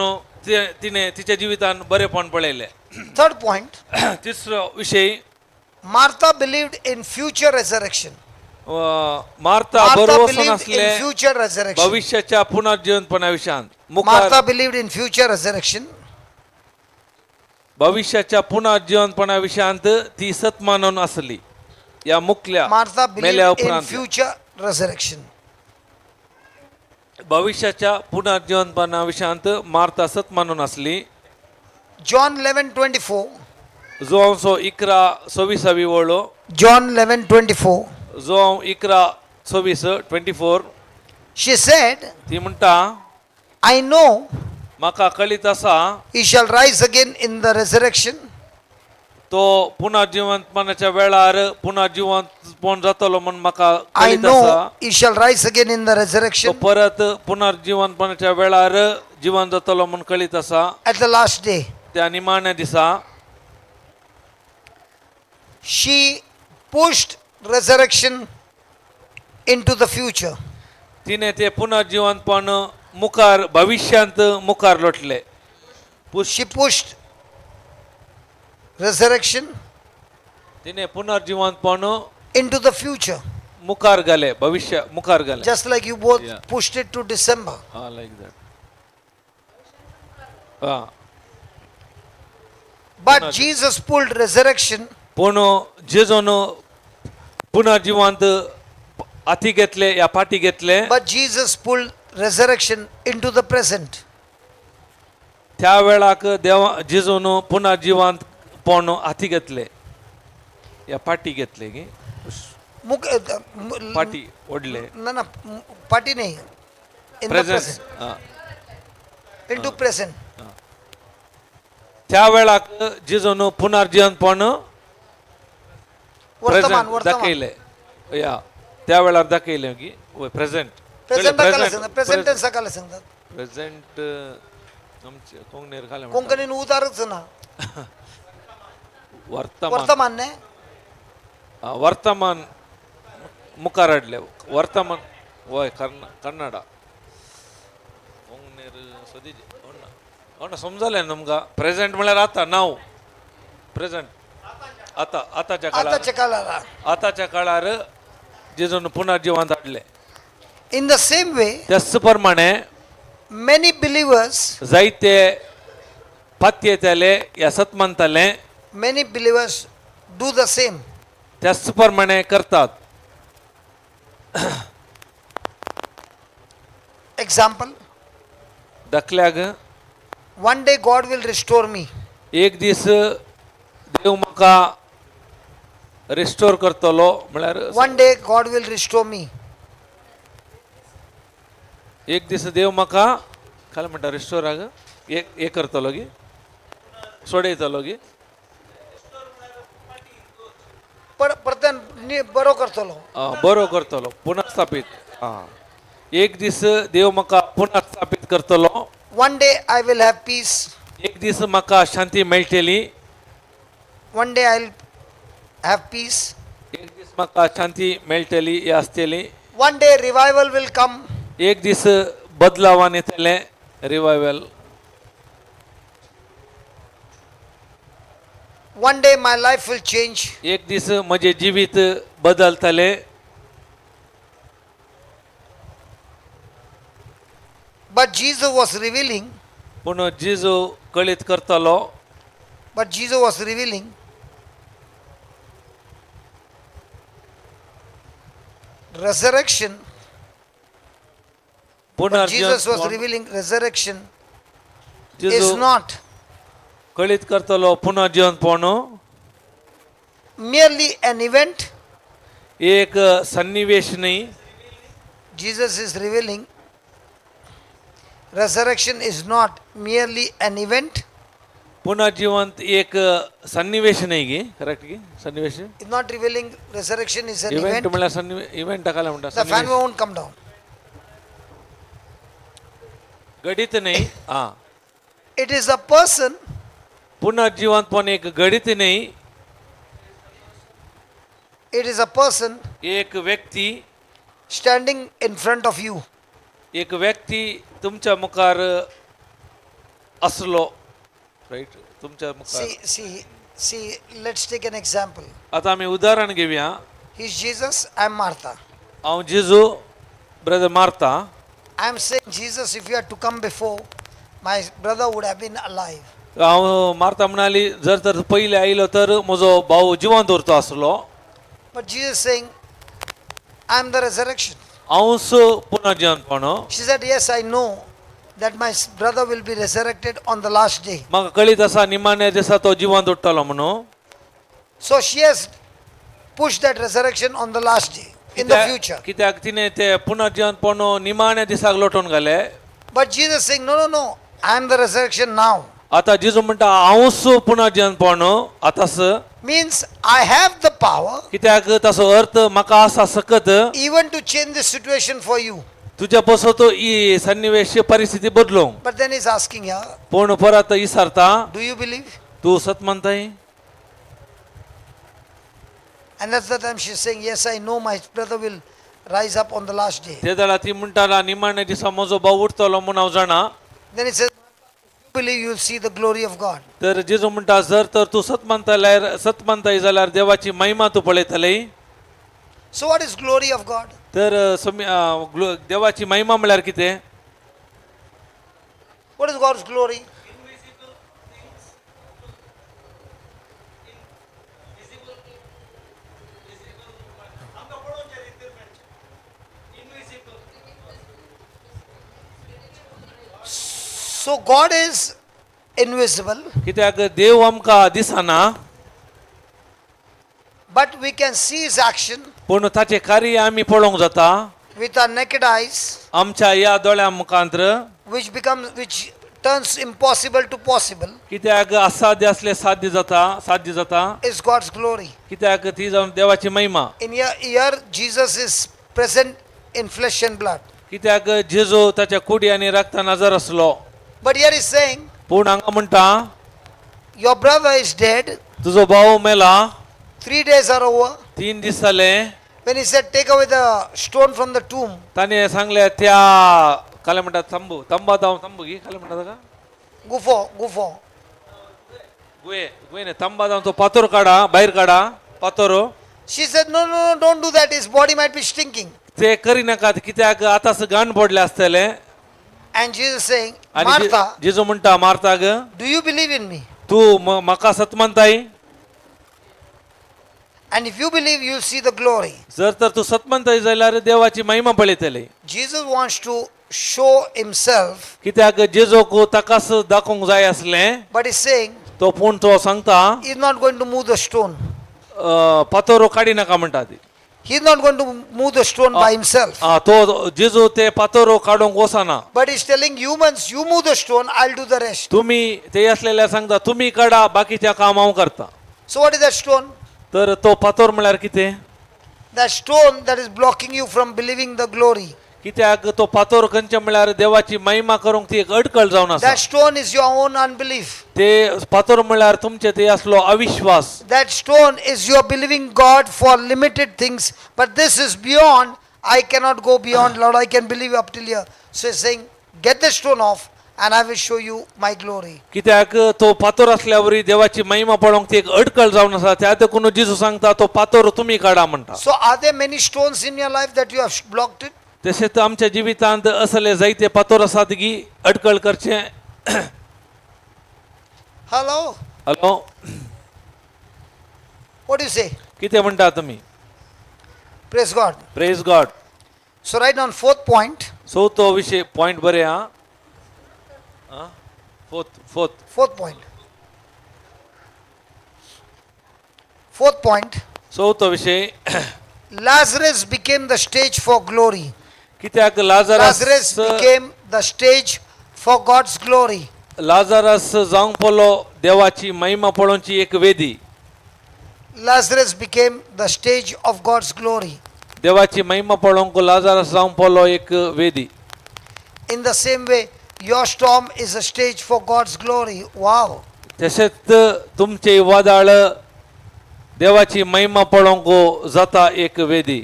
तिने तिच्या जिवितांत बरेपण पळयले. Third point, तिसरो विषय, Martha believed in future resurrection. Martha Martha भरवसन believed असले in future resurrection. भविष्याच्या पुनर्जीवनपणा विशयान. Martha believed in future resurrection. भविष्याच्या पुनर्जीवनपणा विशयांत ती सत मानून असली या मुखल्या Martha मेल्या believed in उपरांत. future resurrection. भविष्याच्या पुनर्जीवनपणा विशयांत मार्था सत मानून असली. John 11:24. जो 11:26 वळो. John 11:24. जो 11:26 She said, ती म्हणटा, I know म्हाका कळीत आसा he shall rise again in the resurrection. तो पुनर्जीवनपणाच्या वेळार पुनर्जीवनपण जातलो म्हण म्हाका I कळीत आसा. know he shall rise again in the तो resurrection परत पुनर्जीवनपणाच्या वेळार जीवन जातलो म्हण कळीत आसा. at the last day. त्या निमाण्या दिसा She pushed resurrection into the future. तिने ते पुनर्जीवनपण मुखार भविष्यांत मुखार लोटले. She pushed resurrection तिने पुनर्जीवनपण into the future. मुखार घाले, भविष्य मुखार घाले. Just like you both Yeah. pushed it to December. Like that. But Jesus pulled resurrection पण जेजून पुनर्जीवंत आती घेतले या पाठी घेतले. But Jesus pulled resurrection into the present. त्या वेळाक देवा जेजून पुनर्जीवंतपण आती घेतले या पाठी घेतले की पाठी ओढले. ना पाटी नाही. In the present. present. Into present. त्या वेळाक जेजून पुनर्जीवनपण वर्तमान प्रेझेंट दाखयले. या त्या वेळार दाखयले की प्रेझेंट. प्रेझेंट दाखयला सांगतात. प्रेझेंट टेन्स दाखयला सांगतात. प्रेझेंट आमचे कोंकणीर घाले कोंकणीन उतारच ना. वर्तमान. वर्तमान नाही. वर्तमान मुखार हाडले. वर्तमान वय कन्नड कोंकणीर सोदीचे समजले नमका. प्रेझेंट म्हळ्यार आता नाव. प्रेझेंट आता आताच्या काळात आताच्या काळाला. आताच्या काळार जेजून पुन्हा जिवंत हाडले. In the same way, त्याच प्रमाणे many believers, जायते पात्येताले या सत्मंताले many believers do the same. त्याच प्रमाणे करतात. Example, दाखल्याक one day God will restore me. एक दीस देव म्हाका रिस्टोर करतलो म्हळ्यार One day God will restore me. एक दीस देव म्हाका काय म्हणटा रिस्टोराक एक करतलो गी सोडयतलो गी परतन बरो करतलो. बरो करतलो पुनर्स्थापित. एक दीस देव म्हाका पुनर्स्थापित करतलो. One day I will have peace. एक दीस म्हाका शांती मेळटली. One day I'll have peace. एक दीस म्हाका शांती मेळटली हे आसतली. One day revival will come. एक दीस बदलावान येतले revival. One day my life will change. एक दीस म्हजे जिवीत बदलतले. But Jesus was revealing, पूण जेजू कळीत करतलो. but Jesus was revealing resurrection. But Jesus was revealing resurrection is Jeju not कळीत करतलो पुन्हा जिवंतपण merely an event. एक सन्निवेश नाही. Jesus is revealing resurrection is not merely an event. पुन्हा जिवंत एक सन्निवेश नाही गी करेक्ट गी सन्निवेश It's not revealing resurrection is an event event. म्हणल्यार इव्हेंट काय म्हणटा The fan won't come down. गडित नाही. It is a person पुन्हा जिवंतपण एक गडित नाही. It is a person एक व्यक्ती standing in front of you. एक व्यक्ती तुमच्या मुखार असलो राईट तुमच्या मुखार. See, let's take an example. आता आम्ही उदाहरण घेऊया. He's Jesus, I'm Martha. हांव जेजू ब्रदर मारता. I'm saying, Jesus, if you had to come before, my brother would have been alive. हांव मारता म्हणाली जर तर पहिले आयलो तर म्हजो भाऊ जिवंत उरतो आसलो. But Jesus saying, I'm the resurrection. हांवच पुन्हा जिवंतपण. She said, yes, I know that my brother will be resurrected on the last day. म्हाका कळीत आसा निमाण्या दिसा तो जिवंत उरतलो म्हणून. So she has pushed that resurrection on the last day, in the future. कित्याक तिने ते पुन्हा जिवंतपण निमाण्या दिसाक लोटून घाले. But Jesus saying, no, I am the resurrection now. आता जेजू म्हणटा हांवच पुन्हा जिवंतपण आतांच. Means I have the power कित्याक ताचो अर्थ म्हाका आसा सकत even to change the situation for you. तुझ्या बसत ही सन्निवेश परिस्थिती बदलूंक. But then he's asking here, पूण परत विचारता do you believe? तू सत म्हणताय. And that's the time she's saying, yes, I know my brother will rise up on the last day. ते जाल्यार ती म्हणटाला निमाण्या दिसा म्हजो भाऊ उरतलो म्हूण हांव जाणा. Then he says, if you believe, you'll see the glory of God. तर जेजू म्हणटा जर तर तू सत म्हणताय जाल्यार देवाची महिमा तू पळयतले. So what is glory of God? तर देवाची महिमा म्हळ्यार कितें. What is God's glory? So God is invisible, कित्याक देव आमकां दिसना. but we can see his action पूण ताचे कार्य आमी पळोवंक जाता with our naked eyes, आमच्या ह्या दोळ्या मुखांत्र. which turns impossible to possible, कित्याक असाध्य असले साध्य जाता. is God's glory. कित्याक ती जावन देवाची महिमा. In here Jesus is present in flesh and blood. कित्याक जेजू ताच्या कुडी आनी रक्तान हजर असलो. But here he's saying, पूण हांगा म्हणटा your brother is dead, तुजो भाऊ मेला. 3 days are over. 3 दीस जाले. When he said, take away the stone from the tomb, ताने सांगले त्या काय म्हणटात तंबू गी काय म्हणटात का gufo, गुयेने तांबा जावन तो पातोर काढा बाहेर काढा पातोर She said, no, no, no, don't do that. His body might be stinking. ते करी नाकात कित्याक आतांच घाण पडले आसतले And Jesus saying, आणि Martha, जेजू म्हणटा मारता ग do you believe in me? तू म्हाका सत म्हणताय And if you believe, you'll see the glory. जर तर तू सत म्हणताय जाल्यार देवाची महिमा पळयतले Jesus wants to show himself, कित्याक जेजूक ताकाच दाखोवंक जाय आसलें but he's saying तो पूण तो सांगता he's not going to move the stone. पातोर काडी नाका म्हणटा ती He's not going to move the stone by himself. तो जेजू ते पातोर काडूंक वचना But he's telling humans, you move the stone, I'll do the rest. तुम्ही ते असलेल्या सांगता तुम्ही काडा बाकीच्या काम हांव करता So what is that stone? तर तो पातोर म्हळ्यार कितें That stone that is blocking you from believing the glory. कित्याक तो पातोर खंयचे म्हळ्यार देवाची महिमा करूंक ती एक अडखळ जावन आसा That stone is your own unbelief. ते पातोर म्हळ्यार तुमचे ते असलो अविश्वास That stone is your believing God for limited things. But this is beyond. I cannot go beyond, Lord. I can believe up till here. So he's saying, get the stone off and I will show you my glory. कित्याक तो पातोर असल्यावरी देवाची महिमा पळोवंक ती एक अडखळ जावन आसा त्या देखून जेजू सांगता तो पातोर तुम्ही काडा म्हणटा So are there many stones in your life that you have blocked it? तशेंच आमच्या जिवितांत असले जायते पातोर आसात की अडखळ करचे Hello? Hello What do you say? कितें म्हणटा तुमी Praise God. Praise God So right on fourth point, चवथो विषय पॉइंट बरे हा fourth fourth point. Fourth point, चवथो विषय Lazarus became the stage for glory. कित्याक Lazarus became the stage for God's glory. लाजारस जावंक पडलो देवाची महिमा पळोवची एक वेदी Lazarus became the stage of God's glory. देवाची महिमा पळोवंक लाजारस जावंक पडलो एक वेदी In the same way, your storm is a stage for God's glory. Wow. तशेंच तुमचे वादळ देवाची महिमा पळोवंक जाता एक वेदी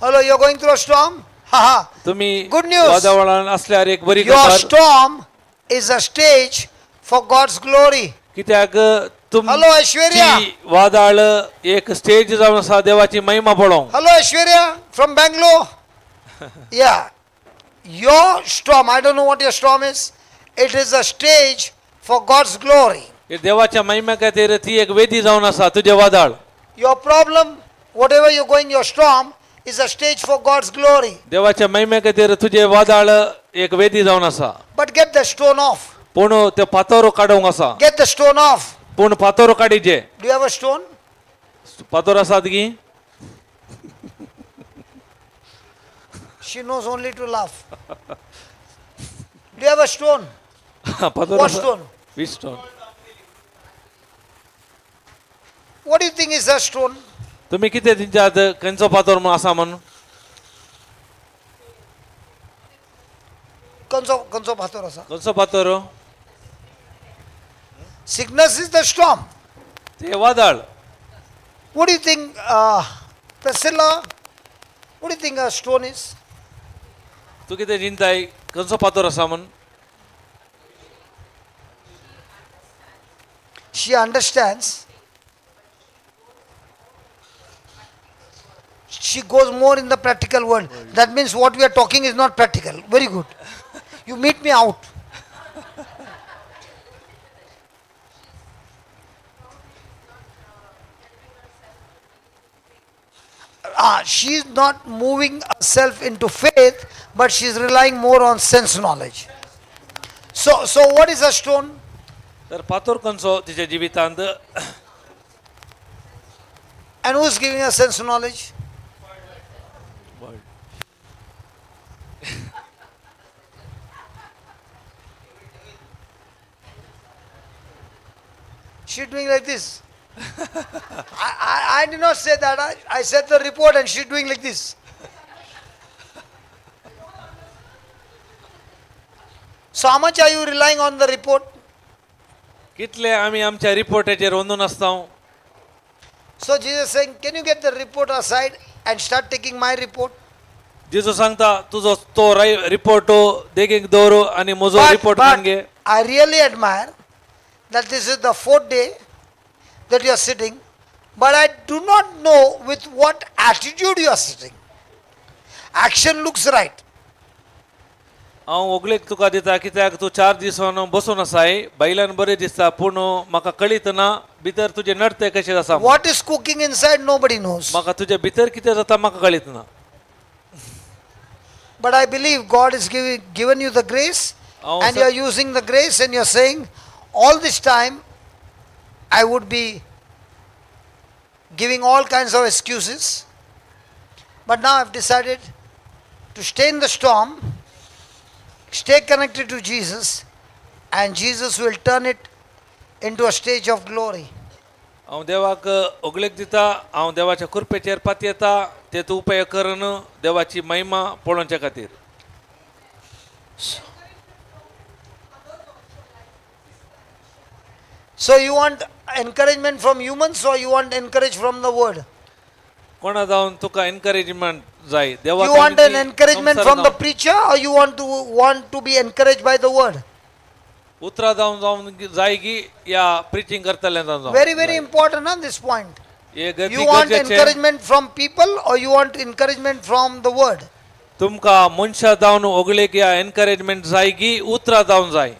Hello, you're going through a storm? Haha. तुम्ही Good news. वादळान असल्यार एक बरी Your गजाल storm is a stage for God's glory. कित्याक Hello, Aishwarya. तुमची वादळ एक स्टेज जावन आसा देवाची महिमा पळोवंक Hello, Aishwarya from Bangalore. Yeah. Your storm, I don't know what your storm is. It is a stage for God's glory. हे देवाच्या महिम्या खातीर ती एक वेदी जावन आसा तुझे वादळ Your problem, whatever you're going, your storm is a stage for God's glory. देवाच्या महिम्या खातीर तुझे वादळ एक वेदी जावन आसा But get the stone off. पूण ते पातोर काडूंक आसा Get the stone off. पूण पातोर काडीचे Do you have a stone? पातोर आसात की She knows only to laugh. Do you have a stone? पातोर What आसा stone? वीस stone What do you think is a stone? तुम्ही कितें तिच्यात खंयचो पातोर म्हूण आसा म्हूण Kanso bhator asa. खंयचो पातोर Sickness is the storm. ते वादळ What do you think, Priscilla? What do you think a stone is? तू कितें चिंताय खंयचो पातोर आसा म्हूण She understands. She goes more in the practical world. That means what we are talking is not practical. Very good. You meet me out. She is not moving herself into faith, but she is relying more on sense knowledge. So what is a stone? तर पातोर खंयचो तिच्या जिवितांत And who is giving her sense knowledge? She doing like this. I did not say that. I said the report and she doing like this. So how much are you relying on the report? कितले आमी आमच्या रिपोर्टाचेर वंदून आसता So Jesus saying, can you get the report aside and start taking my report? जेजू सांगता तुजो तो report देगेक दवर आनी म्हजो रिपोर्ट But मागे I really admire that this is the fourth day that you are sitting, but I do not know with what attitude you are sitting. Action looks right. हांव ओगलेक तुका दिता कित्याक तूं 4 दिसांनी बसून आसाय भायल्यान बरें दिसता पूण म्हाका कळीत ना भितर तुजे नडते कशें आसा What is cooking inside, nobody knows. म्हाका तुजे भितर कितें जाता म्हाका कळीत ना But I believe God is given you the grace, Oh, and sir. you are using the grace, and you are saying, all this time, I would be giving all kinds of excuses. But now I've decided to stay in the storm, stay connected to Jesus, and Jesus will turn it into a stage of glory. हांव देवाक ओगलेक दिता हांव देवाच्या कृपेचेर पातयेता ते तूं उपेग करन देवाची महिमा पळोवचे खातीर So you want encouragement from humans, or you want encouragement from the word? कोणा जावन तुका एनकरेजमेंट जाय You want an encouragement from the preacher, or you want to be encouraged by the word? उतरा जावन जाय की या प्रीचिंग करतले जावन Very, very important on this point. Hey You want गरजेचे encouragement from people, or you want encouragement from the word? तुमका मनशा जावन ओगलेक या एनकरेजमेंट जाय की उतरा जावन जाय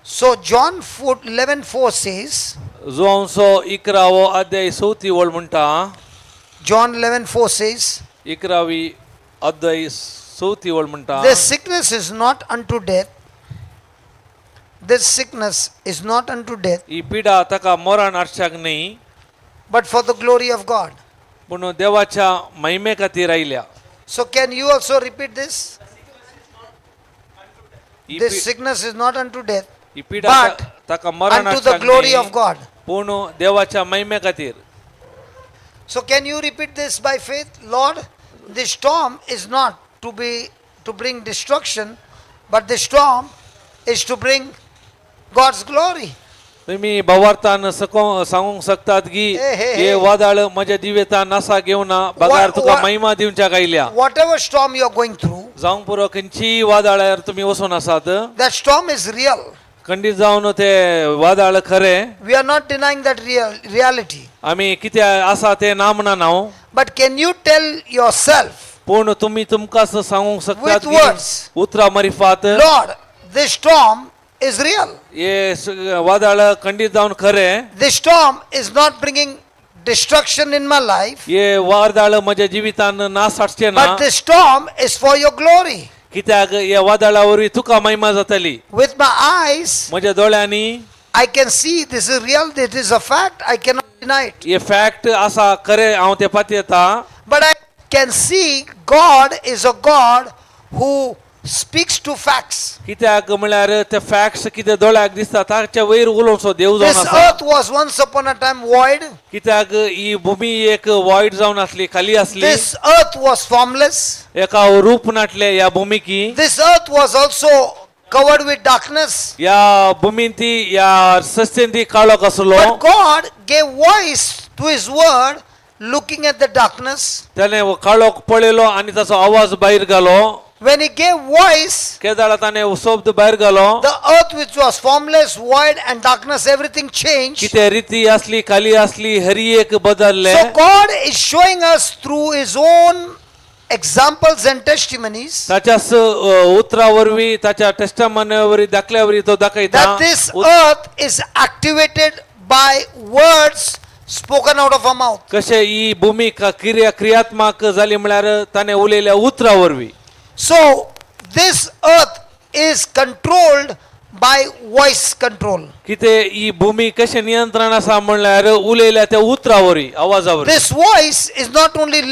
So John 11:4 says, जो अंसो इकरावो अध्याय 4 वळ म्हणटा John 11:4 says, इकरावी अध्याय 4 वळ म्हणटा this sickness is not unto death. This sickness is not unto death, ही पिडा ताका मरण हाडशाक न्ही but for the glory of God. पूण देवाच्या महिमे खातीर आयल्या So can you also repeat this? He This sickness is not unto death, ही पिडा but ताका मरण unto the हाडशाक glory of न्ही God. पूण देवाच्या महिमे खातीर So can you repeat this by faith? Lord, this storm is not to bring destruction, but the storm is to bring God's glory. तुम्ही भावार्थान सांगूंक शकतात की हे वादळ म्हज्या दिवेतान नासा घेवना बगार तुका महिमा दिवच्या आयल्या Whatever storm you are going through, जावंक पुरो खंयची वादळार तुम्ही वचून आसात that storm is real. खंडीत जावन ते वादळ खरे We are not denying that reality. आमी कितें आसा ते ना म्हणा हांव But can you tell yourself, पूण तुम्ही तुमकां सांगूंक शकतात With words. की उतरा मारिफात Lord, this storm is real. हे वादळ खंडीत जावन खरे This storm is not bringing destruction in my life, हे वादळ म्हज्या जिवितान नाश हाडचे ना but this storm is for your glory. कित्याक हे वादळा वरवीं तुका महिमा जातली With my eyes, म्हज्या दोळ्यांनी I can see this is real, this is a fact, I cannot deny it. हे फॅक्ट आसा खरे हांव ते पातयेता But I can see God is a God who speaks to facts. कित्याक म्हळ्यार ते फॅक्ट्स कितें दोळ्याक दिसता ताच्या वयर उलोवचो देव जावन This आसा earth was once upon a time void. कित्याक ही भूमी एक वायट जावन आसली खाली आसली This earth was formless. एका रूप नाटले ह्या भूमिकी This earth was also covered with darkness. या भूमीन ती या सस्तेन ती काळोख आसलो But God gave voice to His word looking at the darkness. त्याने काळोख पळयलो आनी ताचो आवाज भायर घालो When He gave voice, केदाळा ताणे शब्द भायर घालो the earth which was formless, void and darkness, everything changed. कितें रीती आसली खाली आसली हरी एक बदलले So God is showing us through His own examples and testimonies ताच्याच उतरा वरवीं ताच्या टेस्टामनी वरवीं दाखल्या वरवीं तो दाखयता that this earth is activated by words spoken out of our mouth. कशें ही भूमी क्रियात्मक जाली म्हळ्यार ताणें उलयल्या उतरा वरवीं So this earth is controlled by voice control. कितें ही भूमी कशें नियंत्रण आसा म्हणल्यार उलयल्या त्या उतरा वरवीं आवाजा वरवीं This voice is not only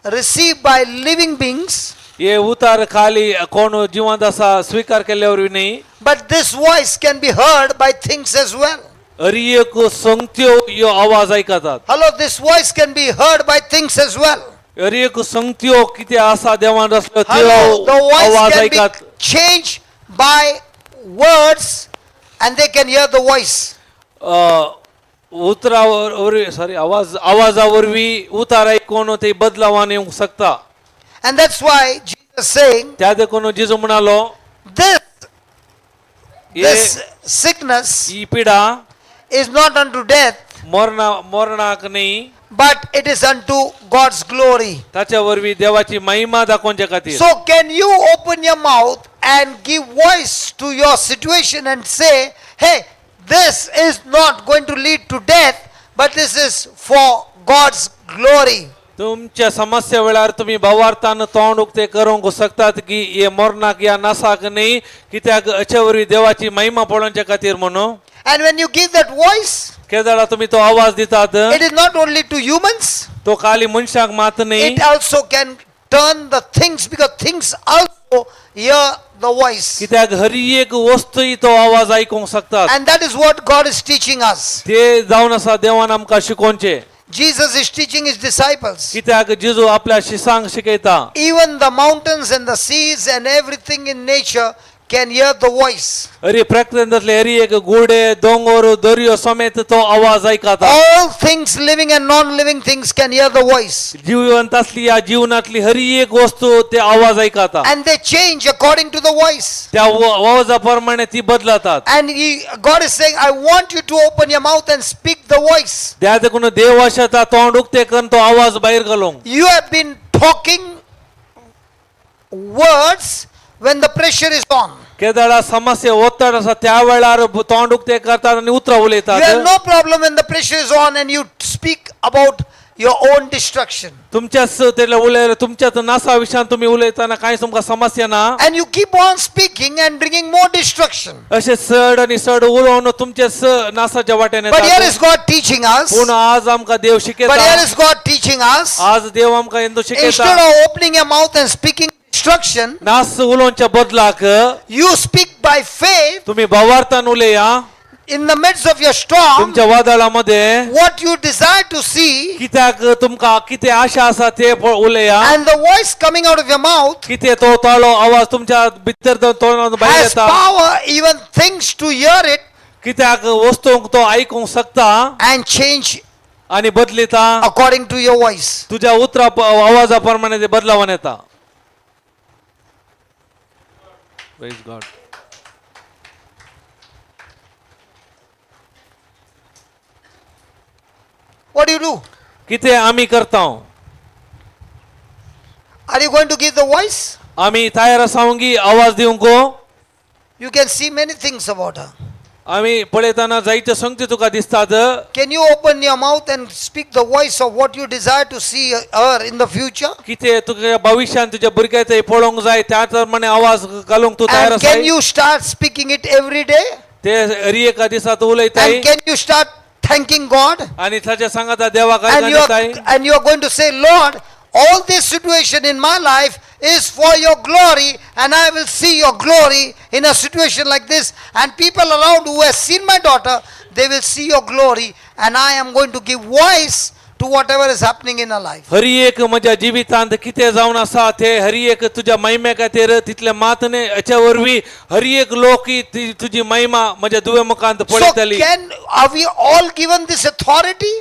received by living beings, हे उतार खाली कोण जिवंत आसा स्वीकार केल्ल्या वरवीं न्ही but this voice can be heard by things as well. हरी एक संगत्यो ह्यो आवाज आयकतात Hello, this voice can be heard by things as well. हरी एक संगत्यो कितें आसा देवान रचल्यो Hello, the त्यो voice आवाज can be आयकात changed by words and they can hear the voice. उतरा वरवीं सॉरी आवाजा वरवीं उतार आयकून ते बदलावान येवंक शकता And that's why Jesus saying, त्या देखून जेजू म्हणालो this This sickness he पिढा is not unto death, मरणाक नाही, but it is unto God's glory. त्याच्यावरवी देवाची महिमा दाखवण्याच्या खातीर. So can you open your mouth and give voice to your situation and say, hey, this is not going to lead to death, but this is for God's glory. तुमच्या समस्या वेळार तुम्ही भावार्थान तोंड उक्ते करूंक शकतात की हे मरणाक या नासाक नाही, कित्याक हेच्यावरवी देवाची महिमा पळोवच्या खातीर म्हणून. And when you give that voice, केदाळा तुम्ही तो आवाज दितात, it is not only to humans, तो खाली मनशाक मात नाही, it also can turn the things, because things also hear the voice. कित्याक हर एक वस्तू तो आवाज ऐकूंक शकतात. And that is what God is teaching us. ते जावन आसा देवान आमकां शिकोवचे. Jesus is teaching his disciples. कित्याक जेजू आपल्या शिसांक शिकयता. Even the mountains and the seas and everything in nature can hear the voice. हरी प्रकृतींतले हर एक घोडे, दोंगर, दर्यो समेत तो आवाज ऐकता. All things, living and non-living things, can hear the voice. जीवंत असली या जीवनातली हर एक वस्तू ते आवाज ऐकता. And they change according to the voice. त्या आवाजाप्रमाणे ती बदलतात. And God is saying, I want you to open your mouth and speak the voice. त्या देखून देव आशा तोंड उक्ते करून तो आवाज भायर घालूंक. You have been talking words when the pressure is on. केदाळा समस्या ओत्तड आसा त्या वेळार तोंड उक्ते करतात आणि उतरां You उलयतात. have no problem when the pressure is on and you speak about your own destruction. तुमच्याच तेले उलय तुमच्याच नासा विशयान तुम्ही उलयताना कांय तुमकां समस्या ना. And you keep on speaking and bringing more destruction. अशें चड आणि चड उलोवन तुमच्याच नासाच्या वाटेन But here येतात. is God teaching us. पूण आज आमकां देव But here शिकयता. is God teaching us. आज देव आमकां इंदू Instead शिकयता. of opening your mouth and speaking destruction, नास उलोवच्या बदलाक you speak by faith तुम्ही भावार्थान उलया. in the midst of your storm तुमच्या वादळामध्ये what you desire to see, कित्याक तुमकां कितें आशा आसा ते उलया. and the voice coming out of your mouth कितें तो ताळो आवाज तुमच्या भितर तोंडान भायर has येता. power, even things, to hear it कित्याक वस्तूंक तो आयकूंक शकता and change आणि बदलिता. according to your voice. तुझ्या उतरा आवाजाप्रमाणे ते बदलावन येता. Praise God. What do you do? कितें आमी करता? Are you going to give the voice? आमी तयार आसांगी आवाज दिवंक. You can see many things about her. आमी पळयताना जायत्यो संगती तुका दिसतात. Can you open your mouth and speak the voice of what you desire to see her in the future? कितें तुका भविष्यान तुज्या भुरग्याचें पळोवंक जाय त्या प्रमाणे आवाज घालूंक तूं तयार And can आसा. you start speaking it every day? ते हर एका दिसा तूं उलयताय And can you start thanking God? आणि ताच्या सांगाता देवाक And आयकताय. you are going to say, Lord, all this situation in my life is for your glory, and I will see your glory in a situation like this. And people around who have seen my daughter, they will see your glory, and I am going to give voice to whatever is happening in her life. हर एक म्हज्या जिवितांत कितें जावन आसा ते हर एक तुज्या महिमे खातीर तितले मातने हेच्या वरवीं हर एक लोक तुजी महिमा म्हज्या Dubey मुखांत So, पळयतली. are we all given this authority?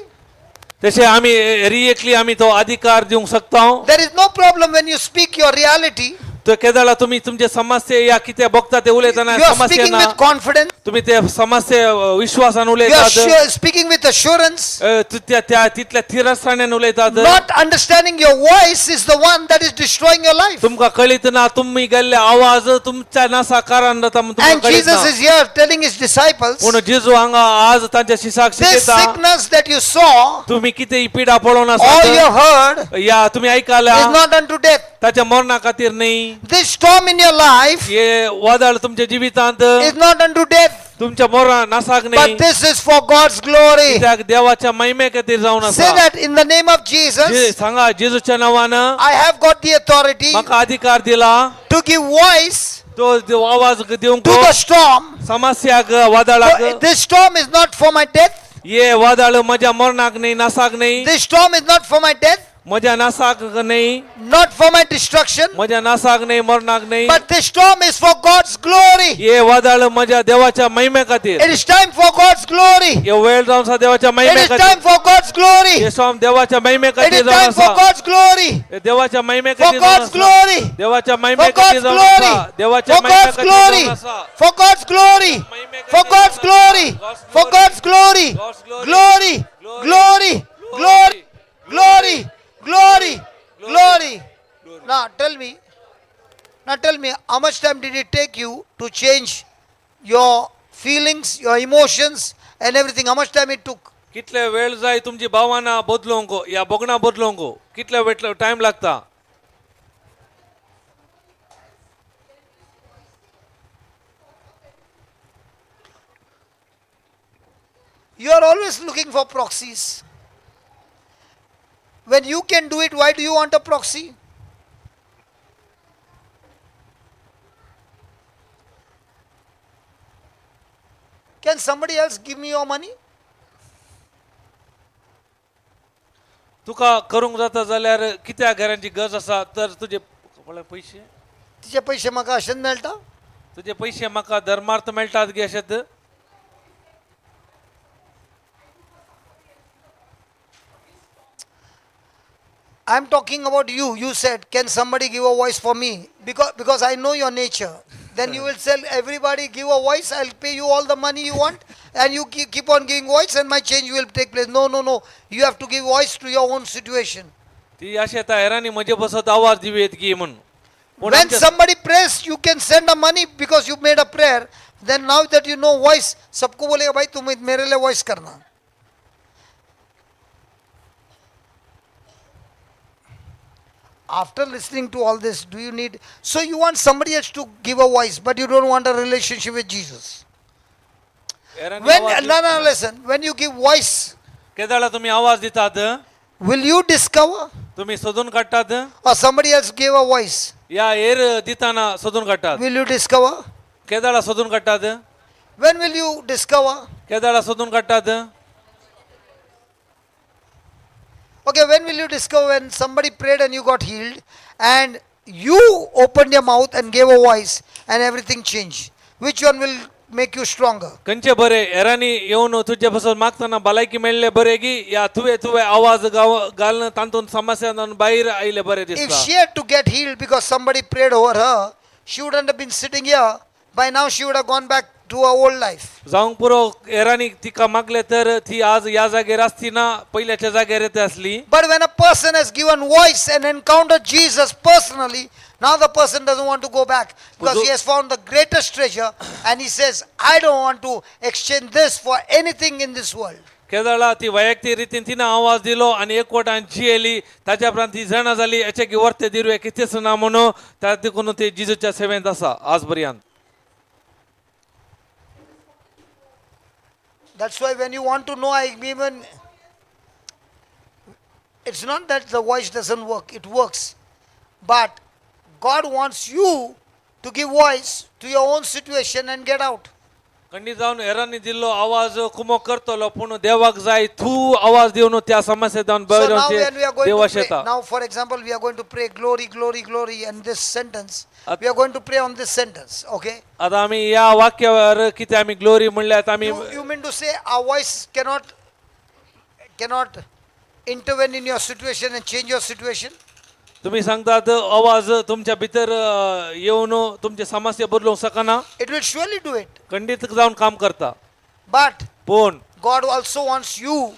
तशें आमी हर एकली आमी तो अधिकार दिवंक शकता. There is no problem when you speak your reality. तो केदाळा तुम्ही तुमचे समस्या या कितें बघता ते उलयताना You are समस्या speaking ना. with confidence. तुम्ही ते समस्या विश्वासान You are उलयतात. speaking with assurance. त्या तितल्या थिरसाण्यान उलयतात. Not understanding your voice is the one that is destroying your life. तुमकां कळीत ना तुम्ही गेल्ले आवाज तुमच्या नासा कारण तुमकां And कळीत Jesus ना. is here telling his disciples, पूण जेजू हांगा आज तांच्या शिसाक this शिकयता. sickness that you saw तुम्ही कितें ही पिडा पळोवन or you आसात heard या तुम्ही ऐकाल्या is not unto death. ताच्या मरणा खातीर नाही. This storm in your life हे वादळ तुमच्या जिवितांत is not unto death, तुमच्या मरणा नासाक नाही. but this is for God's glory. कित्याक देवाच्या महिमे खातीर जावन Say आसा. that in the name of Jesus, सांगा जेजूच्या नावान I have got the authority म्हाका अधिकार दिला to give voice तो आवाज दिवंक to the storm. समस्याक वादळाक. This storm is not for my death. हे वादळ म्हज्या मरणाक नाही नासाक नाही. This storm is not for my death. मजा नासाक नाही, not for my destruction, मजा नासाक नाही, मरणाक नाही. but this storm is for God's glory. हे वादळ मजा देवाच्या महिमे खातीर. It is time for God's glory. हे वेळ जावन आसा देवाच्या It महिमे is time खातीर. for God's glory. हे सॉम देवाच्या महिमे It खातीर is जावन time for आसा. God's glory. हे देवाच्या महिमे For खातीर जावन God's आसा. glory. देवाच्या For महिमे God's खातीर जावन glory. आसा. देवाच्या For महिमे God's खातीर glory. जावन आसा. For God's glory. For God's glory. For God's glory. Glory. Glory. Glory. Glory. Glory. Glory. Now tell me. Now tell me, how much time did it take you to change your feelings, your emotions, and everything? How much time it took? कितले वेळ जाय तुमची भावना बदलोवंक या बोगणा बदलोवंक कितले वेळ time लागता. You are always looking for proxies. When you can do it, why do you want a proxy? Can somebody else give me your money? तुका करूंक जाता जाल्यार कित्या घरांची गरज आसा तर तुझे पैसे तिचे पैसे म्हाका अशेंच मेळटा? तुझे पैसे म्हाका धर्मार्थ मेळटात गे अशेंत. I'm talking about you. You said, can somebody give a voice for me? Because I know your nature. Then you will tell everybody, give a voice, I'll pay you all the money you want, and you keep on giving voice and my change will take place. No, no, no. You have to give voice to your own situation. ती अशें तयारांनी म्हजे बसत आवाज दिवेत की म्हणून. पूण When आमच्या- somebody prays, you can send a money because you made a prayer. Then now that you know voice, सबको बोलेगा भाई तुम मेरे लिए voice करना. After listening to all this, do you need? So you want somebody else to give a voice, but you don't want a relationship with Jesus. हेरांनी When आवाज no, no, listen. When you give voice, केदाळा तुम्ही आवाज दितात, will you discover, तुम्ही सोदून काडटात or somebody else gave a voice? या हेर दिताना सोदून काडटात. Will you discover? केदाळा सोदून काडटात, When will you discover? केदाळा सोदून काडटात. Okay, when will you discover when somebody prayed and you got healed and you opened your mouth and gave a voice and everything changed? Which one will make you stronger? कंचे बरे हेरांनी येऊन तुझे बसून मागताना भलायकी मेळले बरे की या तुवे तुवे आवाज घालणं तांतून समस्या बाहेर आयले बरे If दिसता. she had to get healed because somebody prayed over her, she wouldn't have been sitting here. By now she would have gone back to her old life. जावंक पुरो हेरांनी तिका मागले तर ती आज या जागेर असती ना पहिल्याच्या जागेर येते असली. But when a person has given voice and encountered Jesus personally, now the person doesn't want to go back because he has found the greatest treasure and he says, I don't want to exchange this for anything in this world. केदाळा ती वैयक्तिक रितीन तिनं आवाज दिलो आणि एकवटान जियेली ताच्या उपरांत ती जाणा जाली याचे की वर्ते दिरुये कितेच ना म्हणून त्या देखून ती जिजूच्या सेवेंत आसा आज पर्यंत. That's why when you want to know, it's not that the voice doesn't work, it works. But God wants you to give voice to your own situation and get out. खंडी जाऊन हेरांनी दिल्लो आवाज कुमो करतलो पूण देवाक जाय तू आवाज दिवन त्या समस्या जाऊन So बरे now when we are going देवा to pray, शेता. now for example, we are going to pray glory, glory, glory, and this sentence, we are going to pray on this sentence, okay? आता आम्ही या वाक्यावर किती आम्ही glory म्हणल्यात आम्ही You mean to say our voice cannot intervene in your situation and change your situation? तुम्ही सांगतात आवाज तुमच्या भितर येऊन तुमची समस्या बदलू सकना. It will surely do it. खंडित जाऊन काम करता. But पण God also wants you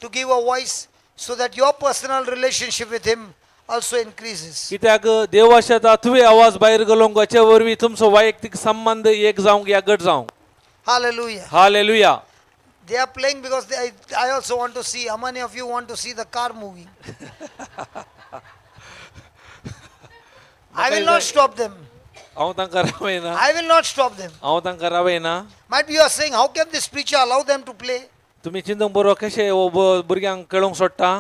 to give a voice so that your personal relationship with Him also increases. कित्याक देवा शेता तुवे आवाज बाहेर गेलोंक हाचे वरवीं तुमचो वैयक्तिक संबंध एक जावंक या गट जावंक. Hallelujah. Hallelujah. They are playing because I also want to see. How many of you want to see the car moving? I will not stop them. हांव तांकां रावयना. I will not stop them. हांव तांकां रावयना. Might be you are saying, how can this preacher allow them to play? तुम्ही चिंतूंक बरो कशें भुरग्यांक खेळोंक सोडटा.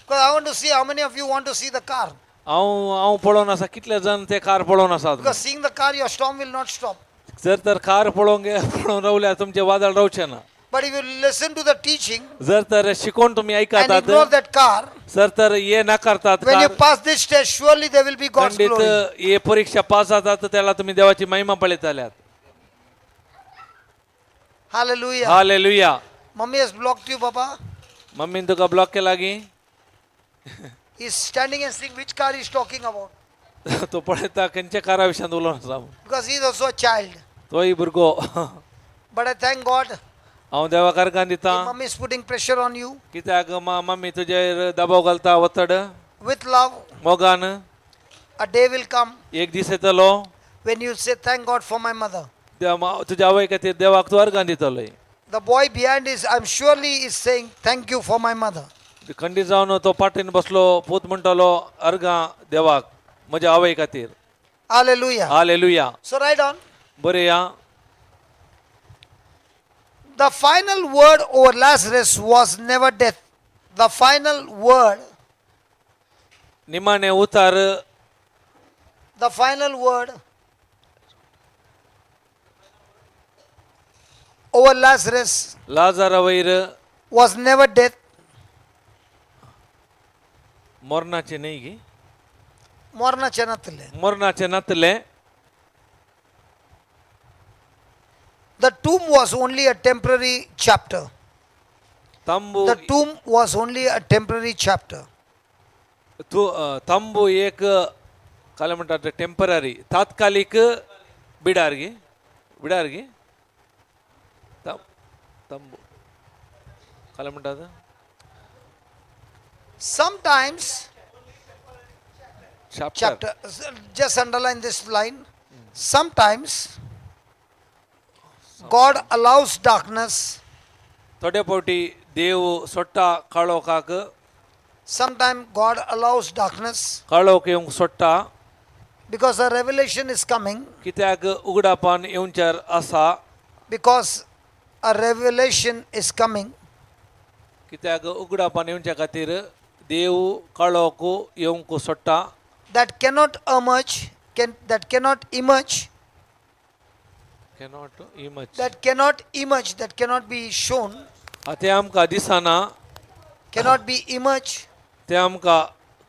Because I want to see how many of you want to see the car. हांव पळोवन आसा कितले जण ते कार पळोवन आसात. Because seeing the car, your storm will not stop. जर तर कार पळोवन रावल्यार तुमचे वादळ रावचे ना. But if you listen to the teaching जर तर शिकवून तुम्ही and ऐकतात ignore that car, सर तर ये नाकारतात when you car pass this test, surely there will be God's खंडित glory. ये परीक्षा पास जातात तर त्याला तुम्ही देवाची महिमा पळीत आल्यात Hallelujah. Hallelujah Mummy has blocked you, Baba. मम्मीन तुका ब्लॉक केला की He's standing and seeing which car he's talking about. तो पळयता खंयच्या कारा विशयान उलोवन आसा Because he's also a child. तोय भुरगो But I thank God. हांव देवा कारकान दिता If Mummy is putting pressure on you कित्याक मम्मी तुजेर दबाव घालता वतड with love, मोगान a day will come एक दीस येतलो when you say, thank God for my mother. तुज्या आवय खातीर देवाक तूं अर्गां दितलोय The boy behind is, I'm surely is saying, thank you for my mother. खंडीत जावन तो पाटीन बसलो पूत म्हणटलो अर्गां देवाक म्हज्या आवय खातीर Hallelujah. Hallelujah So write on. बरें या The final word over Lazarus was never death. The final word, निमाणे उतार the final word over Lazarus Lazar वयर was never death. मरणाचे न्ही गी मरणाचे नसले. मरणाचे नातले The tomb was only a temporary chapter. तंबू The tomb was only a temporary chapter. तंबू एक काय म्हणतात टेम्पररी तात्कालिक बिडार गी तंबू काय म्हणतात Sometimes, शाप्टर chapter, just underline this line. Sometimes God allows darkness. थोडे फावटी देव सोडटा काळोखाक Sometimes God allows darkness काळोख येवंक सोडटा because a revelation is coming. कित्याक उगडापान येवंचार आसा Because a revelation is coming. कित्याक उगडापान येवच्या खातीर देव काळोख येवंक सोडटा That cannot emerge, that cannot emerge, cannot emerge that cannot emerge, that cannot be shown, ते आमकां दिसना cannot be emerge ते आमकां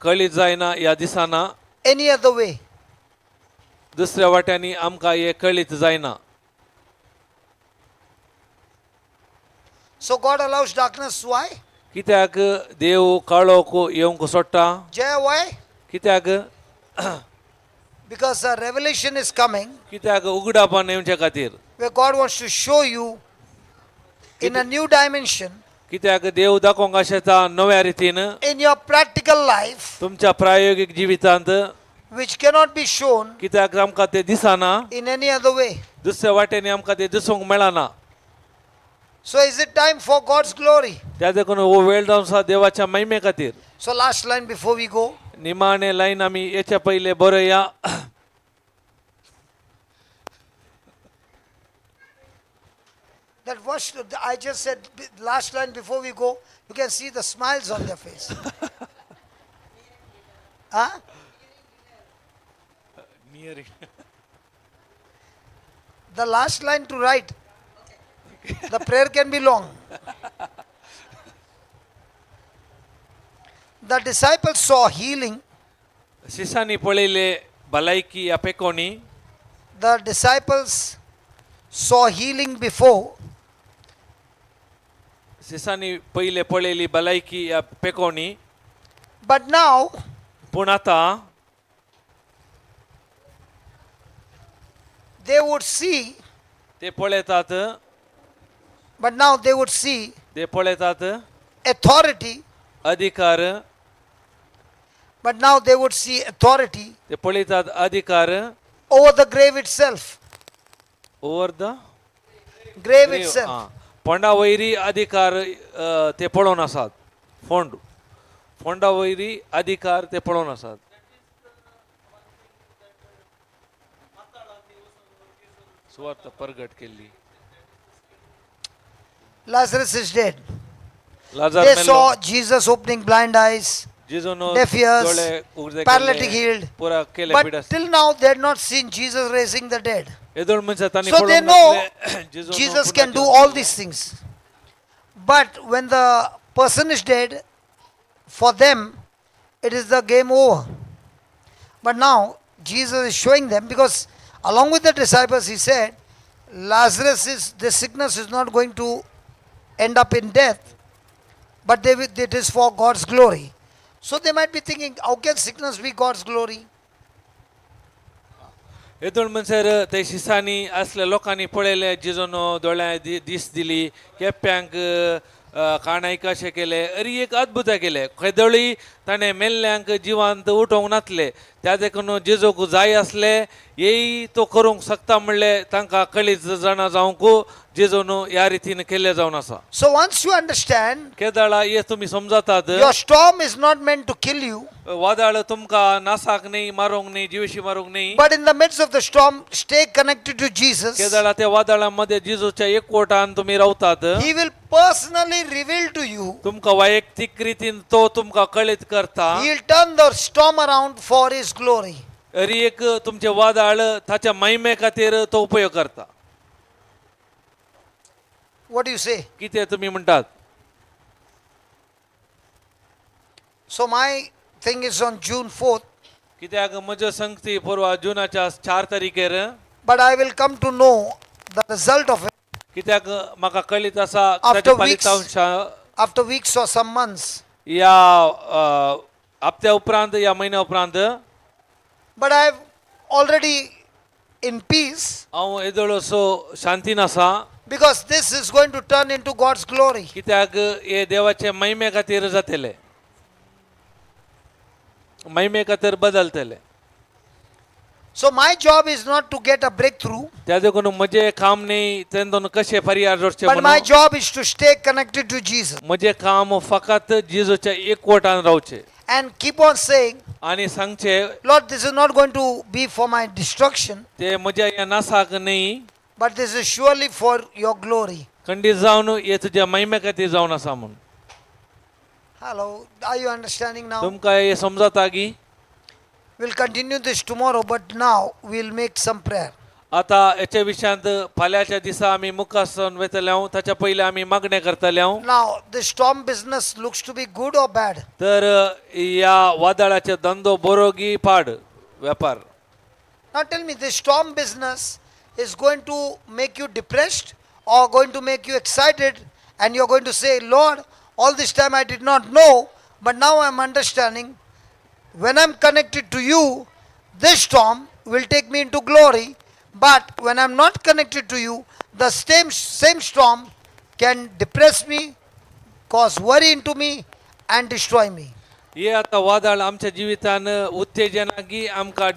कळीत जायना ह्या दिसाना any other way. दुसऱ्या वाट्यांनी आमकां हे कळीत जायना So God allows darkness. Why? कित्याक देव काळोख येवंक सोडटा Jaya, why? कित्याक Because a revelation is coming कित्याक उगडापान येवच्या खातीर where God wants to show you in a new dimension कित्याक देव दाखोवंक आशेता नव्या रितीन in your practical life तुमच्या प्रायोगिक जिवितांत which cannot be shown कित्याक आमकां ते दिसना in any other way. दुसऱ्या वाटेनी आमकां ते दिसूंक मेळना So is it time for God's glory? त्या देखून हो वेळ जावन आसा देवाच्या महिमे खातीर So last line before we go. निमाणे लायन आमी येच्या पयले बरया That verse, I just said last line before we go, you can see the smiles on their face. Huh? The last line to write. The prayer can be long. The disciples saw healing. शिष्यानी पळयले भलायकी अपेकोणी The disciples saw healing before, शिष्यानी पहिले पळयली भलायकी अपेकोणी but now पूण आतां they would see, ते पळयतात but now they would see ते पळयतात authority, अधिकार but now they would see authority ते पळयतात अधिकार over the grave itself. Over the Grave itself. फोंडा वयरी अधिकार ते पळोवन आसात फोंडा वयरी अधिकार ते पळोवन आसात सुवार्थ परगट केल्ली Lazarus is dead. Lazar They मेलो saw Jesus opening blind eyes, जिजून deaf ears, डोळे उगडे paralytic केले, healed. पुरा केले But पिडास till now they had not seen Jesus raising the dead. एदोळ मनशां तांणी So they पळोवंक know नासले, जिजून Jesus can do पुन्हा all these things. But when the person is dead, for them, it is the game over. But now, Jesus is showing them, because along with the disciples, he said, this sickness is not going to end up in death, but it is for God's glory. So they might be thinking, how can sickness be God's glory? येतून म्हणसर ते शिसांनी असल्या लोकांनी पळयले जिजोन दोळ्या दीस दिली केप्यांक काणाय कशें केले अरी एक अद्भुत केले खंयदळी ताणें मेल्ल्यांक जिवांत उठोवंक नातले त्या देखून जेजूक जाय आसले येय तो करूंक शकता म्हणले तांकां कळीत जाणा जावंक जेजून ह्या रितीन केले जावन आसा. So once you understand, केदाळा हे तुमी समजतात your storm is not meant to kill you, वादळ तुमकां नासाक न्ही मारूंक न्ही जिवीशी मारूंक न्ही. but in the midst of the storm, stay connected to Jesus. केदाळा त्या वादळामध्ये जिजूच्या एकवटान तुमी रावतात. He will personally reveal to you. तुमकां वैयक्तीक रितीन तो तुमकां कळीत करता. He will turn the storm around for His glory. अरी एक तुमचे वादळ ताच्या महिमे खातीर तो उपयोग करता. What do you say? कितें तुमी म्हणटात? So my thing is on June 4th, कित्याक म्हज्यो संगती परवा जुनाच्या 4 तारखेर but I will come to know the result of it कित्याक म्हाका कळीत आसा After ताचे weeks. फलितांश after weeks or some months. या हप्त्या उपरांत या म्हयन्या उपरांत. But I have already in peace, हांव येदोळसो शांतीन आसा because this is going to turn into God's glory. कित्याक हे देवाचे महिमे खातीर जातले महिमे खातीर बदलतले. So my job is not to get a breakthrough, त्या देखून म्हजें काम न्ही तेंदून कशें पर्याय जोडचें but my म्हणून job is to stay connected to Jesus म्हजें काम फकत जेजूच्या एकवटान रावचें and keep on saying, आनी सांगचें Lord, this is not going to be for my destruction, ते म्हज्या ह्या नासाक न्ही but this is surely for your glory. खंडीत जावन हे तुज्या महिमे खातीर जावन आसा म्हूण. Hello, are you understanding now? तुमकां हे समजता की We'll continue this tomorrow, but now we'll make some prayer. आतां हेच्या विशयांत फाल्यांच्या दिसा आमी मुखासन वेतले हांव ताच्या पयलीं आमी मागणें करतले हांव. Now, the storm business looks to be good or bad? तर ह्या वादळाचे धंदो बरो की पाड वेपार. Now tell me, this storm business is going to make you depressed or going to make you excited, and you're going to say, Lord, all this time I did not know, but now I'm understanding. When I'm connected to you, this storm will take me into glory, but when I'm not connected to you, the same storm can depress me, cause worry into me, and destroy me. हे आतां वादळ आमच्या जिवितान उत्तेजना की आमकां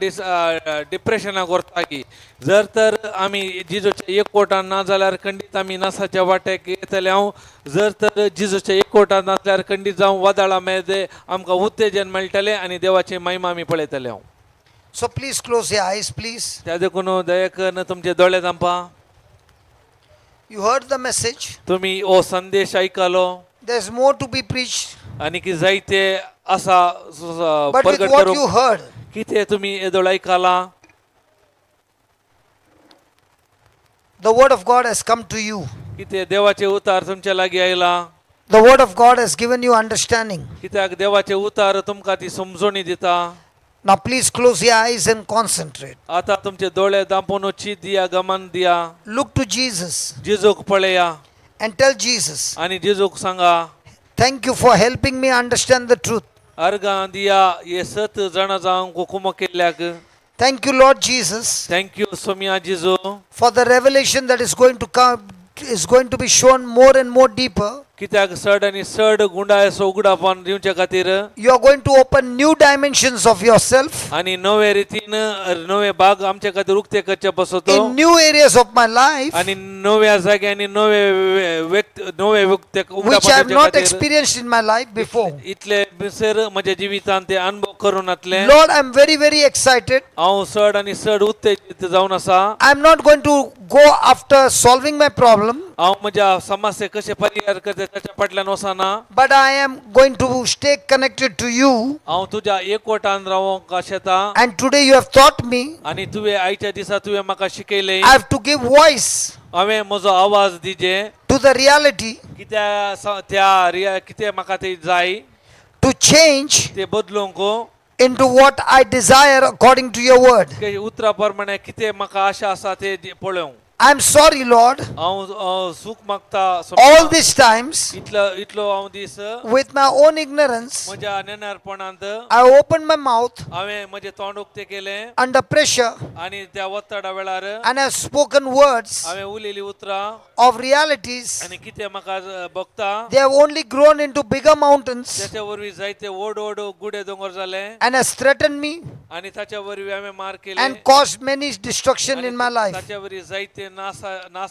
डिप्रेशनाक व्हरता की जर तर आमी जिजूच्या एकवटान ना जाल्यार खंडीत आमी नासाच्या वाट्याक येतले हांव. जर तर जिजूच्या एकवटान नासल्यार खंडीत जावं वादळा मेळटे आमकां उत्तेजन मेळटलें आनी देवाची महिमा आमी पळयतले हांव. So please close your eyes, please. त्या देखून दया करून तुमचे दोळे धांपा. You heard the message. तुमी हो संदेश आयकलो There's more to be preached. आनी की जायते आसा But with प्रगट what you करूंक heard, कितें तुमी येदोळ आयकला the word of God has come to you. कितें देवाचे उतार तुमच्या लागीं आयला. The word of God has given you understanding. कित्याक देवाचे उतार तुमकां ती समजोणी दिता. Now please close your eyes and concentrate. आतां तुमचे दोळे दांपून चित दिया गमन दिया. Look to Jesus जेजूक पळया and tell Jesus, आनी जेजूक सांगा thank you for helping me understand the truth. अर्गां दिया हे सत जाणा जावंक कुमो केल्ल्याक. Thank you, Lord Jesus, thank you सोमिया जेजू for the revelation that is going to come, is going to be shown more and more deeper. कित्याक चड आनी चड गुंडायसो उगडापण दिवचे खातीर You are going to open new dimensions of yourself आनी नवे रितीन नवे भाग आमचे खातीर उक्ते करचे बसतो in new areas of my life आनी नव्या जाग्यांनी नवे व्यक्ती which I have not experienced in my life before. इतले बिसर म्हज्या जिवितांत ते अनुभव करून आतले. Lord, I'm very, very excited. हांव चड आनी चड उत्तेजित जावन आसा. I'm not going to go after solving my problem, हांव म्हज्या समस्या कशे परिहार करता ताच्या फाटल्यान वचना. but I am going to stay connected to you. हांव तुज्या एकवटान रावंक आशेता. And today you have taught me आनी तुवें आयच्या दिसा तुवें म्हाका शिकयलें I have to give voice हांवें म्हजो आवाज दिजे to to the reality, कितें म्हाका ती जाय to change ते बदलूंक into what I desire according to your word. उतरा प्रमाणे कितें म्हाका आशा आसा ते पळोवंक I'm sorry, Lord. हांव सूख मागता All these times, इतलो हांव दीस with my own ignorance, म्हज्या नेनारपणांत I opened my mouth हांवें म्हजें तोंड उक्तें केलें under pressure आनी त्या वत्तडा वेळार and have spoken words हांवें उलयलीं उतरां of realities. आनी कितें म्हाका भोगता They have only grown into bigger mountains त्याच्या वरवीं जायते व्हड व्हड गुडे दोंगर जाले and has threatened me आनी ताच्या वरवीं हांवें मार केले and caused many destruction in my life. ताच्या वरवीं जायते नाश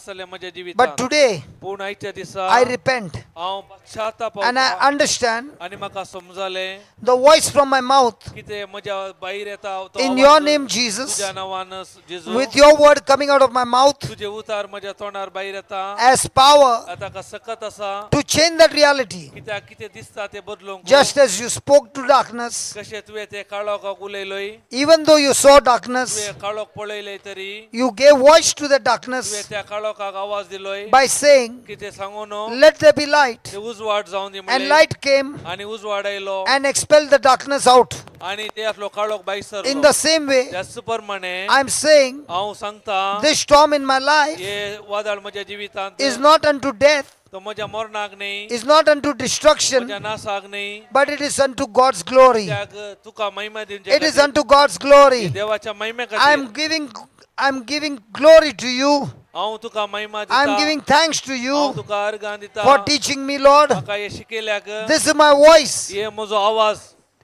जाले म्हज्या But जिवितांत today, पूण आयच्या दिसा I repent हांव पश्चाताप and I understand आनी म्हाका समजलें the voice from my mouth कितें म्हज्या भायर येता तो in आवाज your name, Jesus, तुज्या नांवान जेजू with your word coming out of my mouth तुजे उतार म्हज्या तोंडार भायर येता as power ताका सकत आसा to change that reality. कित्याक कितें दिसता तें बदलूंक Just as you spoke to darkness, कशें तुवें तें काळोखाक उलयलोय even though you saw darkness, तुवें काळोख पळयलें तरी you gave voice to the तुवें darkness त्या काळोखाक आवाज दिलोय by saying, कितें सांगून let there be light. ते उजवाड जावन दी And म्हणलें light came आनी उजवाड आयलो and expelled the darkness out. आनी ते आसलो काळोख भायर In सरलो the same way, त्याच प्रमाणे I'm saying हांव सांगता this storm in my life हे वादळ म्हज्या जिवितांत is not unto death, तो म्हज्या मरणाक न्ही is not unto destruction, म्हज्या नासाक न्ही but it is unto God's glory. त्याग तुका महिमा It is दिवचे unto God's glory. देवाच्या महिमे खातीर I'm giving glory to you. हांव तुका महिमा I'm दिता giving thanks to हांव you तुका अर्गां दिता for teaching me, Lord. म्हाका हे शिकयल्याक This is my voice. हे म्हजो आवाज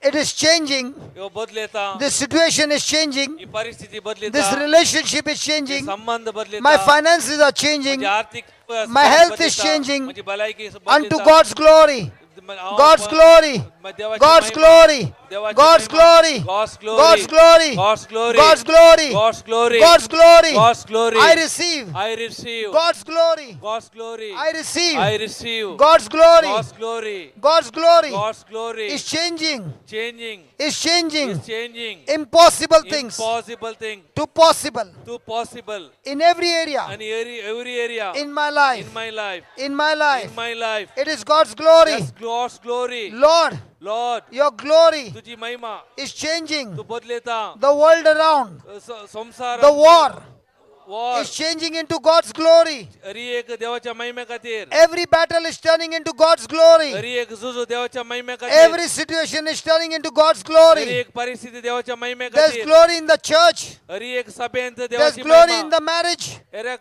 It is changing. ह्यो बदलेता This situation is changing. ही परिस्थिती बदलेता This relationship is hey changing. संबंध बदलेता My finances are changing म्हजी आर्थिक My health is बदलेता. changing म्हजी भलायकी unto बदलेता. God's glory. हांव God's glory. देवाची God's महिमा. glory. देवाची God's महिमा. glory. God's glory. God's glory. God's glory. God's glory. God's glory. God's glory. God's glory. I receive I receive God's glory. God's glory. I receive I receive God's glory. God's glory. God's glory God's glory is changing. changing Is changing is changing impossible things impossible thing to possible to possible in every area and every area in my life. in my life In my life. in my life It is God's glory. that's God's glory Lord, Lord your glory तुझी महिमा is changing तू बदलेता the world around. संसार The war war is changing into God's glory. हरी एक देवाच्या महिमे खातीर Every battle is turning into God's glory. हरी एक झुजू देवाच्या महिमे खातीर Every situation is turning into God's Hari glory. एक परिस्थिती देवाच्या महिमे There's खातीर glory in the church. हरी एक सभेंत There's देवाची glory in महिमा the marriage. Hare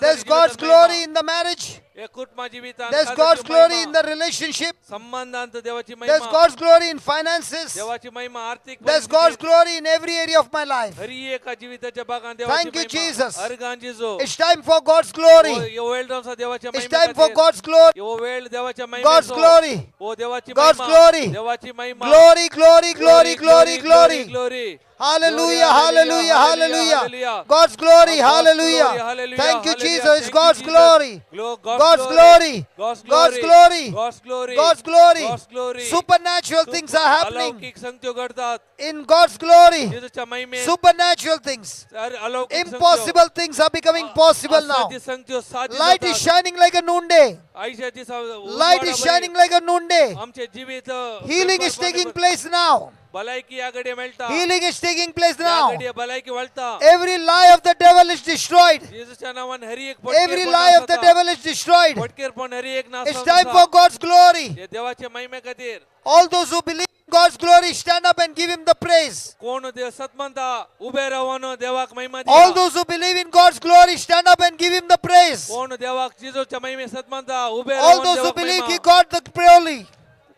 There's God's glory in the marriage. एक कुटुंबा जिवितांत There's God's glory in the relationship. संबंधांत देवाची There's महिमा God's glory in finances. देवाची महिमा आर्थिक There's God's glory in every area of my life. हरी एका जीविताच्या भागात देवाची Thank you, महिमा Jesus. अर्गान जिजो It's time for God's glory. यो वेळ जावसा देवाच्या It's महिमे time for God's glory. यो वेळ देवाच्या God's glory. ओ देवाची God's महिमा glory. देवाची महिमा Glory, glory, glory, glory, glory. glory Hallelujah, hallelujah, hallelujah. hallelujah. God's glory, God's hallelujah. glory, hallelujah, Thank you, hallelujah. Jesus. It's Thank God's you, Jesus. glory. God's glory. God's God's glory. glory. God's glory. God's glory. God's glory. Supernatural things are happening अलौकिक संगत्यो घडतात in God's glory. जेजूच्या महिमेत Supernatural things. अलौकिक Impossible things are becoming possible now. असाध्य संगत्यो साध्य Light is shining like a noonday. आयच्या दिसा Light is shining like a noonday. आमचे जीवित Healing is taking place now. भलायकी या घडये मेळटा Healing is taking place या now. घडये भलायकी वळता Every lie of the devil is destroyed. जेजूच्या नावान हरी एक Every lie of the devil is destroyed. फटकेरपण हरी एक नाश It's time for God's glory. हे देवाचे महिमे खातीर All those who believe in God's glory, stand up and give him the praise. कोण देव सतमंता उभे रावन देवाक महिमा All दिया those who believe in God's glory, stand up and give him the praise. कोण देवाक जेजूच्या महिमे सतमंता उभे All रावन those who देवाक believe he महिमा got the glory.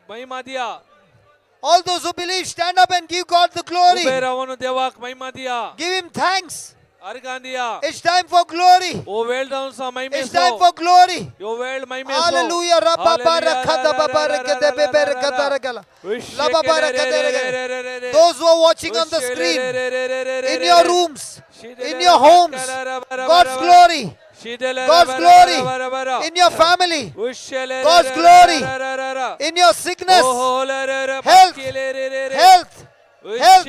महिमा दिया All those who believe, stand up and give God the glory. उभे रावन देवाक महिमा दिया Give him thanks. अर्गान दिया It's time for glory. ओ वेळ जावन सा महिमे It's time for glory. यो वेळ महिमे Hallelujah. Those who are watching on the screen, in your rooms, in your homes, God's glory. God's glory in your family, God's glory in your sickness, health, Help.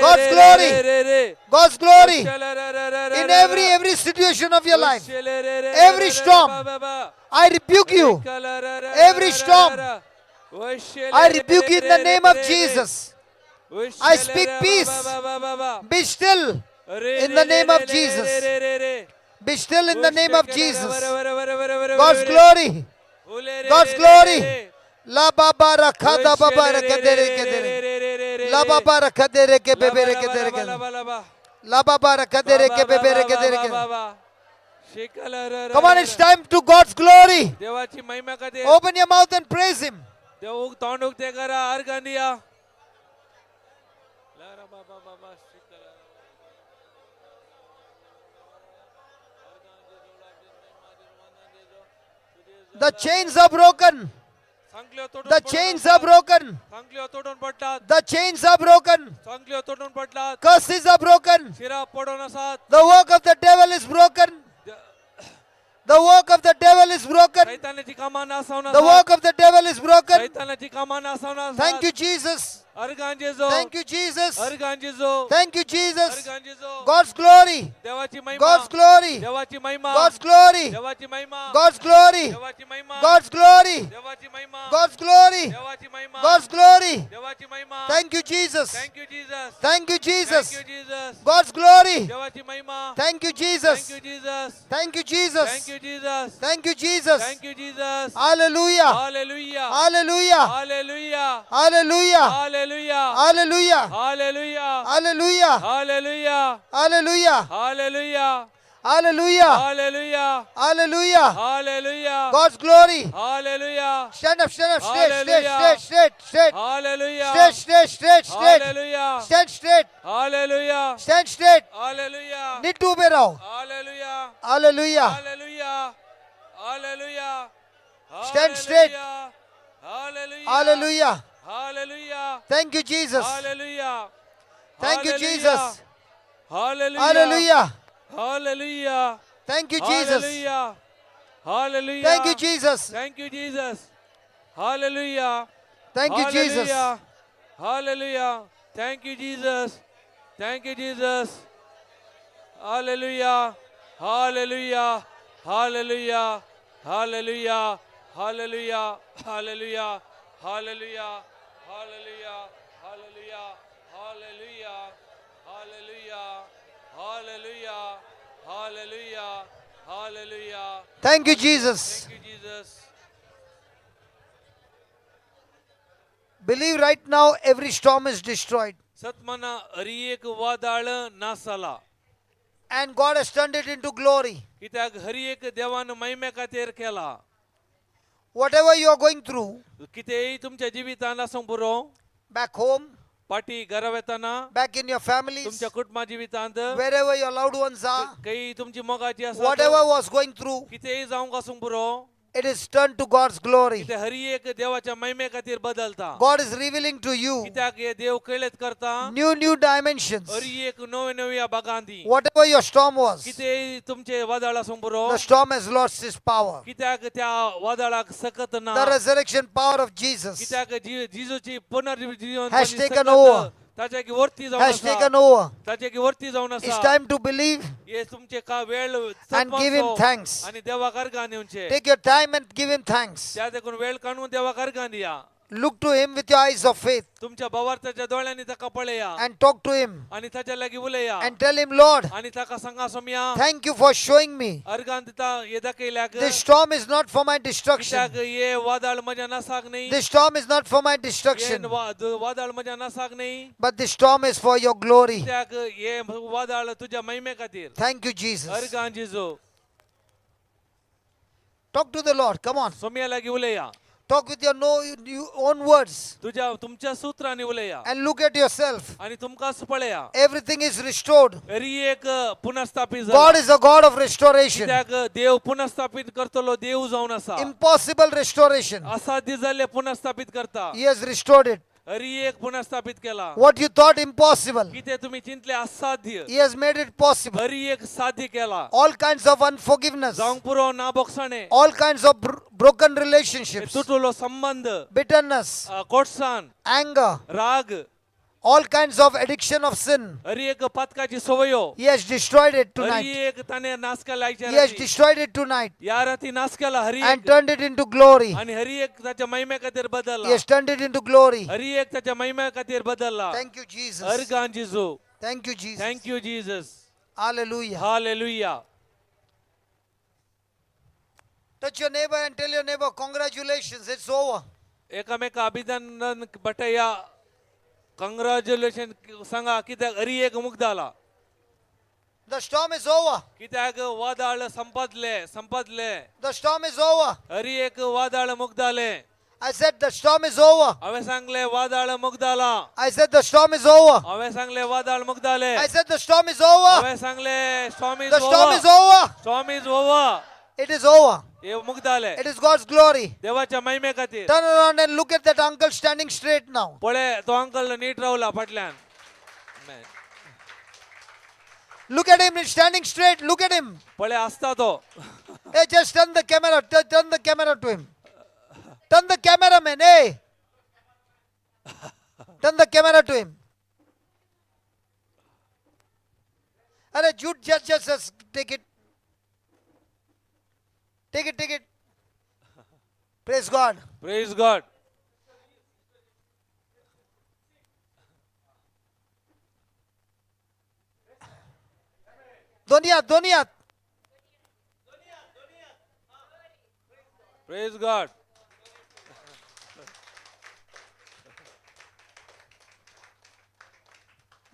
God's glory. God's glory in every situation of your life. Every storm, I rebuke you. Every storm, I rebuke you in the name of Jesus. I speak peace. Be still in the name of Jesus. Be still in the name of Jesus. God's glory. God's glory. La baba rakhada baba rakadere kedere. La baba rakadere ke bebere kedere kedere. La baba rakadere ke bebere kedere kedere. Come on, it's time to God's glory. देवाची महिमा कधी Open your mouth and praise Him. देव तोंड उगते करा अर्गांदिया The chains are broken. The chains are broken. सांगलियो तोडून पडतात The chains are broken. सांगलियो तोडून पडतात Curses are broken. शिरा पडून असतात The work of the devil is broken. The work of the devil is broken. सैतानाची comma नासवणार The work of the devil is broken. सैतानाची comma नासवणार Thank you, Jesus. अर्गांजेजो Thank you, Jesus. अर्गांजेजो Thank you, Jesus. अर्गांजेजो God's glory. देवाची महिमा God's glory. देवाची महिमा God's glory. देवाची महिमा God's glory. देवाची महिमा God's glory. देवाची महिमा God's glory. देवाची महिमा God's glory. देवाची महिमा Thank you, Jesus. Thank you Jesus Thank you, Jesus. Thank you Jesus God's glory. देवाची महिमा Thank you, thank Jesus. You Jesus Thank you, thank Jesus. You Jesus Thank you, Jesus. Thank you Jesus Hallelujah. Hallelujah Hallelujah. Hallelujah Hallelujah. Hallelujah Hallelujah. Hallelujah Hallelujah. Hallelujah Hallelujah. Hallelujah Hallelujah. Hallelujah Hallelujah. Hallelujah God's glory. Hallelujah Stand up, stand up, straight, straight, Hallelujah. straight, straight, straight. Hallelujah Straight, straight, straight, straight. Hallelujah Stand straight. Hallelujah Stand straight. Hallelujah Need to be raw. Hallelujah Hallelujah. Hallelujah hallelujah Stand straight. Hallelujah Hallelujah. Hallelujah Thank you, Jesus. Hallelujah Thank you, Jesus. Hallelujah Hallelujah. Hallelujah Thank you, Jesus. Hallelujah hallelujah Thank you, Jesus. Thank you, Jesus. Hallelujah. Thank you, Jesus. Hallelujah. Hallelujah. Thank you, Jesus. Thank you, Jesus. Hallelujah. Hallelujah. Hallelujah. Hallelujah. Hallelujah. Hallelujah. Hallelujah. Hallelujah. Hallelujah. Hallelujah. Hallelujah. Hallelujah. Hallelujah. Hallelujah. Thank you, Jesus. Thank you, Jesus. Believe right now every storm is destroyed. सतमना हरी एक वादळ नासाला And God has turned it into glory. कित्याक हरी एक देवान महिमे खातीर केला Whatever you are going through, कितेंय तुमच्या जिवितान आसूं पुरो back home, पाटी घरा वेताना back in your families, तुमच्या कुटुंबा जिवितांत wherever your loved ones are, काही तुमची मोगाची आसा whatever was going through, कितेंय जावंक आसूं पुरो it is turned to God's glory. कितें हरी एक देवाच्या महिमे खातीर बदलता God is revealing to you कित्याक हे देव कळत करता new dimensions. हरी एक नवे नव्या भागांती Whatever your storm was, कितेंय तुमचे वादळ आसूं पुरो the storm has lost its power. कित्याक त्या वादळाक सकत ना The resurrection power of Jesus कित्याक जिजूची पुनर्जीवन has taken over. ताच्या की वरती जावन has आसा taken over. ताच्या की वरती जावन It's आसा time to believe. हे तुमचे का वेळ And give him चपमाचो thanks. आणि देवाक अर्घां दिवचे Take your time and give him thanks. त्या देखून वेळ काढून देवाक अर्घां दिया Look to him with your eyes of faith तुमच्या भावार्थाच्या दोळ्यांनी ताका पळया and talk to him आणि ताच्या लागीं उलया and tell him, Lord, आणि ताका सांगा Saumya thank you for showing me अर्घां दिता हे दाखयल्याक this storm is not for my कित्याक destruction. हे वादळ म्हज्या नासाक न्ही This storm is not for my hey destruction, वादळ म्हज्या नासाक न्ही but this storm is for your glory. कित्याक हे वादळ तुझ्या महिमे खातीर Thank you, Jesus. अर्घां जिजो Talk to the Lord. Come on. Saumya लागीं उलया Talk with your own words तुमच्या सूत्रांनी उलया and look at yourself. आणि तुमकांच पळया Everything is restored. हरी एक पुनर्स्थापित God जाला is a God of restoration. कित्याक देव पुनर्स्थापित करतलो देव जावन आसा Impossible restoration. असाध्य जाल्ले पुनर्स्थापित करता He has restored it. हरी एक पुनर्स्थापित केला What you thought impossible, कितें तुम्ही चिंतले असाध्य He has made it possible. हरी एक साध्य केला All kinds of unforgiveness, जावंक पुरो ना बोगसाणे all kinds of broken relationships, तुटलो संबंध bitterness, कोटसान anger, राग all kinds of addiction of sin. हरी एक पातकाची सवयो He has destroyed it Hari tonight. एक ताने नाश केला He has destroyed it tonight या राती नाश केला हरी and एक turned it into glory. आणि हरी एक त्याच्या महिमे खातीर He बदलला has turned it into glory. हरी एक त्याच्या महिमे खातीर बदलला Thank you, Jesus. अर्गान जिजू Thank you, Jesus. Thank you Jesus Hallelujah. हालेलुया Touch your neighbor and tell your neighbor, congratulations, it's over. एकामेका अभिनंदन बटया कंग्रॅच्युलेशन सांगा कित्याक हरी एक मुक्त जाला The storm is over. कित्याक वादळ संपदले The storm is over. हरी एक वादळ मुक्त जाले I said the storm is over. हांवें सांगले वादळ मुक्त जाला I said the storm is over. हांवें सांगले वादळ मुक्त जाले I said the storm is over. हांवें सांगले storm is The storm is over over. storm is over It is over. हे मुक्त जाले It is God's glory. देवाच्या महिमे खातीर Turn around and look at that uncle standing straight now. पळे तो uncle NEET Rawla फाटल्यान Amen. Look at him, he's standing straight. Look at him. पळे आसता तो Hey, just turn the camera. Turn the camera to him. Turn the camera, man. Hey. Turn the camera to him. Arey, Jude, just take it. Take it. Praise God. Praise God दोन्ही हात. Praise God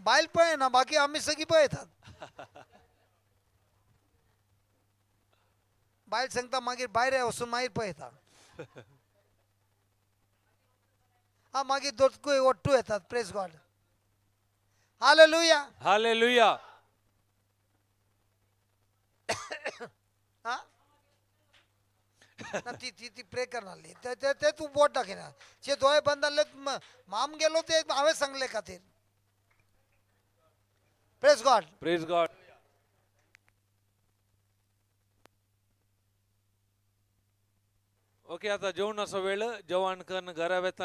बायल पळय ना बाकी आम्ही सगळी पळयतात. बायल सांगता मागीर भायर वचून मागीर पळयता. हा मागीर दोतकूय ओट्टू येतात. Praise God. हालेलुया. हालेलुया हा ना ती प्रे करनाली ते तू बोट दाखयना जे दोळे बंद जाल्ले माम गेलो ते हांवें सांगले खातीर. Praise God. Praise God okay आता जेवणाचा वेळ जेवण करून घरा वेता